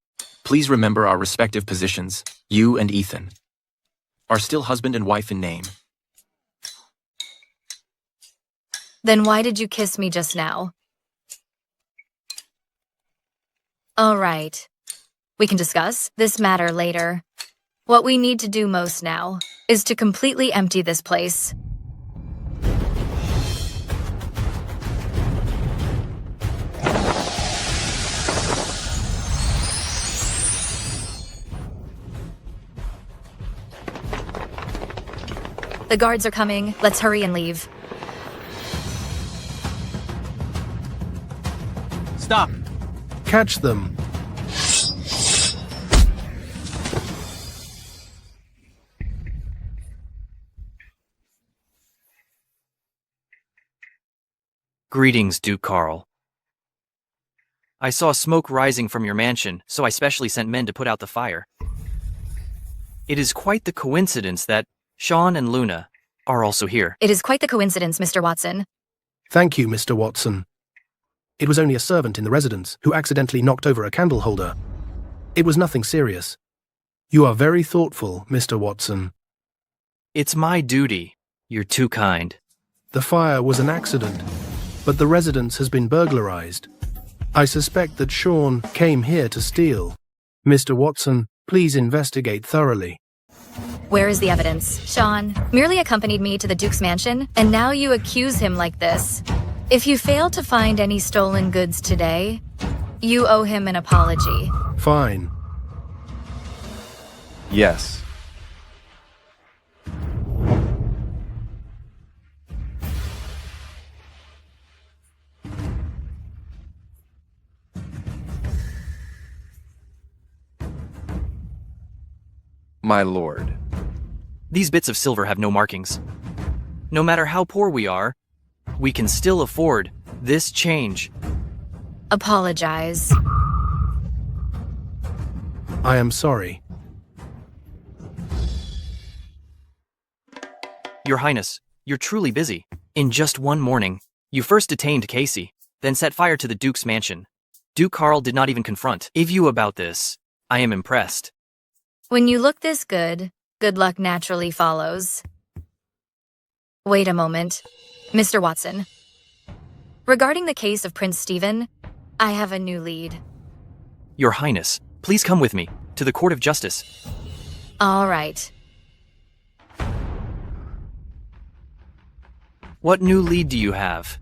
Please remember our respective positions. You and Ethan are still husband and wife in name. Then why did you kiss me just now? All right. We can discuss this matter later. What we need to do most now is to completely empty this place. The guards are coming. Let's hurry and leave. Stop! Catch them. Greetings, Duke Carl. I saw smoke rising from your mansion, so I specially sent men to put out the fire. It is quite the coincidence that Sean and Luna are also here. It is quite the coincidence, Mr. Watson. Thank you, Mr. Watson. It was only a servant in the residence who accidentally knocked over a candle holder. It was nothing serious. You are very thoughtful, Mr. Watson. It's my duty. You're too kind. The fire was an accident, but the residence has been burglarized. I suspect that Sean came here to steal. Mr. Watson, please investigate thoroughly. Where is the evidence? Sean merely accompanied me to the Duke's mansion, and now you accuse him like this. If you fail to find any stolen goods today, you owe him an apology. Fine. Yes. My lord. These bits of silver have no markings. No matter how poor we are, we can still afford this change. Apologize. I am sorry. Your Highness, you're truly busy. In just one morning, you first detained Casey, then set fire to the Duke's mansion. Duke Carl did not even confront you about this. I am impressed. When you look this good, good luck naturally follows. Wait a moment. Mr. Watson. Regarding the case of Prince Stephen, I have a new lead. Your Highness, please come with me to the Court of Justice. All right. What new lead do you have?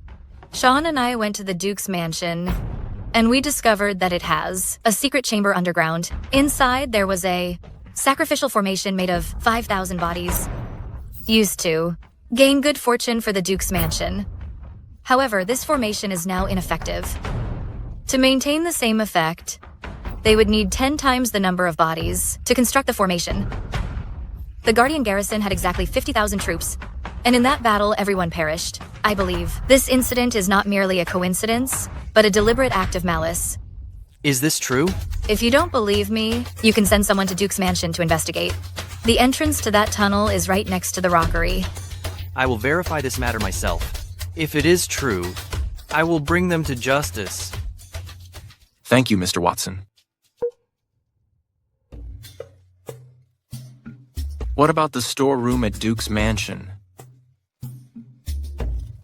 Sean and I went to the Duke's mansion, and we discovered that it has a secret chamber underground. Inside, there was a sacrificial formation made of 5,000 bodies. Used to gain good fortune for the Duke's mansion. However, this formation is now ineffective. To maintain the same effect, they would need 10 times the number of bodies to construct the formation. The Guardian garrison had exactly 50,000 troops, and in that battle, everyone perished. I believe this incident is not merely a coincidence, but a deliberate act of malice. Is this true? If you don't believe me, you can send someone to Duke's mansion to investigate. The entrance to that tunnel is right next to the rockery. I will verify this matter myself. If it is true, I will bring them to justice. Thank you, Mr. Watson. What about the storeroom at Duke's mansion?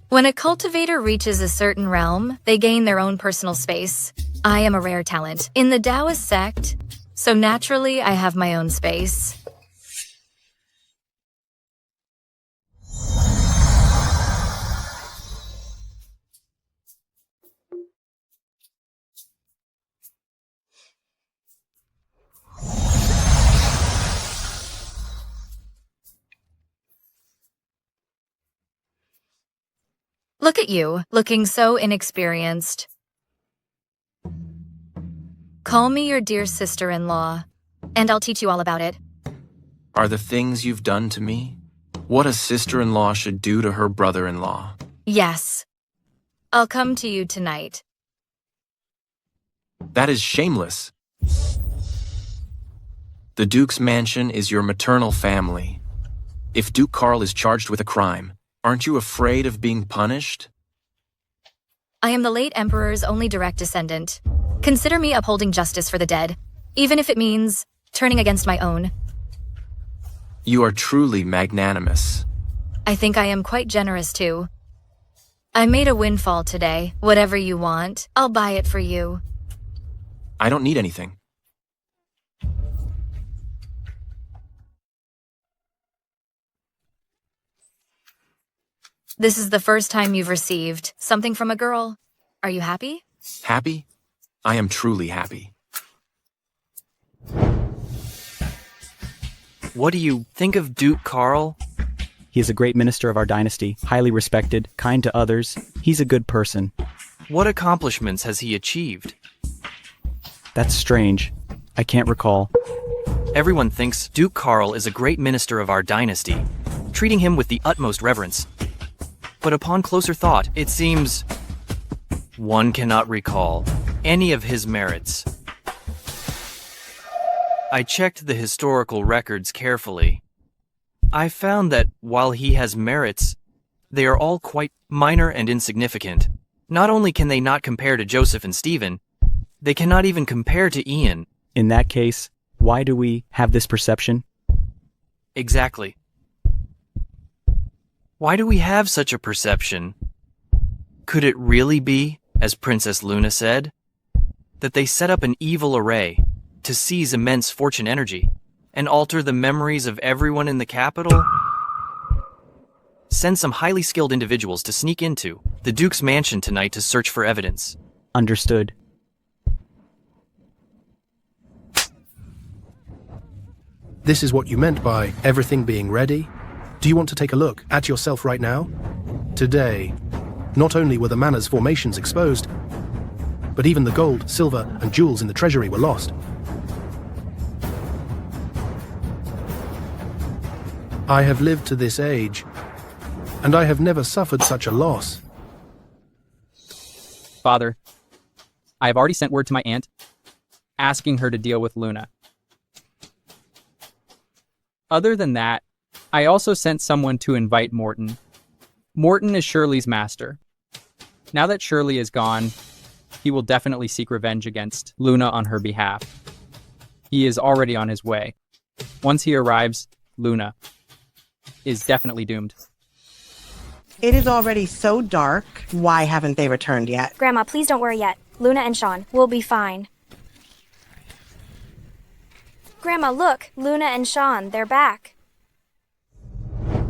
When a cultivator reaches a certain realm, they gain their own personal space. I am a rare talent in the Taoist sect, so naturally I have my own space. Look at you, looking so inexperienced. Call me your dear sister-in-law, and I'll teach you all about it. Are the things you've done to me what a sister-in-law should do to her brother-in-law? Yes. I'll come to you tonight. That is shameless. The Duke's mansion is your maternal family. If Duke Carl is charged with a crime, aren't you afraid of being punished? I am the late Emperor's only direct descendant. Consider me upholding justice for the dead, even if it means turning against my own. You are truly magnanimous. I think I am quite generous too. I made a windfall today. Whatever you want, I'll buy it for you. I don't need anything. This is the first time you've received something from a girl. Are you happy? Happy? I am truly happy. What do you think of Duke Carl? He is a great minister of our dynasty, highly respected, kind to others. He's a good person. What accomplishments has he achieved? That's strange. I can't recall. Everyone thinks Duke Carl is a great minister of our dynasty, treating him with the utmost reverence. But upon closer thought, it seems one cannot recall any of his merits. I checked the historical records carefully. I found that while he has merits, they are all quite minor and insignificant. Not only can they not compare to Joseph and Stephen, they cannot even compare to Ian. In that case, why do we have this perception? Exactly. Why do we have such a perception? Could it really be, as Princess Luna said, that they set up an evil array to seize immense fortune energy? and alter the memories of everyone in the capital? Send some highly skilled individuals to sneak into the Duke's mansion tonight to search for evidence. Understood. This is what you meant by everything being ready? Do you want to take a look at yourself right now? Today, not only were the manor's formations exposed, but even the gold, silver, and jewels in the treasury were lost. I have lived to this age, and I have never suffered such a loss. Father, I have already sent word to my aunt, asking her to deal with Luna. Other than that, I also sent someone to invite Morton. Morton is Shirley's master. Now that Shirley is gone, he will definitely seek revenge against Luna on her behalf. He is already on his way. Once he arrives, Luna is definitely doomed. It is already so dark. Why haven't they returned yet? Grandma, please don't worry yet. Luna and Sean will be fine. Grandma, look! Luna and Sean, they're back.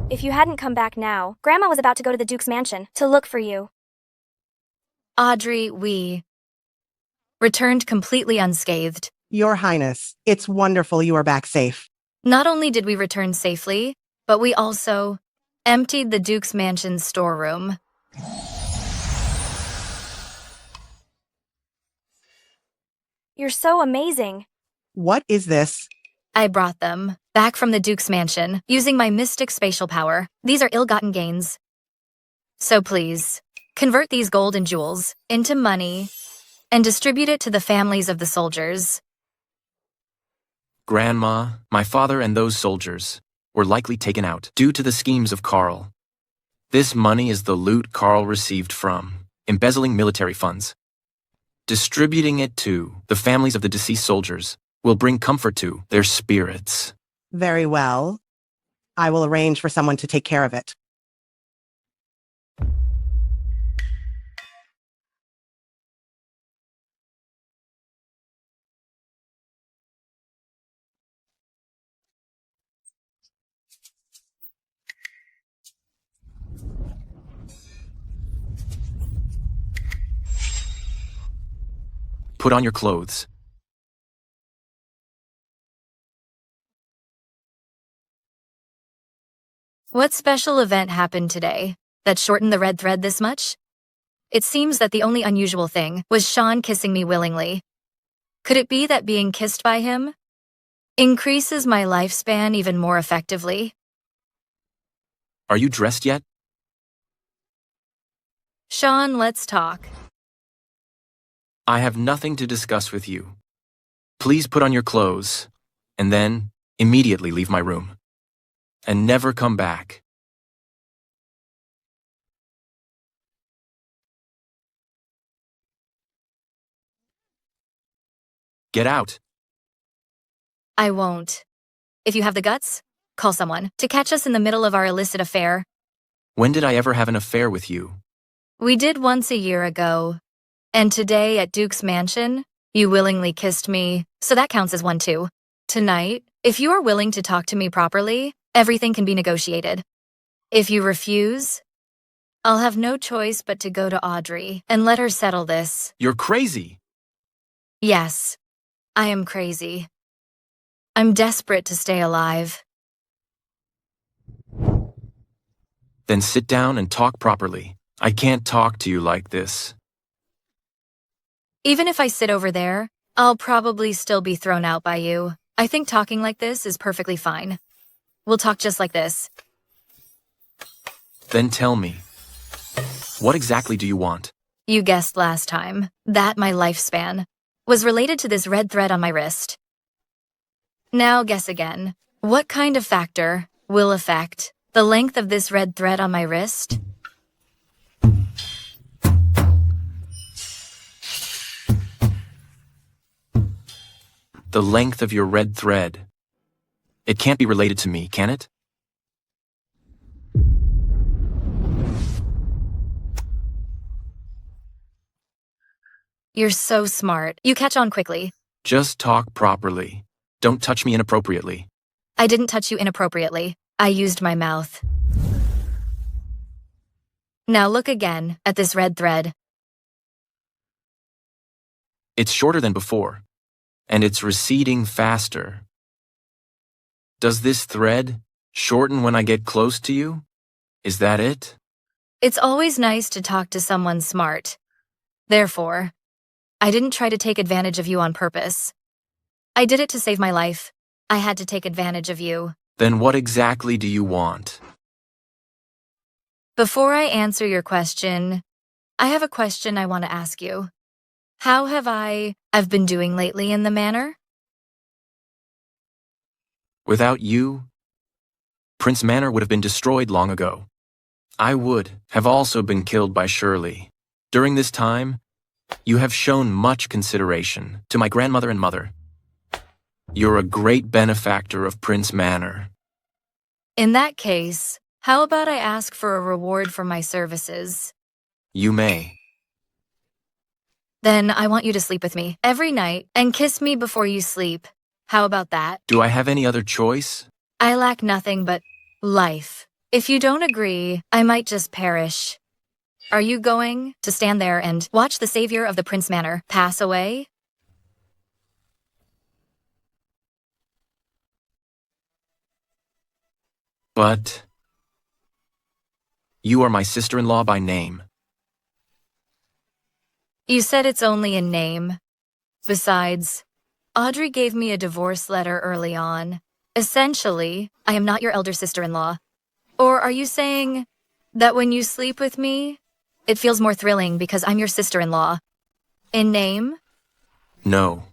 If you hadn't come back now, Grandma was about to go to the Duke's mansion to look for you. Audrey, we returned completely unscathed. Your Highness, it's wonderful you are back safe. Not only did we return safely, but we also emptied the Duke's mansion's storeroom. You're so amazing. What is this? I brought them back from the Duke's mansion using my mystic spatial power. These are ill-gotten gains. So please, convert these gold and jewels into money and distribute it to the families of the soldiers. Grandma, my father and those soldiers were likely taken out due to the schemes of Carl. This money is the loot Carl received from embezzling military funds. Distributing it to the families of the deceased soldiers will bring comfort to their spirits. Very well. I will arrange for someone to take care of it. Put on your clothes. What special event happened today that shortened the red thread this much? It seems that the only unusual thing was Sean kissing me willingly. Could it be that being kissed by him increases my lifespan even more effectively? Are you dressed yet? Sean, let's talk. I have nothing to discuss with you. Please put on your clothes, and then immediately leave my room. And never come back. Get out. I won't. If you have the guts, call someone to catch us in the middle of our illicit affair. When did I ever have an affair with you? We did once a year ago. And today at Duke's mansion, you willingly kissed me, so that counts as one too. Tonight, if you are willing to talk to me properly, everything can be negotiated. If you refuse, I'll have no choice but to go to Audrey and let her settle this. You're crazy. Yes, I am crazy. I'm desperate to stay alive. Then sit down and talk properly. I can't talk to you like this. Even if I sit over there, I'll probably still be thrown out by you. I think talking like this is perfectly fine. We'll talk just like this. Then tell me, what exactly do you want? You guessed last time that my lifespan was related to this red thread on my wrist. Now guess again. What kind of factor will affect the length of this red thread on my wrist? The length of your red thread. It can't be related to me, can it? You're so smart. You catch on quickly. Just talk properly. Don't touch me inappropriately. I didn't touch you inappropriately. I used my mouth. Now look again at this red thread. It's shorter than before, and it's receding faster. Does this thread shorten when I get close to you? Is that it? It's always nice to talk to someone smart. Therefore, I didn't try to take advantage of you on purpose. I did it to save my life. I had to take advantage of you. Then what exactly do you want? Before I answer your question, I have a question I want to ask you. How have I've been doing lately in the manor? Without you, Prince Manor would have been destroyed long ago. I would have also been killed by Shirley. During this time, you have shown much consideration to my grandmother and mother. You're a great benefactor of Prince Manor. In that case, how about I ask for a reward for my services? You may. Then I want you to sleep with me every night and kiss me before you sleep. How about that? Do I have any other choice? I lack nothing but life. If you don't agree, I might just perish. Are you going to stand there and watch the savior of the Prince Manor pass away? But you are my sister-in-law by name. You said it's only in name. Besides, Audrey gave me a divorce letter early on. Essentially, I am not your elder sister-in-law. Or are you saying that when you sleep with me, it feels more thrilling because I'm your sister-in-law? In name? No.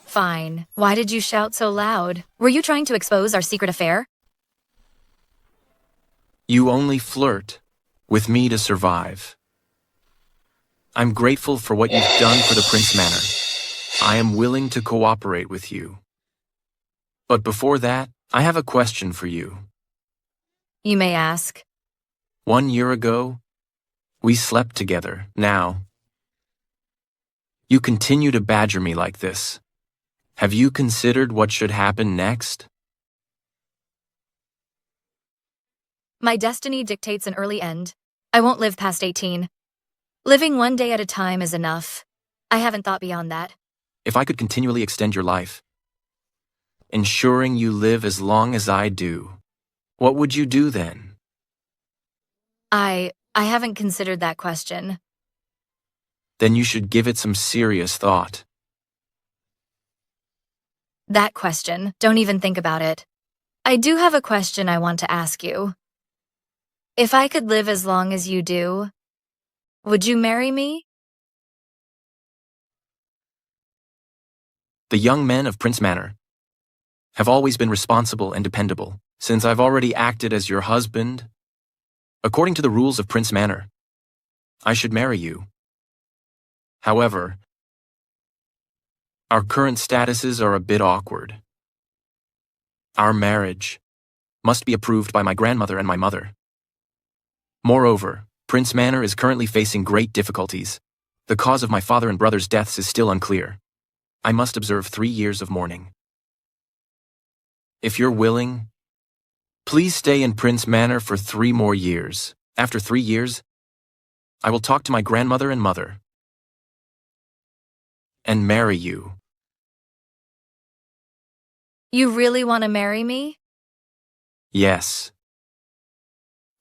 Fine. Why did you shout so loud? Were you trying to expose our secret affair? You only flirt with me to survive. I'm grateful for what you've done for the Prince Manor. I am willing to cooperate with you. But before that, I have a question for you. You may ask. 1 year ago, we slept together. Now, you continue to badger me like this. Have you considered what should happen next? My destiny dictates an early end. I won't live past 18. Living one day at a time is enough. I haven't thought beyond that. If I could continually extend your life, ensuring you live as long as I do, what would you do then? I haven't considered that question. Then you should give it some serious thought. That question, don't even think about it. I do have a question I want to ask you. If I could live as long as you do, would you marry me? The young men of Prince Manor have always been responsible and dependable. Since I've already acted as your husband, according to the rules of Prince Manor, I should marry you. However, our current statuses are a bit awkward. Our marriage must be approved by my grandmother and my mother. Moreover, Prince Manor is currently facing great difficulties. The cause of my father and brother's deaths is still unclear. I must observe 3 years of mourning. If you're willing, please stay in Prince Manor for 3 more years. After 3 years, I will talk to my grandmother and mother and marry you. You really want to marry me? Yes.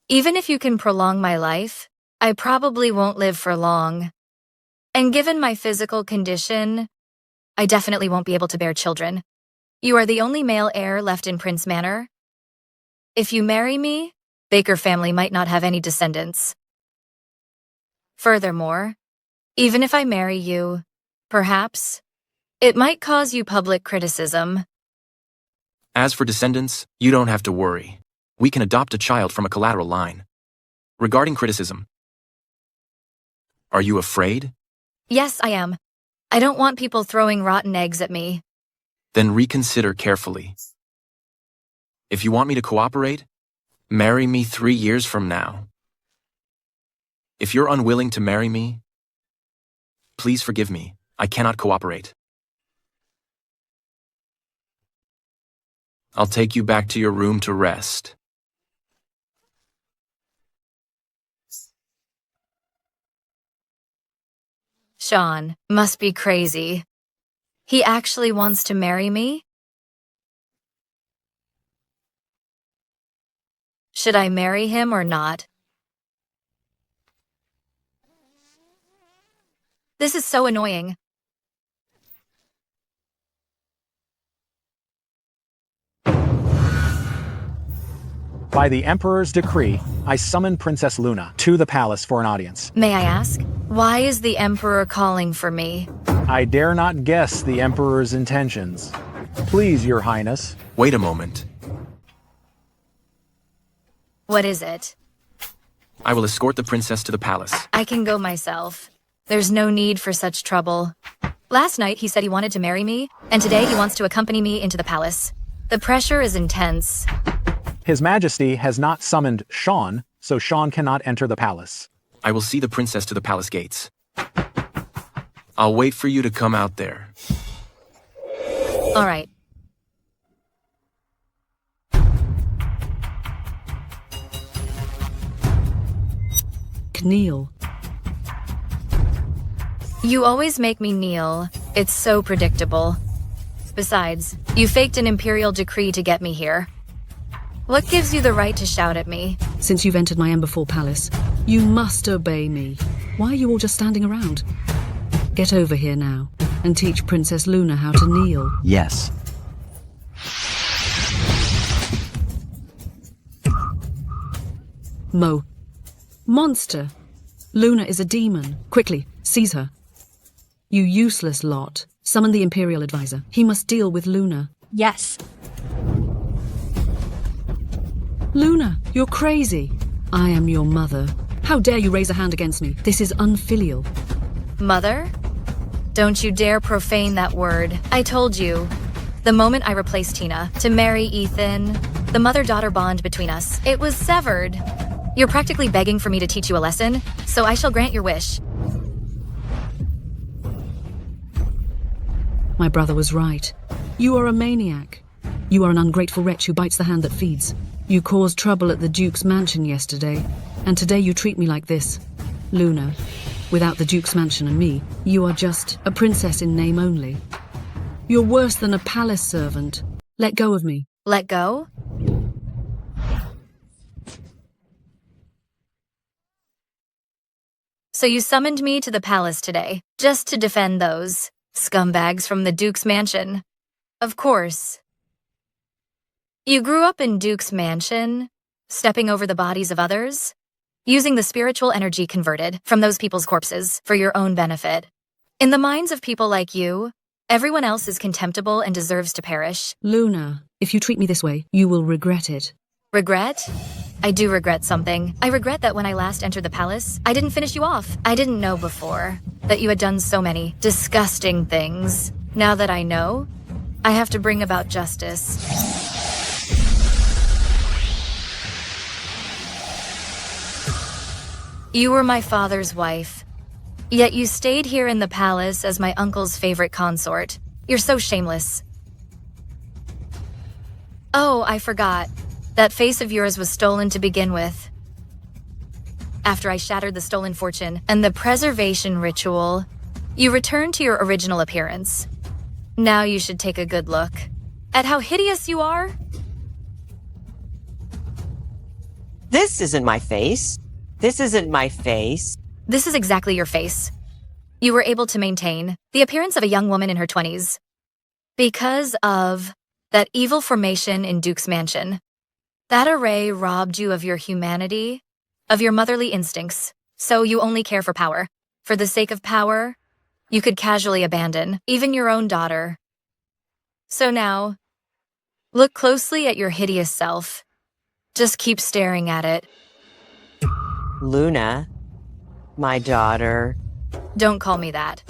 Even if you can prolong my life, I probably won't live for long. And given my physical condition, I definitely won't be able to bear children. You are the only male heir left in Prince Manor. If you marry me, Baker family might not have any descendants. Furthermore, even if I marry you, perhaps, it might cause you public criticism. As for descendants, you don't have to worry. We can adopt a child from a collateral line. Regarding criticism, are you afraid? Yes, I am. I don't want people throwing rotten eggs at me. Then reconsider carefully. If you want me to cooperate, marry me 3 years from now. If you're unwilling to marry me, please forgive me. I cannot cooperate. I'll take you back to your room to rest. Sean must be crazy. He actually wants to marry me? Should I marry him or not? This is so annoying. By the Emperor's decree, I summon Princess Luna to the palace for an audience. May I ask, why is the Emperor calling for me? I dare not guess the Emperor's intentions. Please, Your Highness. Wait a moment. What is it? I will escort the princess to the palace. I can go myself. There's no need for such trouble. Last night he said he wanted to marry me, and today he wants to accompany me into the palace. The pressure is intense. His Majesty has not summoned Sean, so Sean cannot enter the palace. I will see the princess to the palace gates. I'll wait for you to come out there. All right. Kneel. You always make me kneel. It's so predictable. Besides, you faked an imperial decree to get me here. What gives you the right to shout at me? Since you've entered my Emberfall Palace, you must obey me. Why are you all just standing around? Get over here now and teach Princess Luna how to kneel. Yes. Monster! Luna is a demon. Quickly, seize her. You useless lot. Summon the Imperial Advisor. He must deal with Luna. Yes. Luna, you're crazy. I am your mother. How dare you raise a hand against me? This is unfilial. Mother? Don't you dare profane that word. I told you. The moment I replaced Tina to marry Ethan, the mother-daughter bond between us, it was severed. You're practically begging for me to teach you a lesson, so I shall grant your wish. My brother was right. You are a maniac. You are an ungrateful wretch who bites the hand that feeds. You caused trouble at the Duke's mansion yesterday, and today you treat me like this. Luna, without the Duke's mansion and me, you are just a princess in name only. You're worse than a palace servant. Let go of me. Let go? So you summoned me to the palace today, just to defend those scumbags from the Duke's mansion. Of course. You grew up in Duke's mansion, stepping over the bodies of others, using the spiritual energy converted from those people's corpses for your own benefit. In the minds of people like you, everyone else is contemptible and deserves to perish. Luna, if you treat me this way, you will regret it. Regret? I do regret something. I regret that when I last entered the palace, I didn't finish you off. I didn't know before that you had done so many disgusting things. Now that I know, I have to bring about justice. You were my father's wife, yet you stayed here in the palace as my uncle's favorite consort. You're so shameless. Oh, I forgot. That face of yours was stolen to begin with. After I shattered the stolen fortune and the preservation ritual, you returned to your original appearance. Now you should take a good look at how hideous you are. This isn't my face. This isn't my face. This is exactly your face. You were able to maintain the appearance of a young woman in her 20s because of that evil formation in Duke's mansion. That array robbed you of your humanity, of your motherly instincts, so you only care for power. For the sake of power, you could casually abandon even your own daughter. So now, look closely at your hideous self. Just keep staring at it. Luna, my daughter. Don't call me that.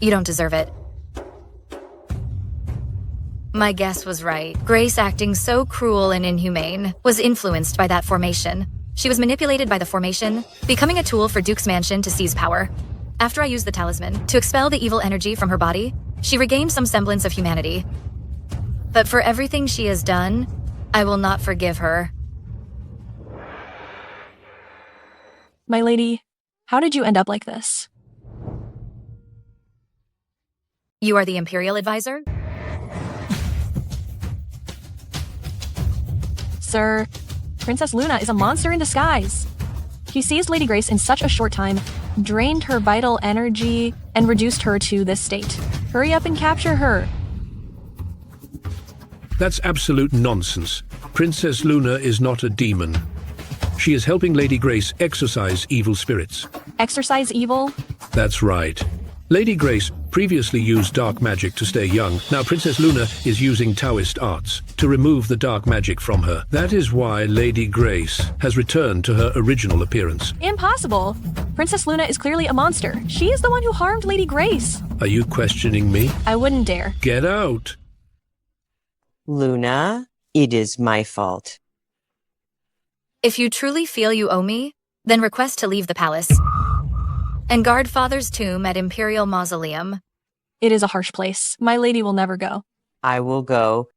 You don't deserve it. My guess was right. Grace, acting so cruel and inhumane, was influenced by that formation. She was manipulated by the formation, becoming a tool for Duke's mansion to seize power. After I used the talisman to expel the evil energy from her body, she regained some semblance of humanity. But for everything she has done, I will not forgive her. My lady, how did you end up like this? You are the Imperial Advisor? Sir, Princess Luna is a monster in disguise. He seized Lady Grace in such a short time, drained her vital energy, and reduced her to this state. Hurry up and capture her. That's absolute nonsense. Princess Luna is not a demon. She is helping Lady Grace exorcise evil spirits. Exorcise evil? That's right. Lady Grace previously used dark magic to stay young. Now Princess Luna is using Taoist arts to remove the dark magic from her. That is why Lady Grace has returned to her original appearance. Impossible. Princess Luna is clearly a monster. She is the one who harmed Lady Grace. Are you questioning me? I wouldn't dare. Get out. Luna, it is my fault. If you truly feel you owe me, then request to leave the palace and guard Father's tomb at Imperial Mausoleum. It is a harsh place. My lady will never go. I will go.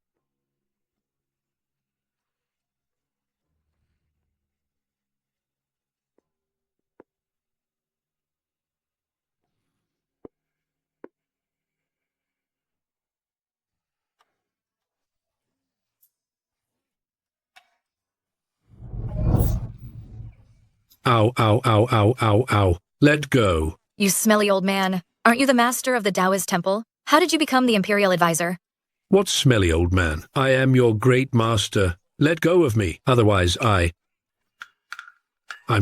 Ow, ow, ow, ow, ow, ow. Let go. You smelly old man. Aren't you the master of the Taoist temple? How did you become the Imperial Advisor? What smelly old man? I am your great master. Let go of me. Otherwise I'm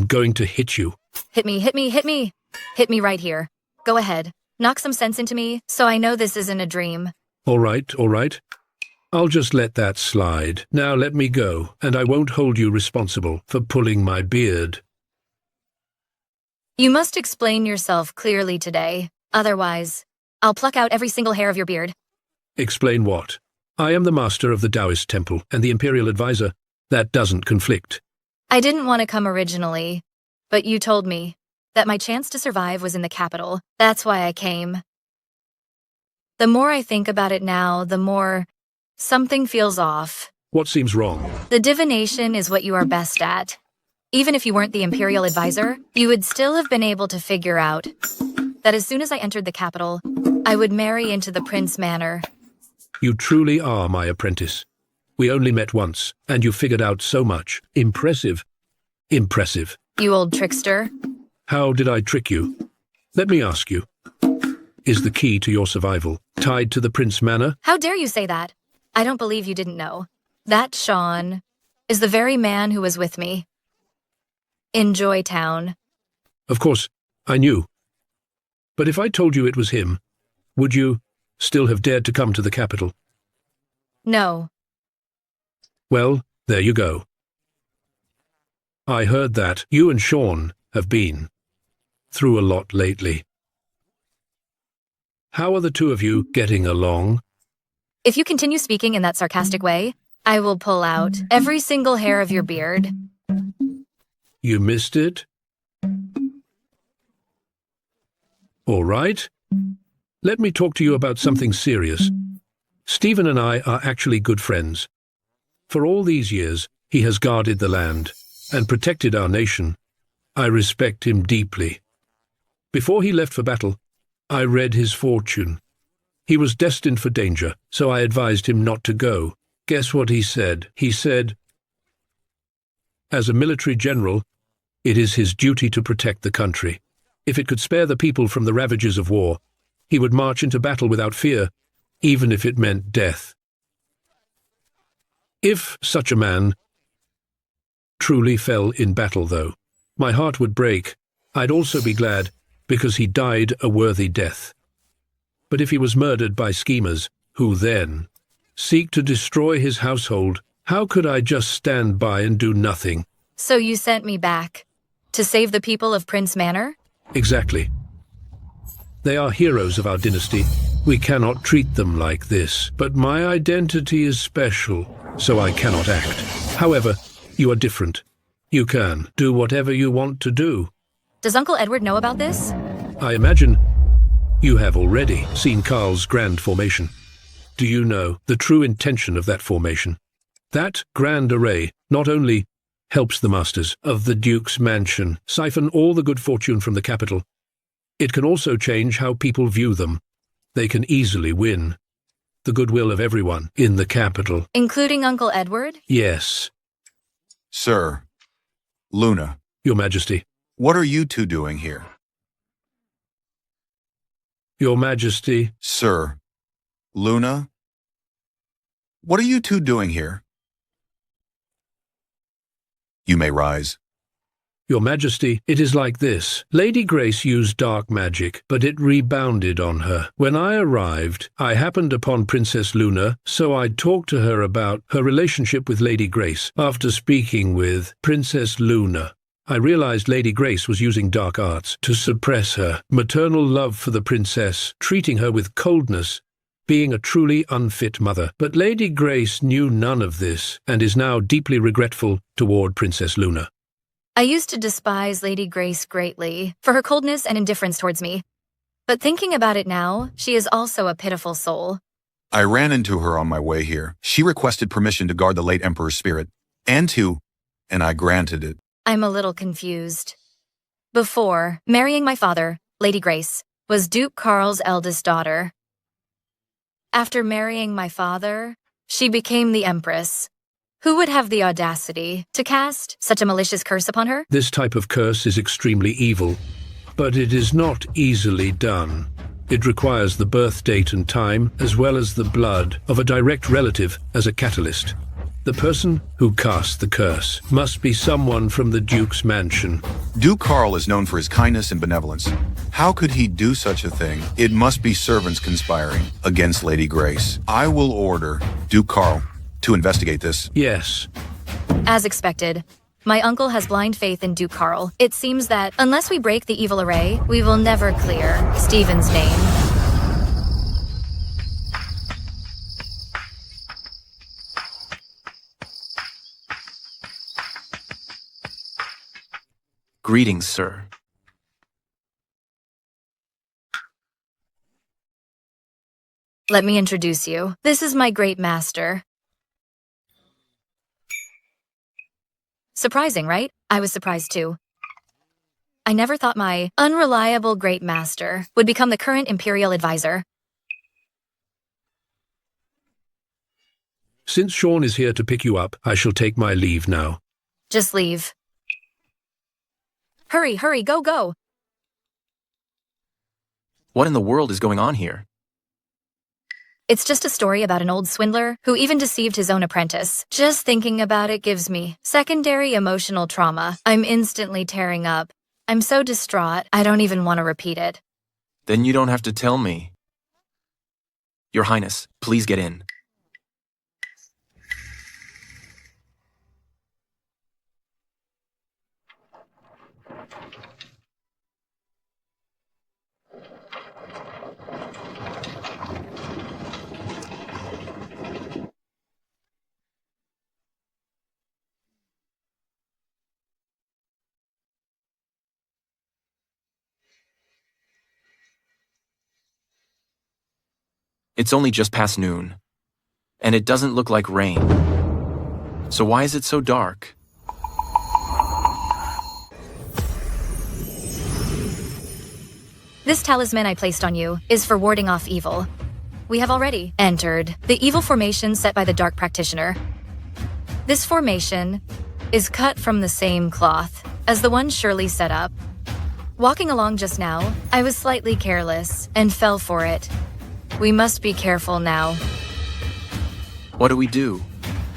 going to hit you. Hit me, hit me, hit me. Hit me right here. Go ahead. Knock some sense into me so I know this isn't a dream. All right, all right. I'll just let that slide. Now let me go, and I won't hold you responsible for pulling my beard. You must explain yourself clearly today. Otherwise, I'll pluck out every single hair of your beard. Explain what? I am the master of the Taoist temple and the Imperial Advisor. That doesn't conflict. I didn't want to come originally, but you told me that my chance to survive was in the capital. That's why I came. The more I think about it now, the more something feels off. What seems wrong? The divination is what you are best at. Even if you weren't the Imperial Advisor, you would still have been able to figure out that as soon as I entered the capital, I would marry into the Prince Manor. You truly are my apprentice. We only met once, and you figured out so much. Impressive. Impressive. You old trickster. How did I trick you? Let me ask you. Is the key to your survival tied to the Prince Manor? How dare you say that? I don't believe you didn't know. That Sean is the very man who was with me in Joy Town. Of course, I knew. But if I told you it was him, would you still have dared to come to the capital? No. Well, there you go. I heard that you and Sean have been through a lot lately. How are the two of you getting along? If you continue speaking in that sarcastic way, I will pull out every single hair of your beard. You missed it? All right. Let me talk to you about something serious. Stephen and I are actually good friends. For all these years, he has guarded the land and protected our nation. I respect him deeply. Before he left for battle, I read his fortune. He was destined for danger, so I advised him not to go. Guess what he said? He said, as a military general, it is his duty to protect the country. If it could spare the people from the ravages of war, he would march into battle without fear, even if it meant death. If such a man truly fell in battle, though, my heart would break. I'd also be glad, because he died a worthy death. But if he was murdered by schemers, who then seek to destroy his household, how could I just stand by and do nothing? So you sent me back to save the people of Prince Manor? Exactly. They are heroes of our dynasty. We cannot treat them like this, but my identity is special, so I cannot act. However, you are different. You can do whatever you want to do. Does Uncle Edward know about this? I imagine you have already seen Carl's grand formation. Do you know the true intention of that formation? That grand array not only helps the masters of the Duke's mansion siphon all the good fortune from the capital, it can also change how people view them. They can easily win the goodwill of everyone in the capital. Including Uncle Edward? Yes. Sir, Luna. Your Majesty. What are you two doing here? Your Majesty. Sir, Luna. What are you two doing here? You may rise. Your Majesty, it is like this. Lady Grace used dark magic, but it rebounded on her. When I arrived, I happened upon Princess Luna, so I talked to her about her relationship with Lady Grace. After speaking with Princess Luna, I realized Lady Grace was using dark arts to suppress her maternal love for the princess, treating her with coldness, being a truly unfit mother. But Lady Grace knew none of this and is now deeply regretful toward Princess Luna. I used to despise Lady Grace greatly for her coldness and indifference towards me. But thinking about it now, she is also a pitiful soul. I ran into her on my way here. She requested permission to guard the late Emperor's spirit, and I granted it. I'm a little confused. Before marrying my father, Lady Grace was Duke Carl's eldest daughter. After marrying my father, she became the Empress. Who would have the audacity to cast such a malicious curse upon her? This type of curse is extremely evil, but it is not easily done. It requires the birth date and time, as well as the blood of a direct relative as a catalyst. The person who cast the curse must be someone from the Duke's mansion. Duke Carl is known for his kindness and benevolence. How could he do such a thing? It must be servants conspiring against Lady Grace. I will order Duke Carl to investigate this. Yes. As expected, my uncle has blind faith in Duke Carl. It seems that unless we break the evil array, we will never clear Stephen's name. Greetings, sir. Let me introduce you. This is my great master. Surprising, right? I was surprised too. I never thought my unreliable great master would become the current imperial advisor. Since Sean is here to pick you up, I shall take my leave now. Just leave. Hurry, hurry, go, go! What in the world is going on here? It's just a story about an old swindler who even deceived his own apprentice. Just thinking about it gives me secondary emotional trauma. I'm instantly tearing up. I'm so distraught, I don't even want to repeat it. Then you don't have to tell me. Your Highness, please get in. It's only just past noon, and it doesn't look like rain. So why is it so dark? This talisman I placed on you is for warding off evil. We have already entered the evil formation set by the Dark Practitioner. This formation is cut from the same cloth as the one Shirley set up. Walking along just now, I was slightly careless and fell for it. We must be careful now. What do we do?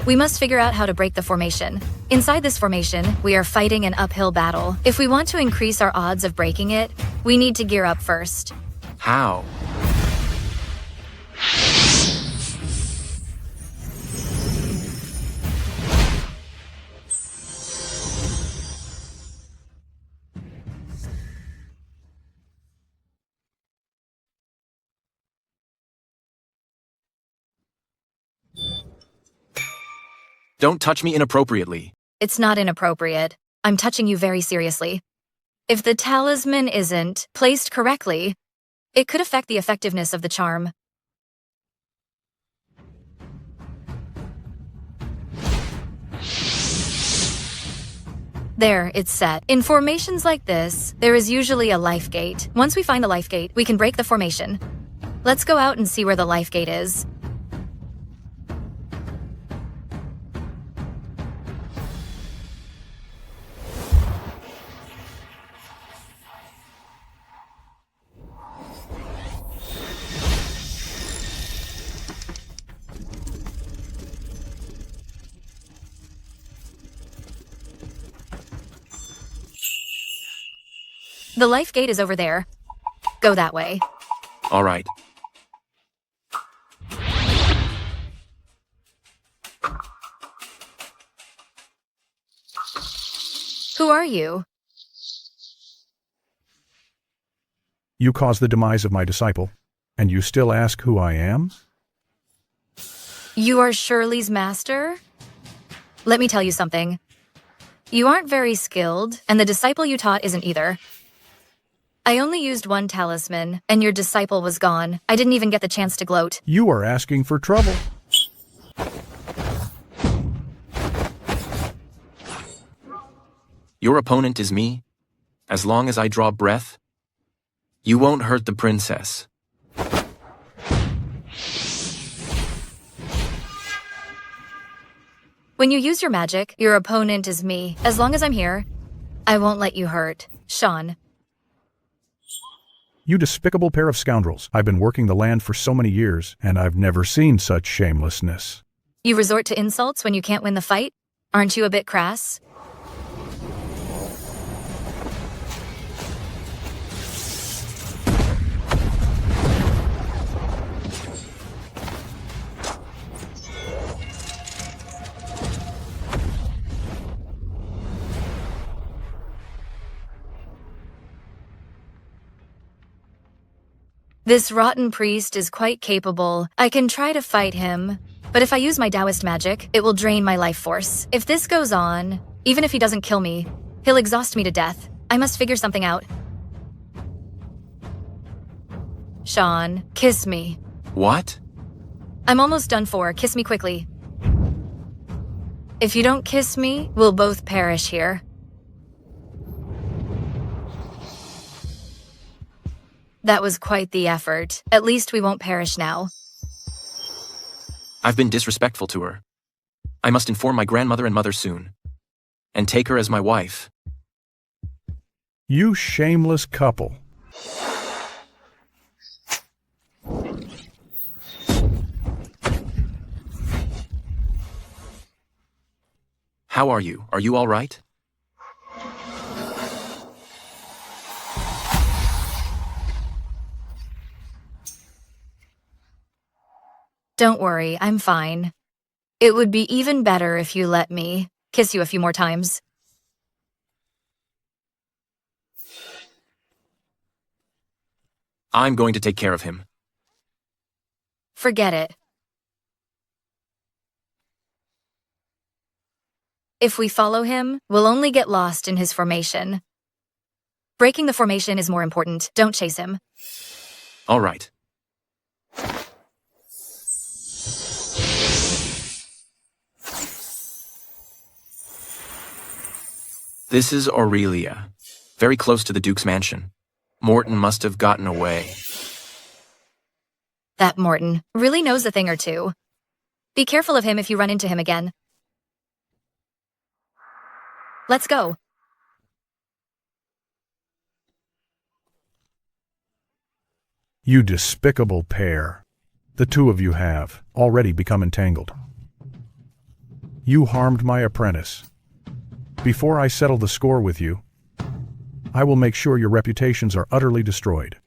We must figure out how to break the formation. Inside this formation, we are fighting an uphill battle. If we want to increase our odds of breaking it, we need to gear up first. How? Don't touch me inappropriately. It's not inappropriate. I'm touching you very seriously. If the talisman isn't placed correctly, it could affect the effectiveness of the charm. There, it's set. In formations like this, there is usually a life gate. Once we find the life gate, we can break the formation. Let's go out and see where the life gate is. The life gate is over there. Go that way. All right. Who are you? You caused the demise of my disciple, and you still ask who I am? You are Shirley's master? Let me tell you something. You aren't very skilled, and the disciple you taught isn't either. I only used one talisman, and your disciple was gone. I didn't even get the chance to gloat. You are asking for trouble. Your opponent is me. As long as I draw breath, you won't hurt the princess. When you use your magic, your opponent is me. As long as I'm here, I won't let you hurt. Sean. You despicable pair of scoundrels. I've been working the land for so many years, and I've never seen such shamelessness. You resort to insults when you can't win the fight? Aren't you a bit crass? This rotten priest is quite capable. I can try to fight him, but if I use my Taoist magic, it will drain my life force. If this goes on, even if he doesn't kill me, he'll exhaust me to death. I must figure something out. Sean, kiss me. What? I'm almost done for. Kiss me quickly. If you don't kiss me, we'll both perish here. That was quite the effort. At least we won't perish now. I've been disrespectful to her. I must inform my grandmother and mother soon, and take her as my wife. You shameless couple. How are you? Are you all right? Don't worry, I'm fine. It would be even better if you let me kiss you a few more times. I'm going to take care of him. Forget it. If we follow him, we'll only get lost in his formation. Breaking the formation is more important. Don't chase him. All right. This is Aurelia, very close to the Duke's mansion. Morton must have gotten away. That Morton really knows a thing or two. Be careful of him if you run into him again. Let's go. You despicable pair. The two of you have already become entangled. You harmed my apprentice. Before I settle the score with you, I will make sure your reputations are utterly destroyed.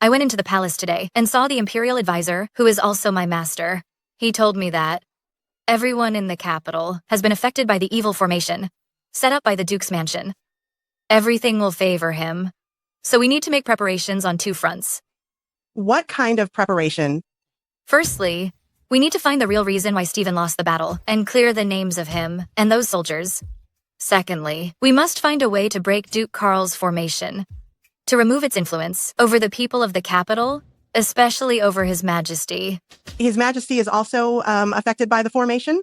I went into the palace today and saw the Imperial Advisor, who is also my master. He told me that everyone in the capital has been affected by the evil formation, set up by the Duke's mansion. Everything will favor him, so we need to make preparations on two fronts. What kind of preparation? Firstly, we need to find the real reason why Stephen lost the battle and clear the names of him and those soldiers. Secondly, we must find a way to break Duke Carl's formation, to remove its influence over the people of the capital, especially over His Majesty. His Majesty is also affected by the formation?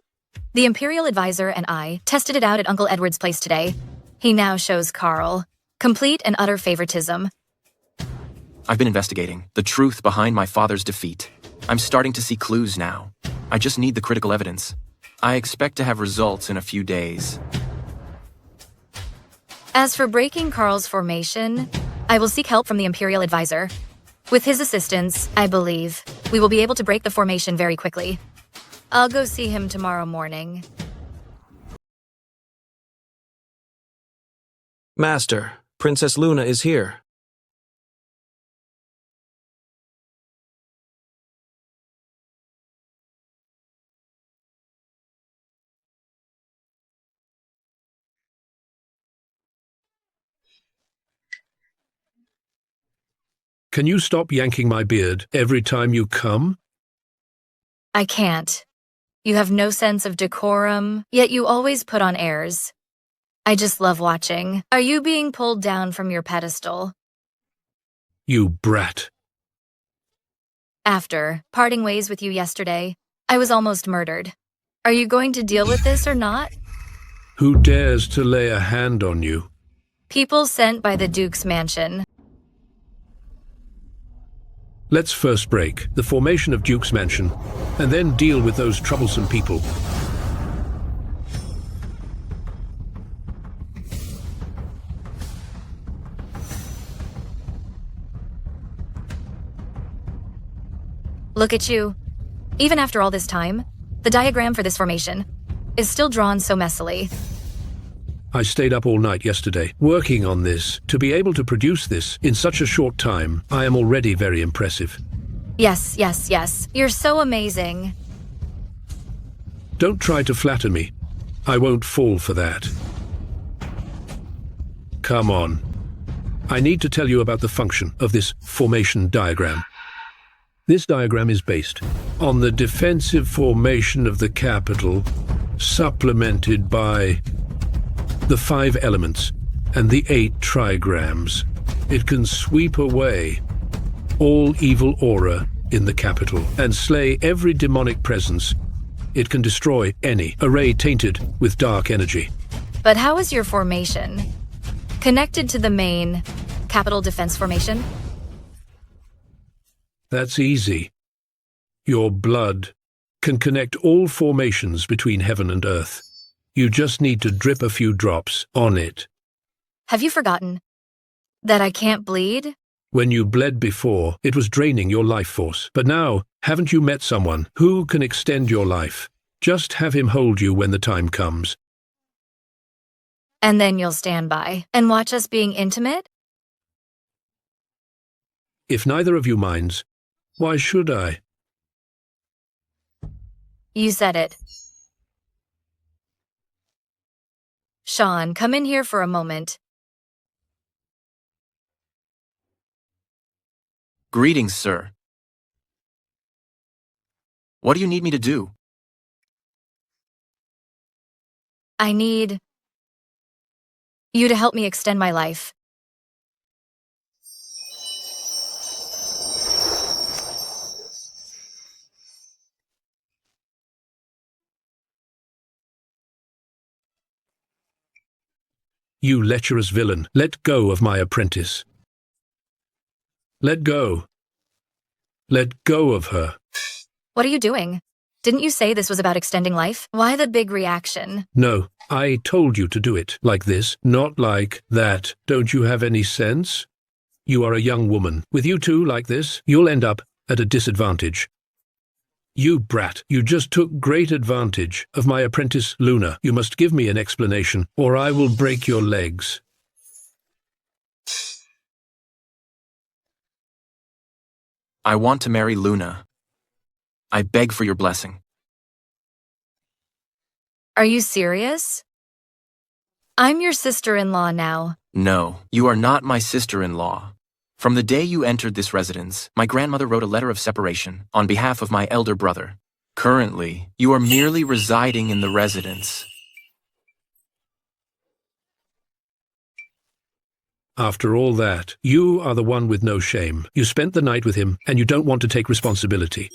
The Imperial Advisor and I tested it out at Uncle Edward's place today. He now shows Carl complete and utter favoritism. I've been investigating the truth behind my father's defeat. I'm starting to see clues now. I just need the critical evidence. I expect to have results in a few days. As for breaking Carl's formation, I will seek help from the Imperial Advisor. With his assistance, I believe, we will be able to break the formation very quickly. I'll go see him tomorrow morning. Master, Princess Luna is here. Can you stop yanking my beard every time you come? I can't. You have no sense of decorum, yet you always put on airs. I just love watching. Are you being pulled down from your pedestal? You brat. After parting ways with you yesterday, I was almost murdered. Are you going to deal with this or not? Who dares to lay a hand on you? People sent by the Duke's mansion. Let's first break the formation of Duke's Mansion, and then deal with those troublesome people. Look at you. Even after all this time, the diagram for this formation is still drawn so messily. I stayed up all night yesterday, working on this. To be able to produce this in such a short time, I am already very impressive. Yes, yes, yes. You're so amazing. Don't try to flatter me. I won't fall for that. Come on. I need to tell you about the function of this formation diagram. This diagram is based on the defensive formation of the capital, supplemented by the 5 elements and the 8 trigrams. It can sweep away all evil aura in the capital and slay every demonic presence. It can destroy any array tainted with dark energy. But how is your formation connected to the main capital defense formation? That's easy. Your blood can connect all formations between heaven and earth. You just need to drip a few drops on it. Have you forgotten that I can't bleed? When you bled before, it was draining your life force. But now, haven't you met someone who can extend your life? Just have him hold you when the time comes. And then you'll stand by and watch us being intimate? If neither of you minds, why should I? You said it. Sean, come in here for a moment. Greetings, sir. What do you need me to do? I need you to help me extend my life. You lecherous villain, let go of my apprentice. Let go. Let go of her. What are you doing? Didn't you say this was about extending life? Why the big reaction? No, I told you to do it like this, not like that. Don't you have any sense? You are a young woman. With you two like this, you'll end up at a disadvantage. You brat, you just took great advantage of my apprentice Luna. You must give me an explanation, or I will break your legs. I want to marry Luna. I beg for your blessing. Are you serious? I'm your sister-in-law now. No, you are not my sister-in-law. From the day you entered this residence, my grandmother wrote a letter of separation on behalf of my elder brother. Currently, you are merely residing in the residence. After all that, you are the one with no shame. You spent the night with him, and you don't want to take responsibility.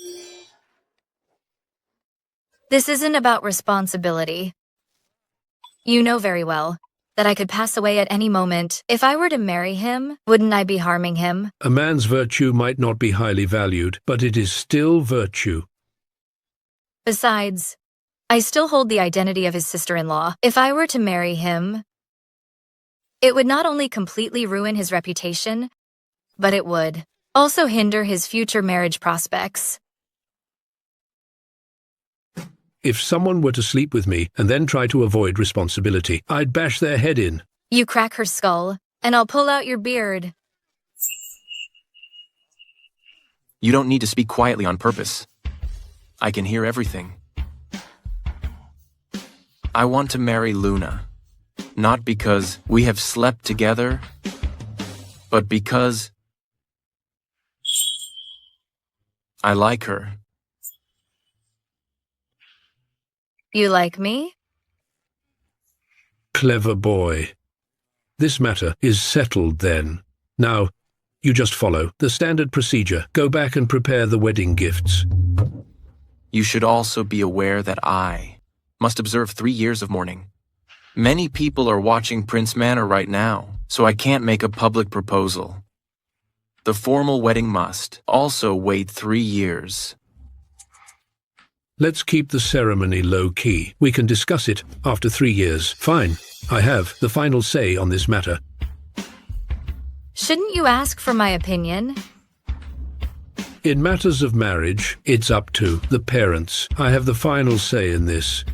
This isn't about responsibility. You know very well that I could pass away at any moment. If I were to marry him, wouldn't I be harming him? A man's virtue might not be highly valued, but it is still virtue. Besides, I still hold the identity of his sister-in-law. If I were to marry him, it would not only completely ruin his reputation, but it would also hinder his future marriage prospects. If someone were to sleep with me and then try to avoid responsibility, I'd bash their head in. You crack her skull, and I'll pull out your beard. You don't need to speak quietly on purpose. I can hear everything. I want to marry Luna, not because we have slept together, but because I like her. You like me? Clever boy. This matter is settled then. Now, you just follow the standard procedure. Go back and prepare the wedding gifts. You should also be aware that I must observe 3 years of mourning. Many people are watching Prince Manor right now, so I can't make a public proposal. The formal wedding must also wait 3 years. Let's keep the ceremony low-key. We can discuss it after 3 years. Fine. I have the final say on this matter. Shouldn't you ask for my opinion? In matters of marriage, it's up to the parents. I have the final say in this.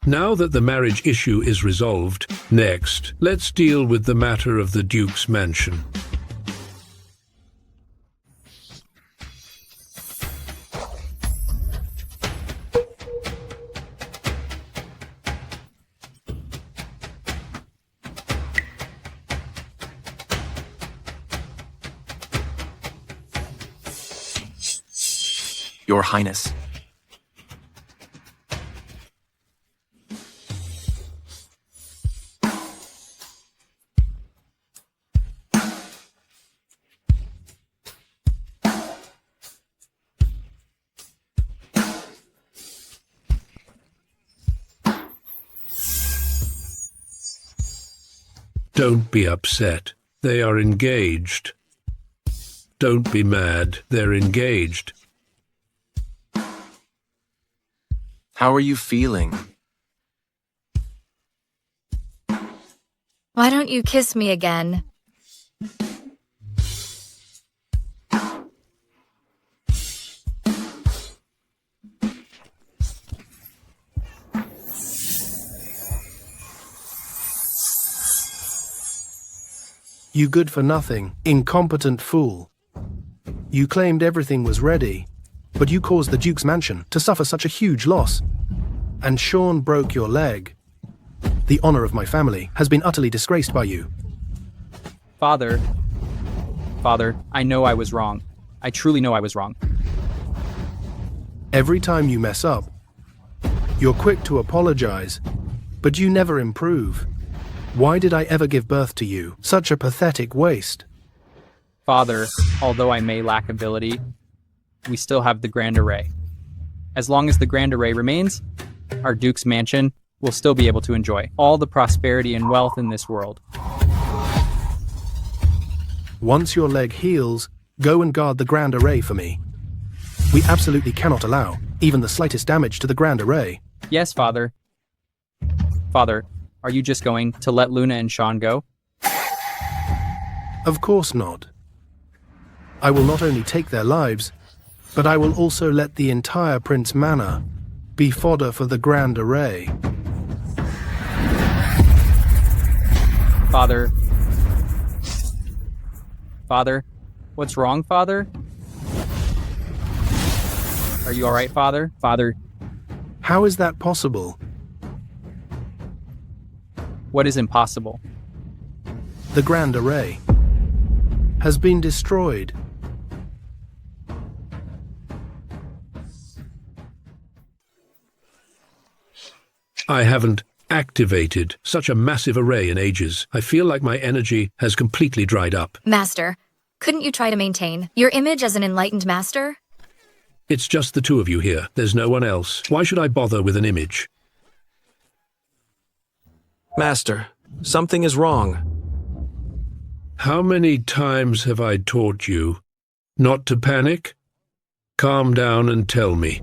Now that the marriage issue is resolved, next, let's deal with the matter of the Duke's mansion. Your Highness. Don't be upset. They are engaged. Don't be mad. They're engaged. How are you feeling? Why don't you kiss me again? You good-for-nothing, incompetent fool. You claimed everything was ready, but you caused the Duke's mansion to suffer such a huge loss. And Sean broke your leg. The honor of my family has been utterly disgraced by you. Father, I know I was wrong. I truly know I was wrong. Every time you mess up, you're quick to apologize, but you never improve. Why did I ever give birth to you? Such a pathetic waste. Father, although I may lack ability, we still have the Grand Array. As long as the Grand Array remains, our Duke's mansion will still be able to enjoy all the prosperity and wealth in this world. Once your leg heals, go and guard the Grand Array for me. We absolutely cannot allow even the slightest damage to the Grand Array. Yes, Father. Father, are you just going to let Luna and Sean go? Of course not. I will not only take their lives, but I will also let the entire Prince Manor be fodder for the Grand Array. Father, what's wrong, Father? Are you all right, Father? Father, how is that possible? What is impossible? The Grand Array has been destroyed. I haven't activated such a massive array in ages. I feel like my energy has completely dried up. Master, couldn't you try to maintain your image as an enlightened master? It's just the two of you here. There's no one else. Why should I bother with an image? Master, something is wrong. How many times have I taught you not to panic? Calm down and tell me.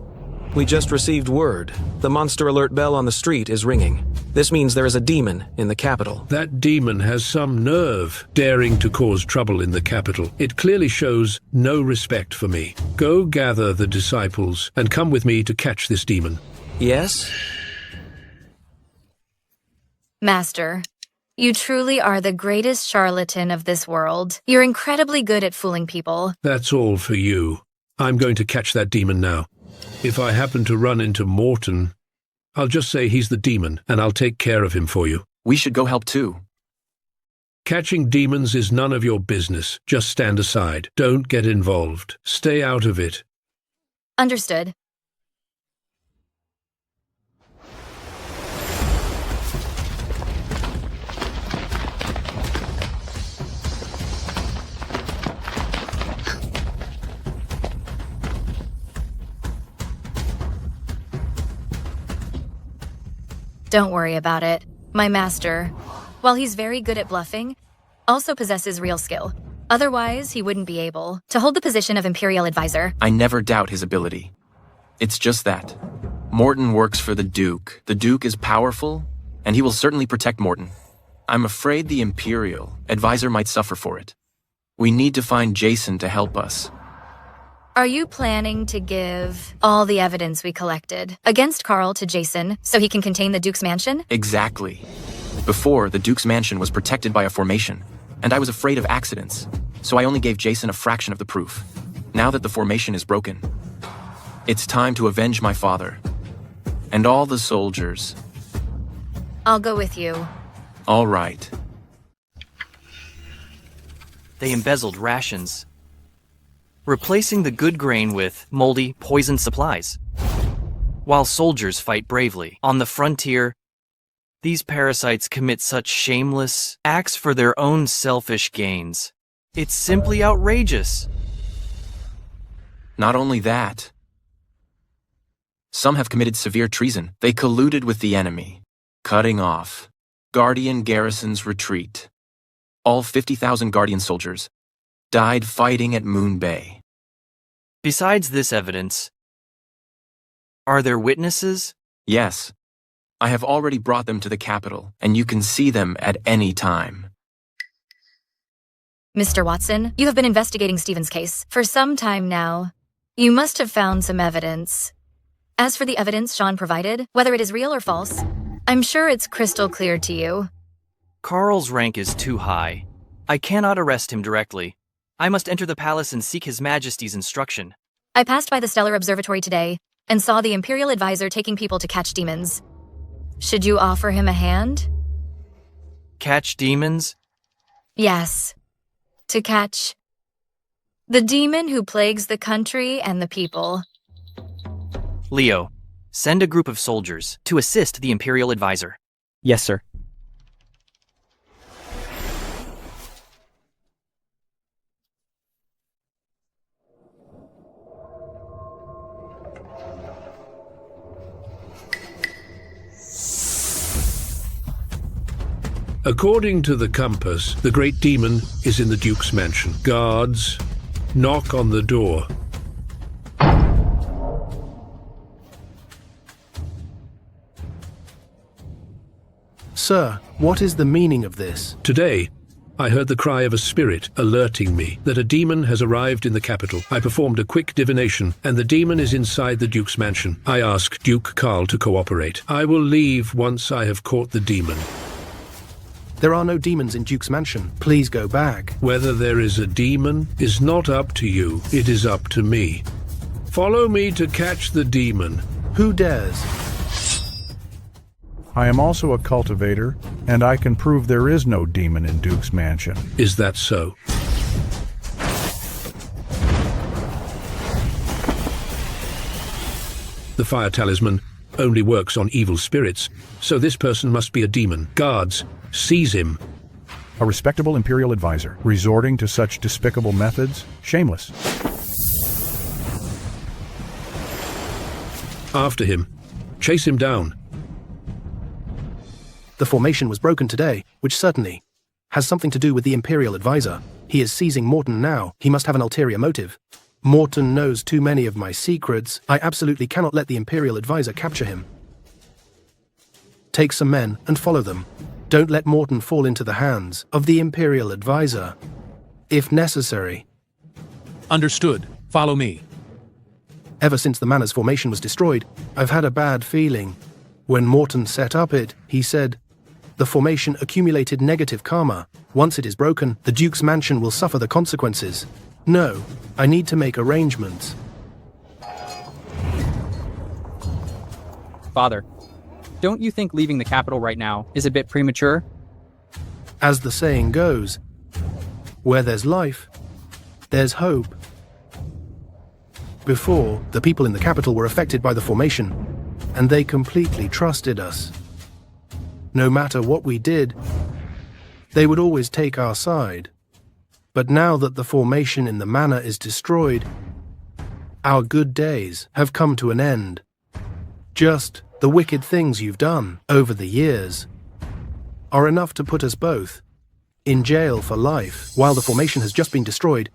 We just received word. The monster alert bell on the street is ringing. This means there is a demon in the capital. That demon has some nerve, daring to cause trouble in the capital. It clearly shows no respect for me. Go gather the disciples and come with me to catch this demon. Yes? Master, you truly are the greatest charlatan of this world. You're incredibly good at fooling people. That's all for you. I'm going to catch that demon now. If I happen to run into Morton, I'll just say he's the demon, and I'll take care of him for you. We should go help too. Catching demons is none of your business. Just stand aside. Don't get involved. Stay out of it. Understood. Don't worry about it. My master, while he's very good at bluffing, also possesses real skill. Otherwise, he wouldn't be able to hold the position of Imperial Advisor. I never doubt his ability. It's just that. Morton works for the Duke. The Duke is powerful, and he will certainly protect Morton. I'm afraid the Imperial Advisor might suffer for it. We need to find Jason to help us. Are you planning to give all the evidence we collected against Carl to Jason so he can contain the Duke's mansion? Exactly. Before, the Duke's mansion was protected by a formation, and I was afraid of accidents, so I only gave Jason a fraction of the proof. Now that the formation is broken, it's time to avenge my father and all the soldiers. I'll go with you. All right. They embezzled rations, replacing the good grain with moldy, poisoned supplies. While soldiers fight bravely on the frontier, these parasites commit such shameless acts for their own selfish gains. It's simply outrageous. Not only that, some have committed severe treason. They colluded with the enemy, cutting off Guardian Garrison's retreat. All 50,000 Guardian soldiers died fighting at Moon Bay. Besides this evidence, are there witnesses? Yes. I have already brought them to the capital, and you can see them at any time. Mr. Watson, you have been investigating Stephen's case for some time now. You must have found some evidence. As for the evidence Sean provided, whether it is real or false, I'm sure it's crystal clear to you. Carl's rank is too high. I cannot arrest him directly. I must enter the palace and seek His Majesty's instruction. I passed by the Stellar Observatory today and saw the Imperial Advisor taking people to catch demons. Should you offer him a hand? Catch demons? Yes. To catch the demon who plagues the country and the people. Leo, send a group of soldiers to assist the Imperial Advisor. Yes, sir. According to the compass, the great demon is in the Duke's mansion. Guards, knock on the door. Sir, what is the meaning of this? Today, I heard the cry of a spirit alerting me that a demon has arrived in the capital. I performed a quick divination, and the demon is inside the Duke's mansion. I asked Duke Carl to cooperate. I will leave once I have caught the demon. There are no demons in Duke's mansion. Please go back. Whether there is a demon is not up to you. It is up to me. Follow me to catch the demon. Who dares? I am also a cultivator, and I can prove there is no demon in Duke's mansion. Is that so? The fire talisman only works on evil spirits, so this person must be a demon. Guards, seize him. A respectable Imperial advisor, resorting to such despicable methods? Shameless. After him. Chase him down. The formation was broken today, which certainly has something to do with the Imperial Advisor. He is seizing Morton now. He must have an ulterior motive. Morton knows too many of my secrets. I absolutely cannot let the Imperial Advisor capture him. Take some men and follow them. Don't let Morton fall into the hands of the Imperial Advisor, if necessary. Understood. Follow me. Ever since the Manor's formation was destroyed, I've had a bad feeling. When Morton set up it, he said, the formation accumulated negative karma. Once it is broken, the Duke's mansion will suffer the consequences. No, I need to make arrangements. Father, don't you think leaving the capital right now is a bit premature? As the saying goes, where there's life, there's hope. Before, the people in the capital were affected by the formation, and they completely trusted us. No matter what we did, they would always take our side. But now that the formation in the Manor is destroyed, our good days have come to an end. Just the wicked things you've done over the years are enough to put us both in jail for life. While the formation has just been destroyed,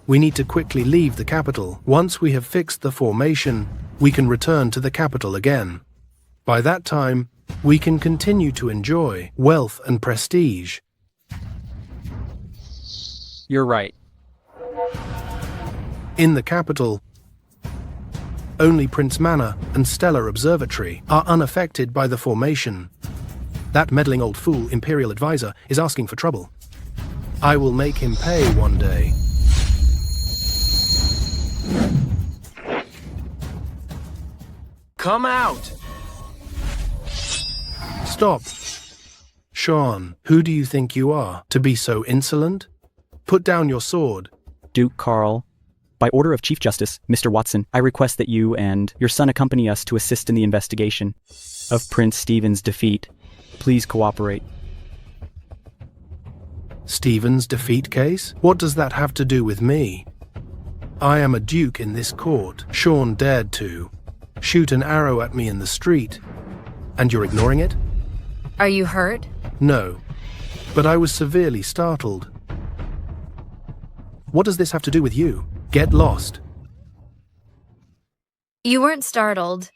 we need to quickly leave the capital. Once we have fixed the formation, we can return to the capital again. By that time, we can continue to enjoy wealth and prestige. You're right. In the capital, only Prince Manor and Stellar Observatory are unaffected by the formation. That meddling old fool, Imperial Advisor, is asking for trouble. I will make him pay one day. Come out! Stop. Sean, who do you think you are, to be so insolent? Put down your sword. Duke Carl, by order of Chief Justice, Mr. Watson, I request that you and your son accompany us to assist in the investigation of Prince Stephen's defeat. Please cooperate. Stephen's defeat case? What does that have to do with me? I am a duke in this court. Sean dared to shoot an arrow at me in the street. And you're ignoring it? Are you hurt? No, but I was severely startled. What does this have to do with you? Get lost. You weren't startled,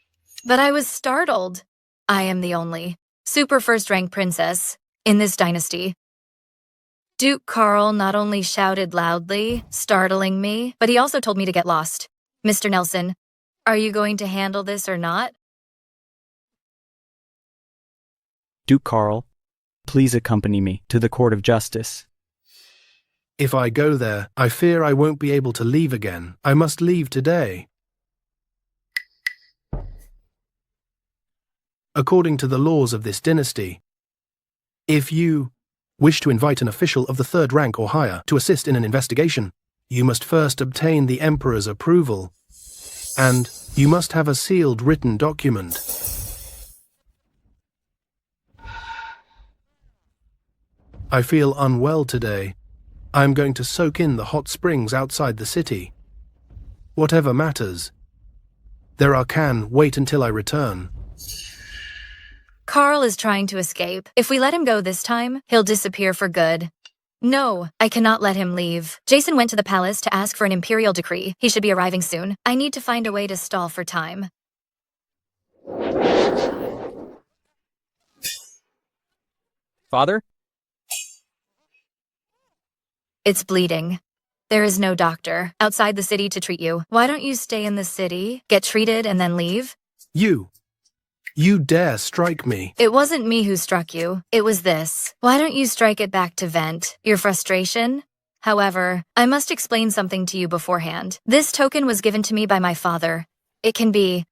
but I was startled. I am the only super first-rank princess in this dynasty. Duke Carl not only shouted loudly, startling me, but he also told me to get lost. Mr. Nelson, are you going to handle this or not? Duke Carl, please accompany me to the Court of Justice. If I go there, I fear I won't be able to leave again. I must leave today. According to the laws of this dynasty, if you wish to invite an official of the third rank or higher to assist in an investigation, you must first obtain the Emperor's approval, and you must have a sealed written document. I feel unwell today. I am going to soak in the hot springs outside the city. Whatever matters. Can wait until I return. Carl is trying to escape. If we let him go this time, he'll disappear for good. No, I cannot let him leave. Jason went to the palace to ask for an imperial decree. He should be arriving soon. I need to find a way to stall for time. Father? It's bleeding. There is no doctor outside the city to treat you. Why don't you stay in the city, get treated, and then leave? You dare strike me. It wasn't me who struck you. It was this. Why don't you strike it back to vent your frustration? However, I must explain something to you beforehand. This token was given to me by my father. It can be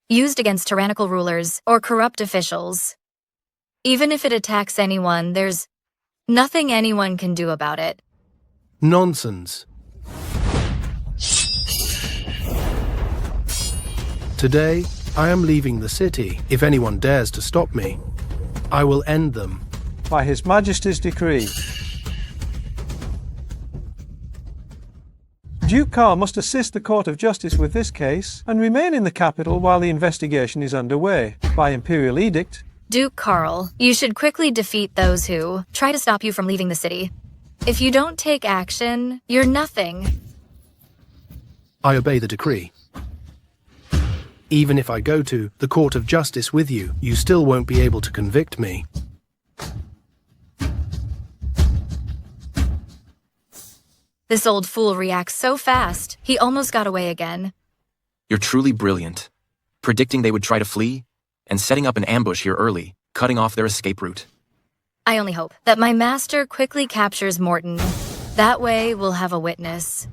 used against tyrannical rulers or corrupt officials. Even if it attacks anyone, there's nothing anyone can do about it. Nonsense. Today, I am leaving the city. If anyone dares to stop me, I will end them. By His Majesty's decree. Duke Carl must assist the Court of Justice with this case and remain in the capital while the investigation is underway. By imperial edict, Duke Carl, you should quickly defeat those who try to stop you from leaving the city. If you don't take action, you're nothing. I obey the decree. Even if I go to the Court of Justice with you, you still won't be able to convict me. This old fool reacts so fast, he almost got away again. You're truly brilliant. Predicting they would try to flee, and setting up an ambush here early, cutting off their escape route. I only hope that my master quickly captures Morton. That way, we'll have a witness.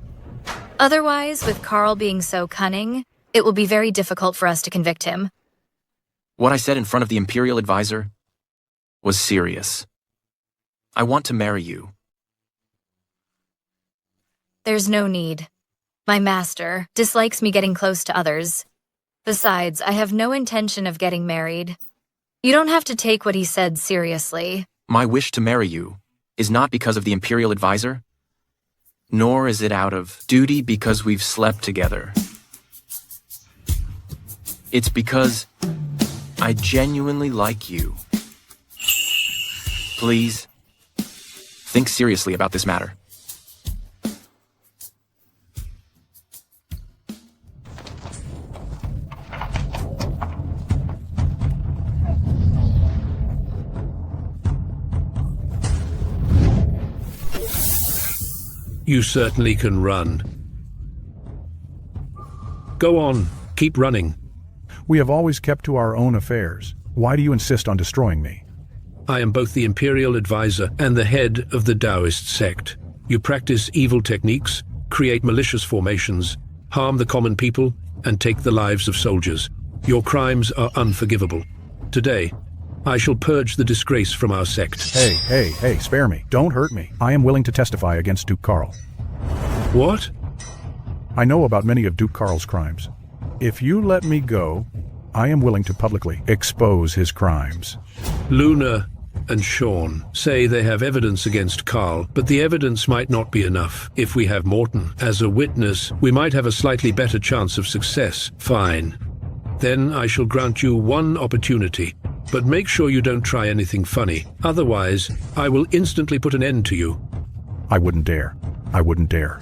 Otherwise, with Carl being so cunning, it will be very difficult for us to convict him. What I said in front of the Imperial Advisor was serious. I want to marry you. There's no need. My master dislikes me getting close to others. Besides, I have no intention of getting married. You don't have to take what he said seriously. My wish to marry you is not because of the Imperial Advisor, nor is it out of duty because we've slept together. It's because I genuinely like you. Please, think seriously about this matter. You certainly can run. Go on, keep running. We have always kept to our own affairs. Why do you insist on destroying me? I am both the Imperial Advisor and the head of the Taoist sect. You practice evil techniques, create malicious formations, harm the common people, and take the lives of soldiers. Your crimes are unforgivable. Today, I shall purge the disgrace from our sect. Hey, spare me. Don't hurt me. I am willing to testify against Duke Carl. What? I know about many of Duke Carl's crimes. If you let me go, I am willing to publicly expose his crimes. Luna and Sean say they have evidence against Carl, but the evidence might not be enough. If we have Morton as a witness, we might have a slightly better chance of success. Fine. Then I shall grant you one opportunity. But make sure you don't try anything funny. Otherwise, I will instantly put an end to you. I wouldn't dare. I wouldn't dare.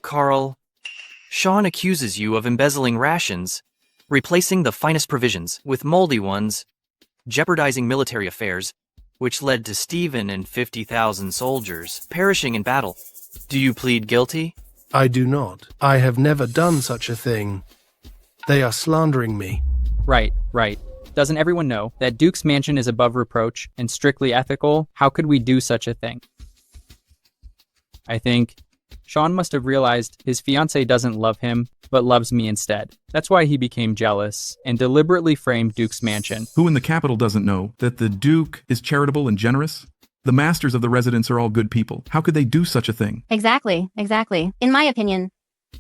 Carl, Sean accuses you of embezzling rations, replacing the finest provisions with moldy ones, jeopardizing military affairs, which led to Stephen and 50,000 soldiers perishing in battle. Do you plead guilty? I do not. I have never done such a thing. They are slandering me. Right. Doesn't everyone know that Duke's mansion is above reproach and strictly ethical? How could we do such a thing? I think Sean must have realized his fiancée doesn't love him, but loves me instead. That's why he became jealous and deliberately framed Duke's mansion. Who in the capital doesn't know that the Duke is charitable and generous? The masters of the residence are all good people. How could they do such a thing? Exactly. In my opinion,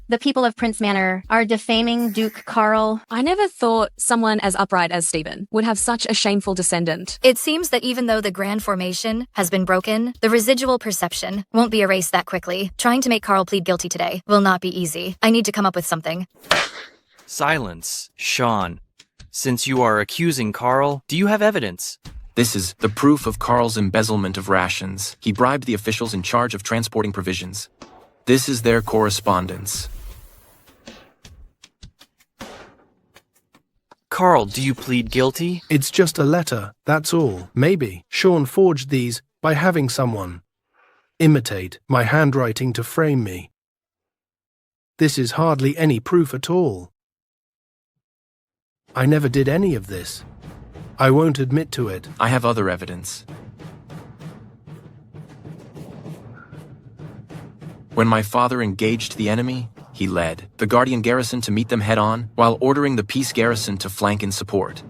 the people of Prince Manor are defaming Duke Carl. I never thought someone as upright as Stephen would have such a shameful descendant. It seems that even though the grand formation has been broken, the residual perception won't be erased that quickly. Trying to make Carl plead guilty today will not be easy. I need to come up with something. Silence, Sean. Since you are accusing Carl, do you have evidence? This is the proof of Carl's embezzlement of rations. He bribed the officials in charge of transporting provisions. This is their correspondence. Carl, do you plead guilty? It's just a letter, that's all. Maybe Sean forged these by having someone imitate my handwriting to frame me. This is hardly any proof at all. I never did any of this. I won't admit to it. I have other evidence. When my father engaged the enemy, he led the Guardian garrison to meet them head-on, while ordering the Peace garrison to flank in support.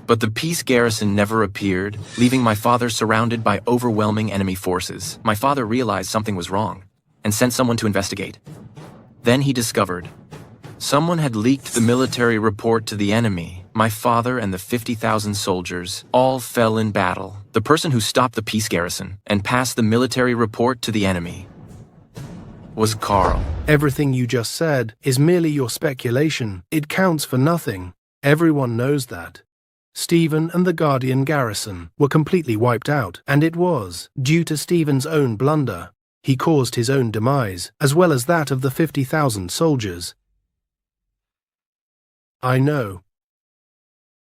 But the Peace garrison never appeared, leaving my father surrounded by overwhelming enemy forces. My father realized something was wrong, and sent someone to investigate. Then he discovered someone had leaked the military report to the enemy. My father and the 50,000 soldiers all fell in battle. The person who stopped the peace garrison and passed the military report to the enemy was Carl. Everything you just said is merely your speculation. It counts for nothing. Everyone knows that. Stephen and the Guardian garrison were completely wiped out, and it was due to Stephen's own blunder. He caused his own demise, as well as that of the 50,000 soldiers. I know.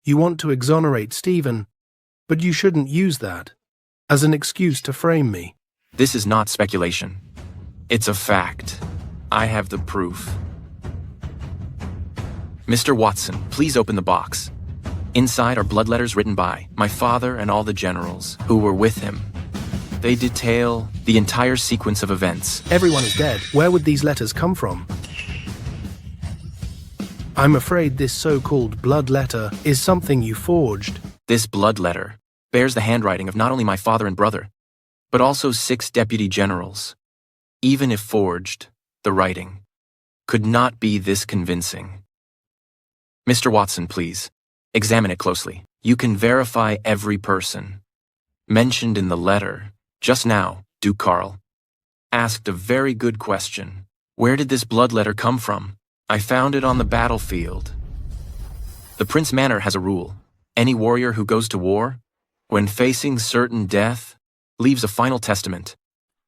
You want to exonerate Stephen, but you shouldn't use that as an excuse to frame me. This is not speculation. It's a fact. I have the proof. Mr. Watson, please open the box. Inside are blood letters written by my father and all the generals who were with him. They detail the entire sequence of events. Everyone is dead. Where would these letters come from? I'm afraid this so-called blood letter is something you forged. This blood letter bears the handwriting of not only my father and brother, but also 6 deputy generals. Even if forged, the writing could not be this convincing. Mr. Watson, please, examine it closely. You can verify every person mentioned in the letter. Just now, Duke Carl asked a very good question. Where did this blood letter come from? I found it on the battlefield. The Prince Manor has a rule. Any warrior who goes to war, when facing certain death, leaves a final testament,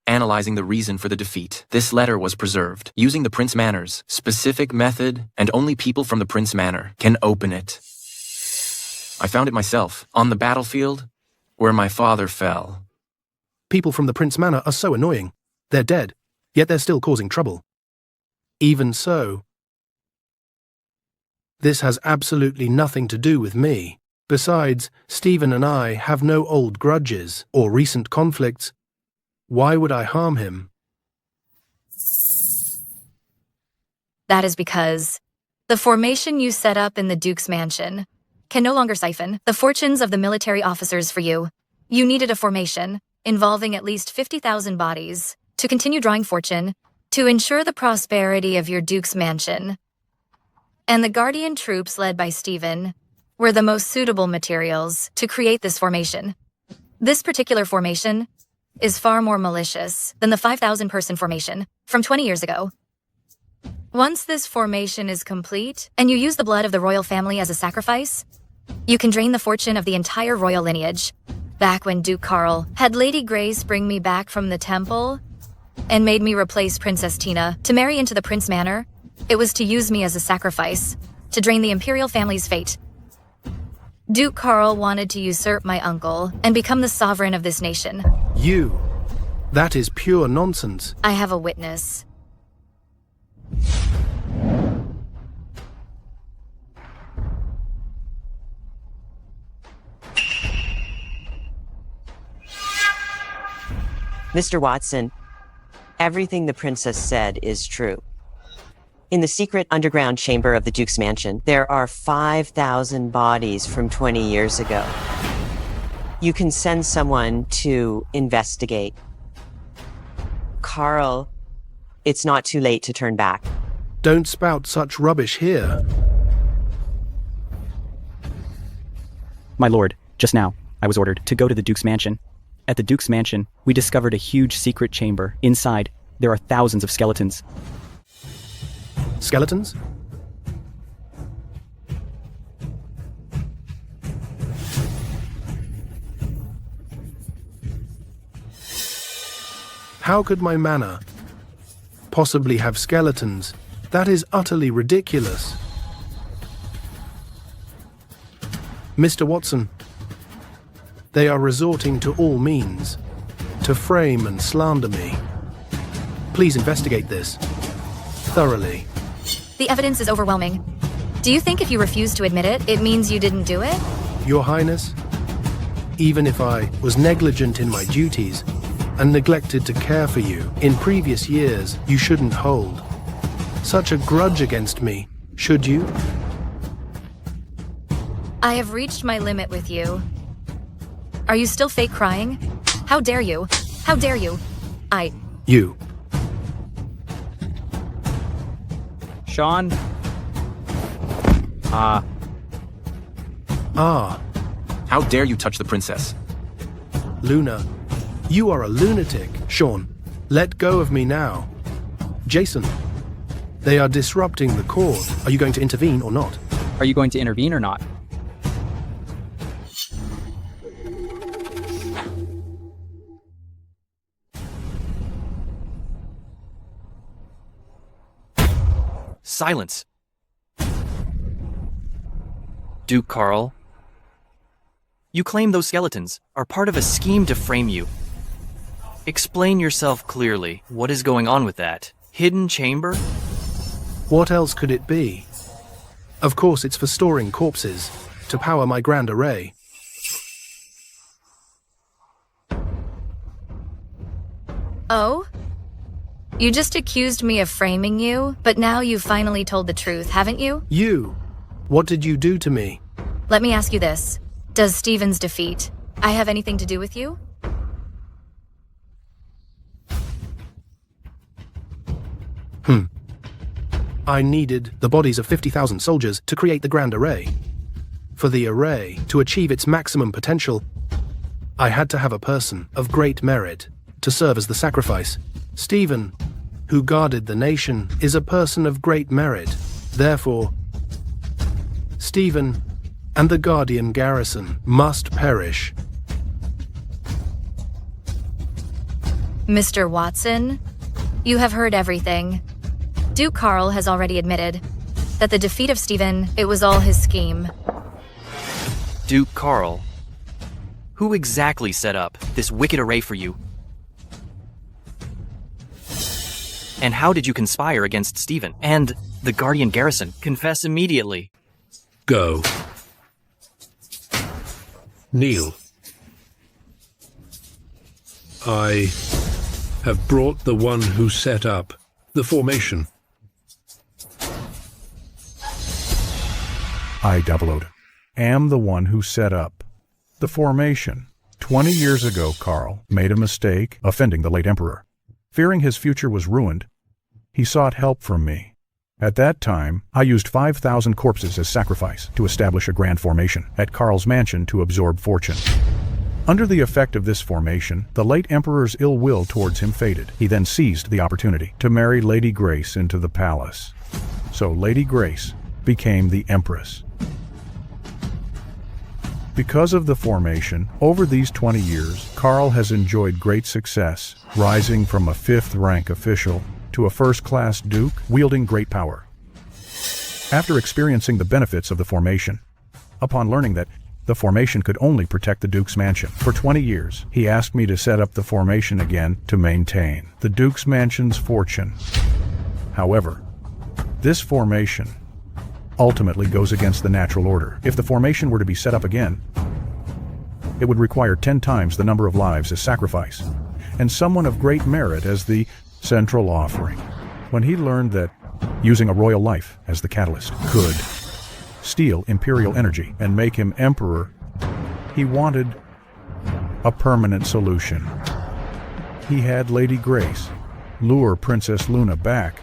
analyzing the reason for the defeat. This letter was preserved using the Prince Manor's specific method, and only people from the Prince Manor can open it. I found it myself, on the battlefield, where my father fell. People from the Prince Manor are so annoying. They're dead, yet they're still causing trouble. Even so, this has absolutely nothing to do with me. Besides, Stephen and I have no old grudges or recent conflicts. Why would I harm him? That is because the formation you set up in the Duke's mansion can no longer siphon the fortunes of the military officers for you. You needed a formation involving at least 50,000 bodies to continue drawing fortune, to ensure the prosperity of your Duke's mansion. And the Guardian troops led by Stephen were the most suitable materials to create this formation. This particular formation is far more malicious than the 5,000-person formation from 20 years ago. Once this formation is complete, and you use the blood of the royal family as a sacrifice, you can drain the fortune of the entire royal lineage. Back when Duke Carl had Lady Grace bring me back from the temple and made me replace Princess Tina to marry into the Prince Manor, it was to use me as a sacrifice, to drain the imperial family's fate. Duke Carl wanted to usurp my uncle and become the sovereign of this nation. You? That is pure nonsense. I have a witness. Mr. Watson, everything the princess said is true. In the secret underground chamber of the Duke's mansion, there are 5,000 bodies from 20 years ago. You can send someone to investigate. Carl, it's not too late to turn back. Don't spout such rubbish here. My lord, just now, I was ordered to go to the Duke's mansion. At the Duke's mansion, we discovered a huge secret chamber. Inside, there are thousands of skeletons. Skeletons? How could my manor possibly have skeletons? That is utterly ridiculous. Mr. Watson, they are resorting to all means to frame and slander me. Please investigate this thoroughly. The evidence is overwhelming. Do you think if you refuse to admit it, it means you didn't do it? Your Highness, even if I was negligent in my duties and neglected to care for you in previous years, you shouldn't hold such a grudge against me, should you? I have reached my limit with you. Are you still fake crying? How dare you? How dare you? You. Sean? Ah, How dare you touch the princess? Luna, you are a lunatic. Sean, let go of me now. Jason, they are disrupting the court. Are you going to intervene or not? Are you going to intervene or not? Silence. Duke Carl, you claim those skeletons are part of a scheme to frame you. Explain yourself clearly. What is going on with that? Hidden chamber? What else could it be? Of course, it's for storing corpses, to power my grand array. Oh? You just accused me of framing you, but now you've finally told the truth, haven't you? You! What did you do to me? Let me ask you this. Does Stephen's defeat I have anything to do with you? I needed the bodies of 50,000 soldiers to create the grand array. For the array to achieve its maximum potential, I had to have a person of great merit to serve as the sacrifice. Stephen, who guarded the nation, is a person of great merit. Therefore, Stephen and the Guardian garrison must perish. Mr. Watson, you have heard everything. Duke Carl has already admitted that the defeat of Stephen, it was all his scheme. Duke Carl, who exactly set up this wicked array for you? And how did you conspire against Stephen and the Guardian garrison? Confess immediately. Go. Kneel. I have brought the one who set up the formation. I, Double-O'd, am the one who set up the formation. 20 years ago, Carl made a mistake, offending the late emperor. Fearing his future was ruined, he sought help from me. At that time, I used 5,000 corpses as sacrifice to establish a grand formation at Carl's mansion to absorb fortune. Under the effect of this formation, the late emperor's ill will towards him faded. He then seized the opportunity to marry Lady Grace into the palace. So Lady Grace became the empress. Because of the formation, over these 20 years, Carl has enjoyed great success, rising from a 5th-rank official to a first-class duke, wielding great power. After experiencing the benefits of the formation, upon learning that the formation could only protect the duke's mansion for 20 years, he asked me to set up the formation again to maintain the duke's mansion's fortune. However, this formation ultimately goes against the natural order. If the formation were to be set up again, it would require 10 times the number of lives as sacrifice, and someone of great merit as the central offering. When he learned that using a royal life as the catalyst could steal imperial energy and make him emperor, he wanted a permanent solution. He had Lady Grace lure Princess Luna back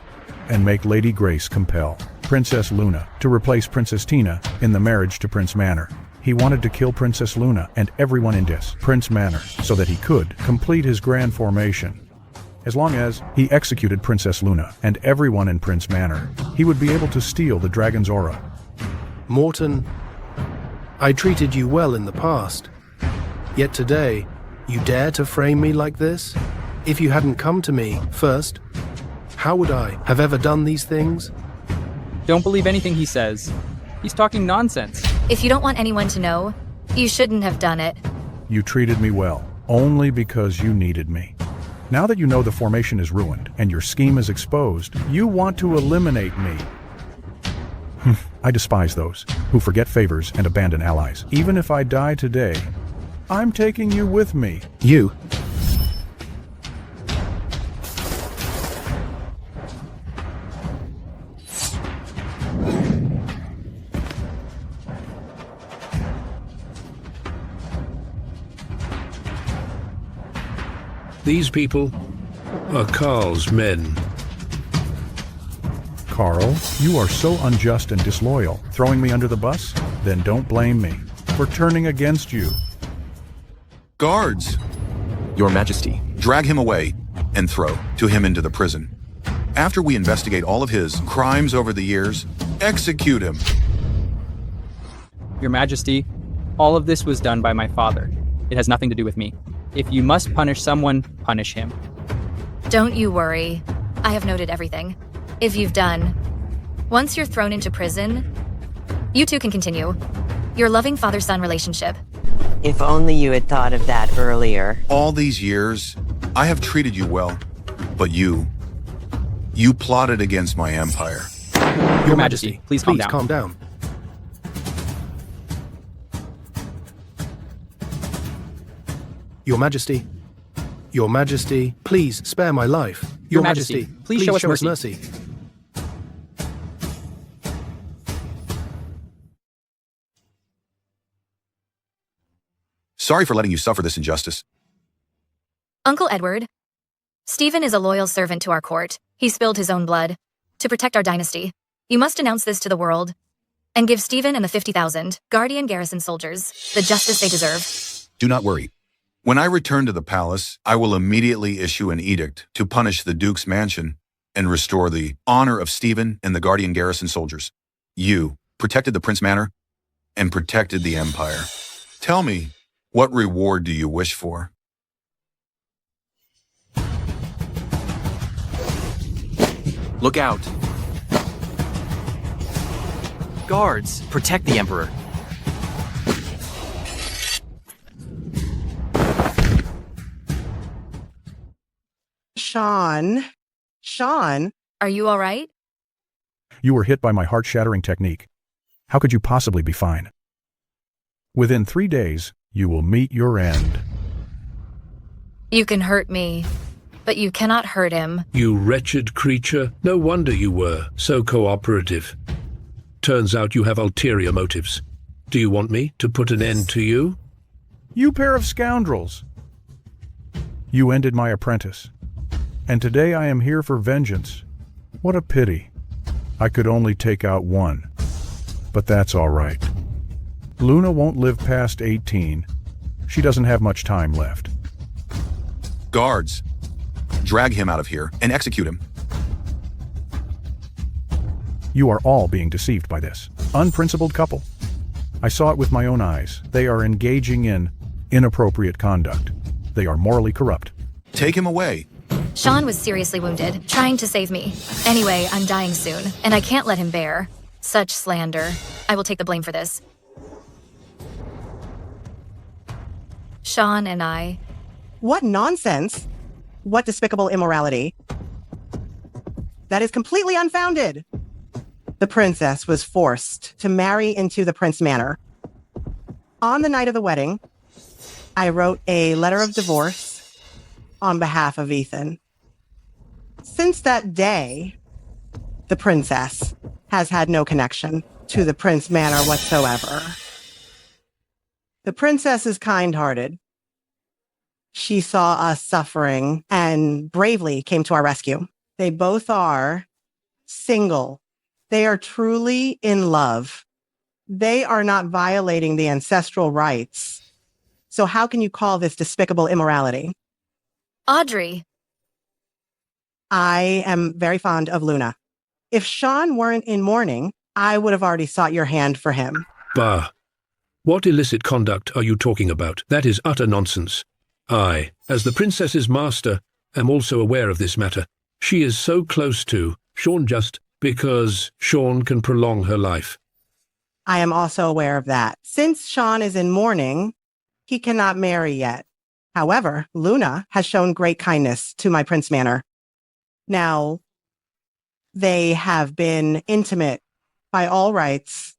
and make Lady Grace compel Princess Luna to replace Princess Tina in the marriage to Prince Manor. He wanted to kill Princess Luna and everyone in Prince Manor so that he could complete his grand formation. As long as he executed Princess Luna and everyone in Prince Manor, he would be able to steal the dragon's aura. Morton, I treated you well in the past. Yet today, you dare to frame me like this? If you hadn't come to me first, how would I have ever done these things? Don't believe anything he says. He's talking nonsense. If you don't want anyone to know, you shouldn't have done it. You treated me well, only because you needed me. Now that you know the formation is ruined and your scheme is exposed, you want to eliminate me. I despise those who forget favors and abandon allies. Even if I die today, I'm taking you with me. You? These people are Carl's men. Carl, you are so unjust and disloyal, throwing me under the bus? Then don't blame me. for turning against you. Guards! Your Majesty. Drag him away and throw to him into the prison. After we investigate all of his crimes over the years, execute him. Your Majesty, all of this was done by my father. It has nothing to do with me. If you must punish someone, punish him. Don't you worry. I have noted everything. If you've done. Once you're thrown into prison, you two can continue your loving father-son relationship. If only you had thought of that earlier. All these years, I have treated you well, but you plotted against my empire. Your Majesty, please calm down. Calm down. Your Majesty. Your Majesty, please spare my life. Your Majesty, please show us mercy. Sorry for letting you suffer this injustice. Uncle Edward, Stephen is a loyal servant to our court. He spilled his own blood to protect our dynasty. You must announce this to the world and give Stephen and the 50,000 Guardian garrison soldiers the justice they deserve. Do not worry. When I return to the palace, I will immediately issue an edict to punish the Duke's mansion and restore the honor of Stephen and the Guardian garrison soldiers. You protected the Prince Manor and protected the Empire. Tell me, what reward do you wish for? Look out. Guards, protect the Emperor. Sean? Are you all right? You were hit by my heart-shattering technique. How could you possibly be fine? Within 3 days, you will meet your end. You can hurt me, but you cannot hurt him. You wretched creature. No wonder you were so cooperative. Turns out you have ulterior motives. Do you want me to put an end to you? You pair of scoundrels! You ended my apprentice. And today I am here for vengeance. What a pity. I could only take out one. But that's all right. Luna won't live past 18. She doesn't have much time left. Guards, drag him out of here and execute him. You are all being deceived by this unprincipled couple. I saw it with my own eyes. They are engaging in inappropriate conduct. They are morally corrupt. Take him away. Sean was seriously wounded, trying to save me. Anyway, I'm dying soon, and I can't let him bear such slander. I will take the blame for this. Sean and I... What nonsense! What despicable immorality! That is completely unfounded! The princess was forced to marry into the Prince Manor. On the night of the wedding, I wrote a letter of divorce on behalf of Ethan. Since that day, the princess has had no connection to the Prince Manor whatsoever. The princess is kind-hearted. She saw us suffering and bravely came to our rescue. They both are single. They are truly in love. They are not violating the ancestral rights. So how can you call this despicable immorality? Audrey. I am very fond of Luna. If Sean weren't in mourning, I would have already sought your hand for him. Bah. What illicit conduct are you talking about? That is utter nonsense. I, as the princess's master, am also aware of this matter. She is so close to Sean just because Sean can prolong her life. I am also aware of that. Since Sean is in mourning, he cannot marry yet. However, Luna has shown great kindness to my Prince Manor. Now, they have been intimate by all rights.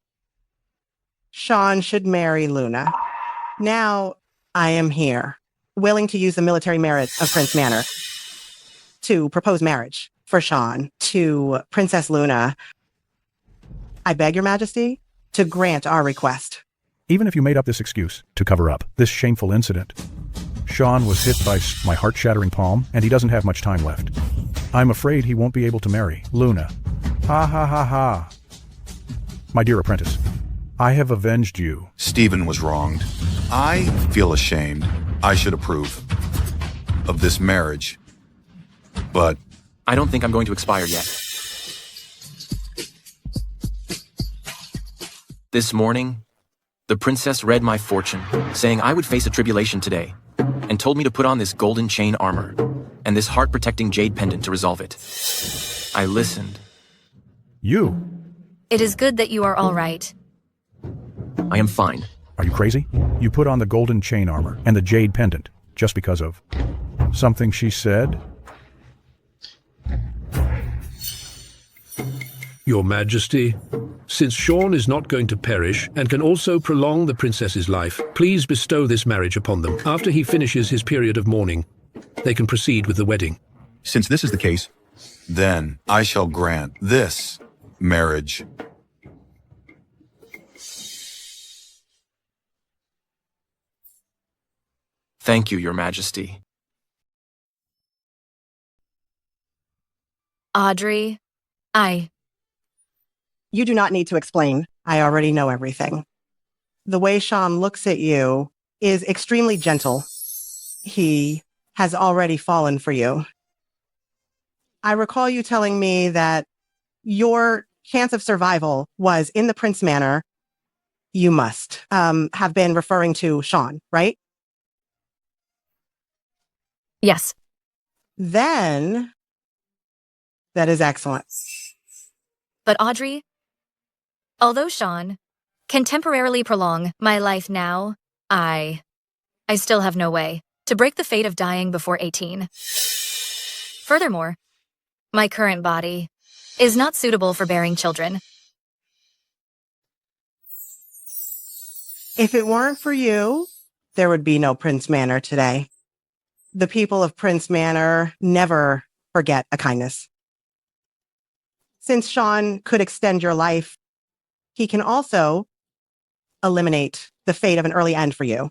Sean should marry Luna. Now, I am here, willing to use the military merit of Prince Manor to propose marriage for Sean to Princess Luna. I beg your majesty to grant our request. Even if you made up this excuse to cover up this shameful incident, Sean was hit by my heart-shattering palm, and he doesn't have much time left. I'm afraid he won't be able to marry Luna. Ha ha ha ha. My dear apprentice, I have avenged you. Stephen was wronged. I feel ashamed. I should approve of this marriage. But I don't think I'm going to expire yet. This morning, the princess read my fortune, saying I would face a tribulation today, and told me to put on this golden chain armor and this heart-protecting jade pendant to resolve it. I listened. You? It is good that you are all right. I am fine. Are you crazy? You put on the golden chain armor and the jade pendant just because of something she said? Your Majesty, since Sean is not going to perish and can also prolong the princess's life, please bestow this marriage upon them. After he finishes his period of mourning, they can proceed with the wedding. since this is the case, then I shall grant this marriage. Thank you, Your Majesty. Audrey, You do not need to explain. I already know everything. The way Sean looks at you is extremely gentle. He has already fallen for you. I recall you telling me that your chance of survival was in the Prince Manor. You must have been referring to Sean, right? Yes. Then that is excellent. But Audrey, although Sean can temporarily prolong my life now, I still have no way to break the fate of dying before 18. Furthermore, my current body is not suitable for bearing children. If it weren't for you, there would be no Prince Manor today. The people of Prince Manor never forget a kindness. Since Sean could extend your life, he can also eliminate the fate of an early end for you.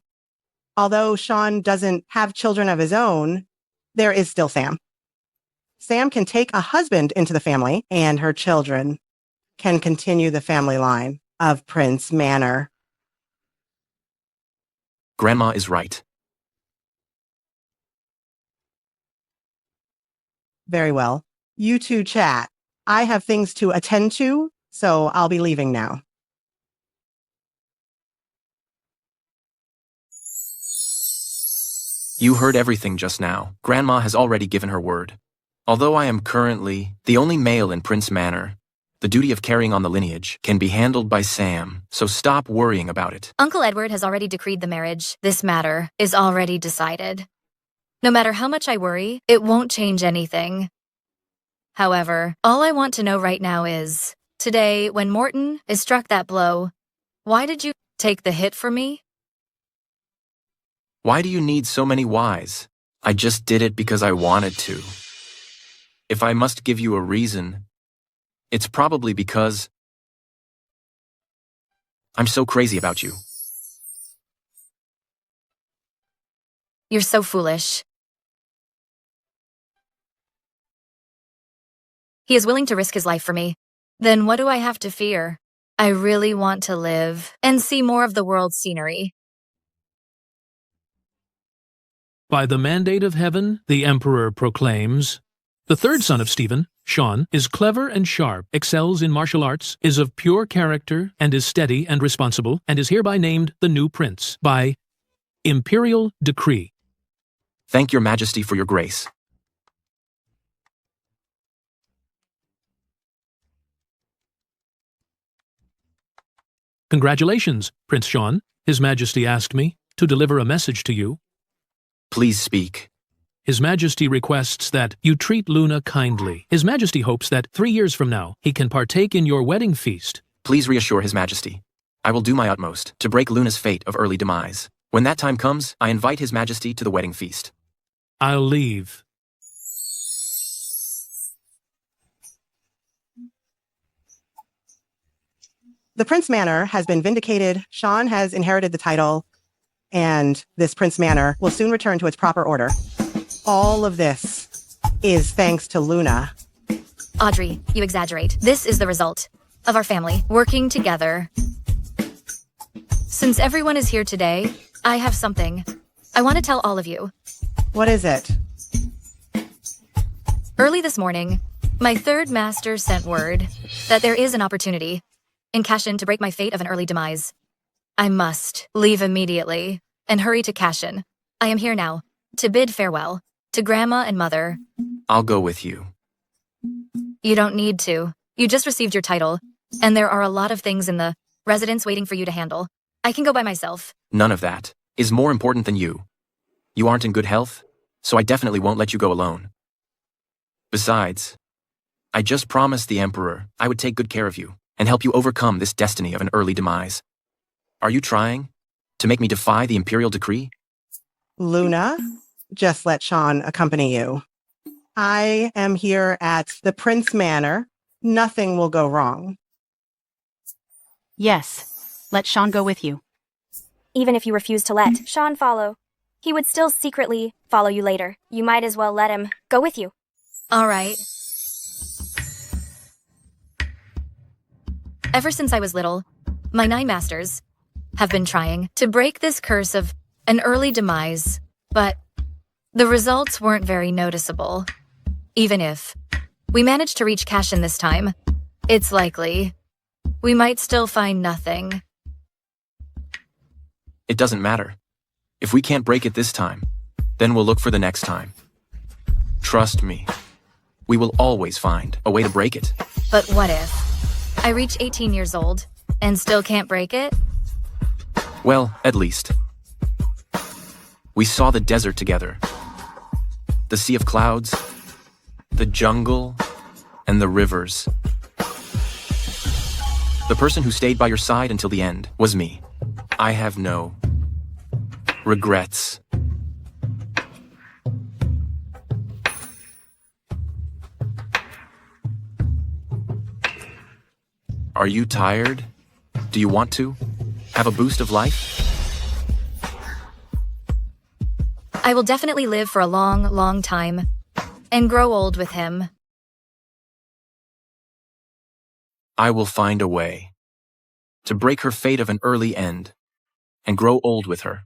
Although Sean doesn't have children of his own, there is still Sam. Sam can take a husband into the family, and her children can continue the family line of Prince Manor. Grandma is right. Very well. You two chat. I have things to attend to, so I'll be leaving now. You heard everything just now. Grandma has already given her word. Although I am currently the only male in Prince Manor, the duty of carrying on the lineage can be handled by Sam, so stop worrying about it. Uncle Edward has already decreed the marriage. This matter is already decided. No matter how much I worry, it won't change anything. However, all I want to know right now is, today, when Morton is struck that blow, why did you take the hit for me? Why do you need so many whys? I just did it because I wanted to. If I must give you a reason, it's probably because I'm so crazy about you. You're so foolish. He is willing to risk his life for me. Then what do I have to fear? I really want to live and see more of the world's scenery. By the mandate of heaven, the Emperor proclaims, the third son of Stephen, Sean, is clever and sharp, excels in martial arts, is of pure character, and is steady and responsible, and is hereby named the new prince, by imperial decree. Thank your majesty for your grace. Congratulations, Prince Sean. His Majesty asked me to deliver a message to you. Please speak. His Majesty requests that you treat Luna kindly. His Majesty hopes that 3 years from now, he can partake in your wedding feast. Please reassure His Majesty. I will do my utmost to break Luna's fate of early demise. When that time comes, I invite His Majesty to the wedding feast. I'll leave. The Prince Manor has been vindicated. Sean has inherited the title, and this Prince Manor will soon return to its proper order. All of this is thanks to Luna. Audrey, you exaggerate. This is the result of our family working together Since everyone is here today, I have something I want to tell all of you. What is it? Early this morning, my third master sent word that there is an opportunity in Cashin to break my fate of an early demise. I must leave immediately and hurry to Cashin. I am here now to bid farewell to Grandma and Mother. I'll go with you. You don't need to. You just received your title, and there are a lot of things in the residence waiting for you to handle. I can go by myself. None of that is more important than you. You aren't in good health, so I definitely won't let you go alone. Besides, I just promised the Emperor I would take good care of you and help you overcome this destiny of an early demise. Are you trying to make me defy the Imperial decree? Luna, just let Sean accompany you. I am here at the Prince Manor. Nothing will go wrong. Yes, let Sean go with you. Even if you refuse to let Sean follow, he would still secretly follow you later. You might as well let him go with you. All right. Ever since I was little, my 9 masters have been trying to break this curse of an early demise, but the results weren't very noticeable. Even if we managed to reach Cashin this time, it's likely we might still find nothing. It doesn't matter. If we can't break it this time, then we'll look for the next time. Trust me, we will always find a way to break it. But what if I reach 18 years old and still can't break it? Well, at least. We saw the desert together. The sea of clouds, the jungle, and the rivers. The person who stayed by your side until the end was me. I have no regrets. Are you tired? Do you want to have a boost of life? I will definitely live for a long, long time and grow old with him. I will find a way to break her fate of an early end and grow old with her.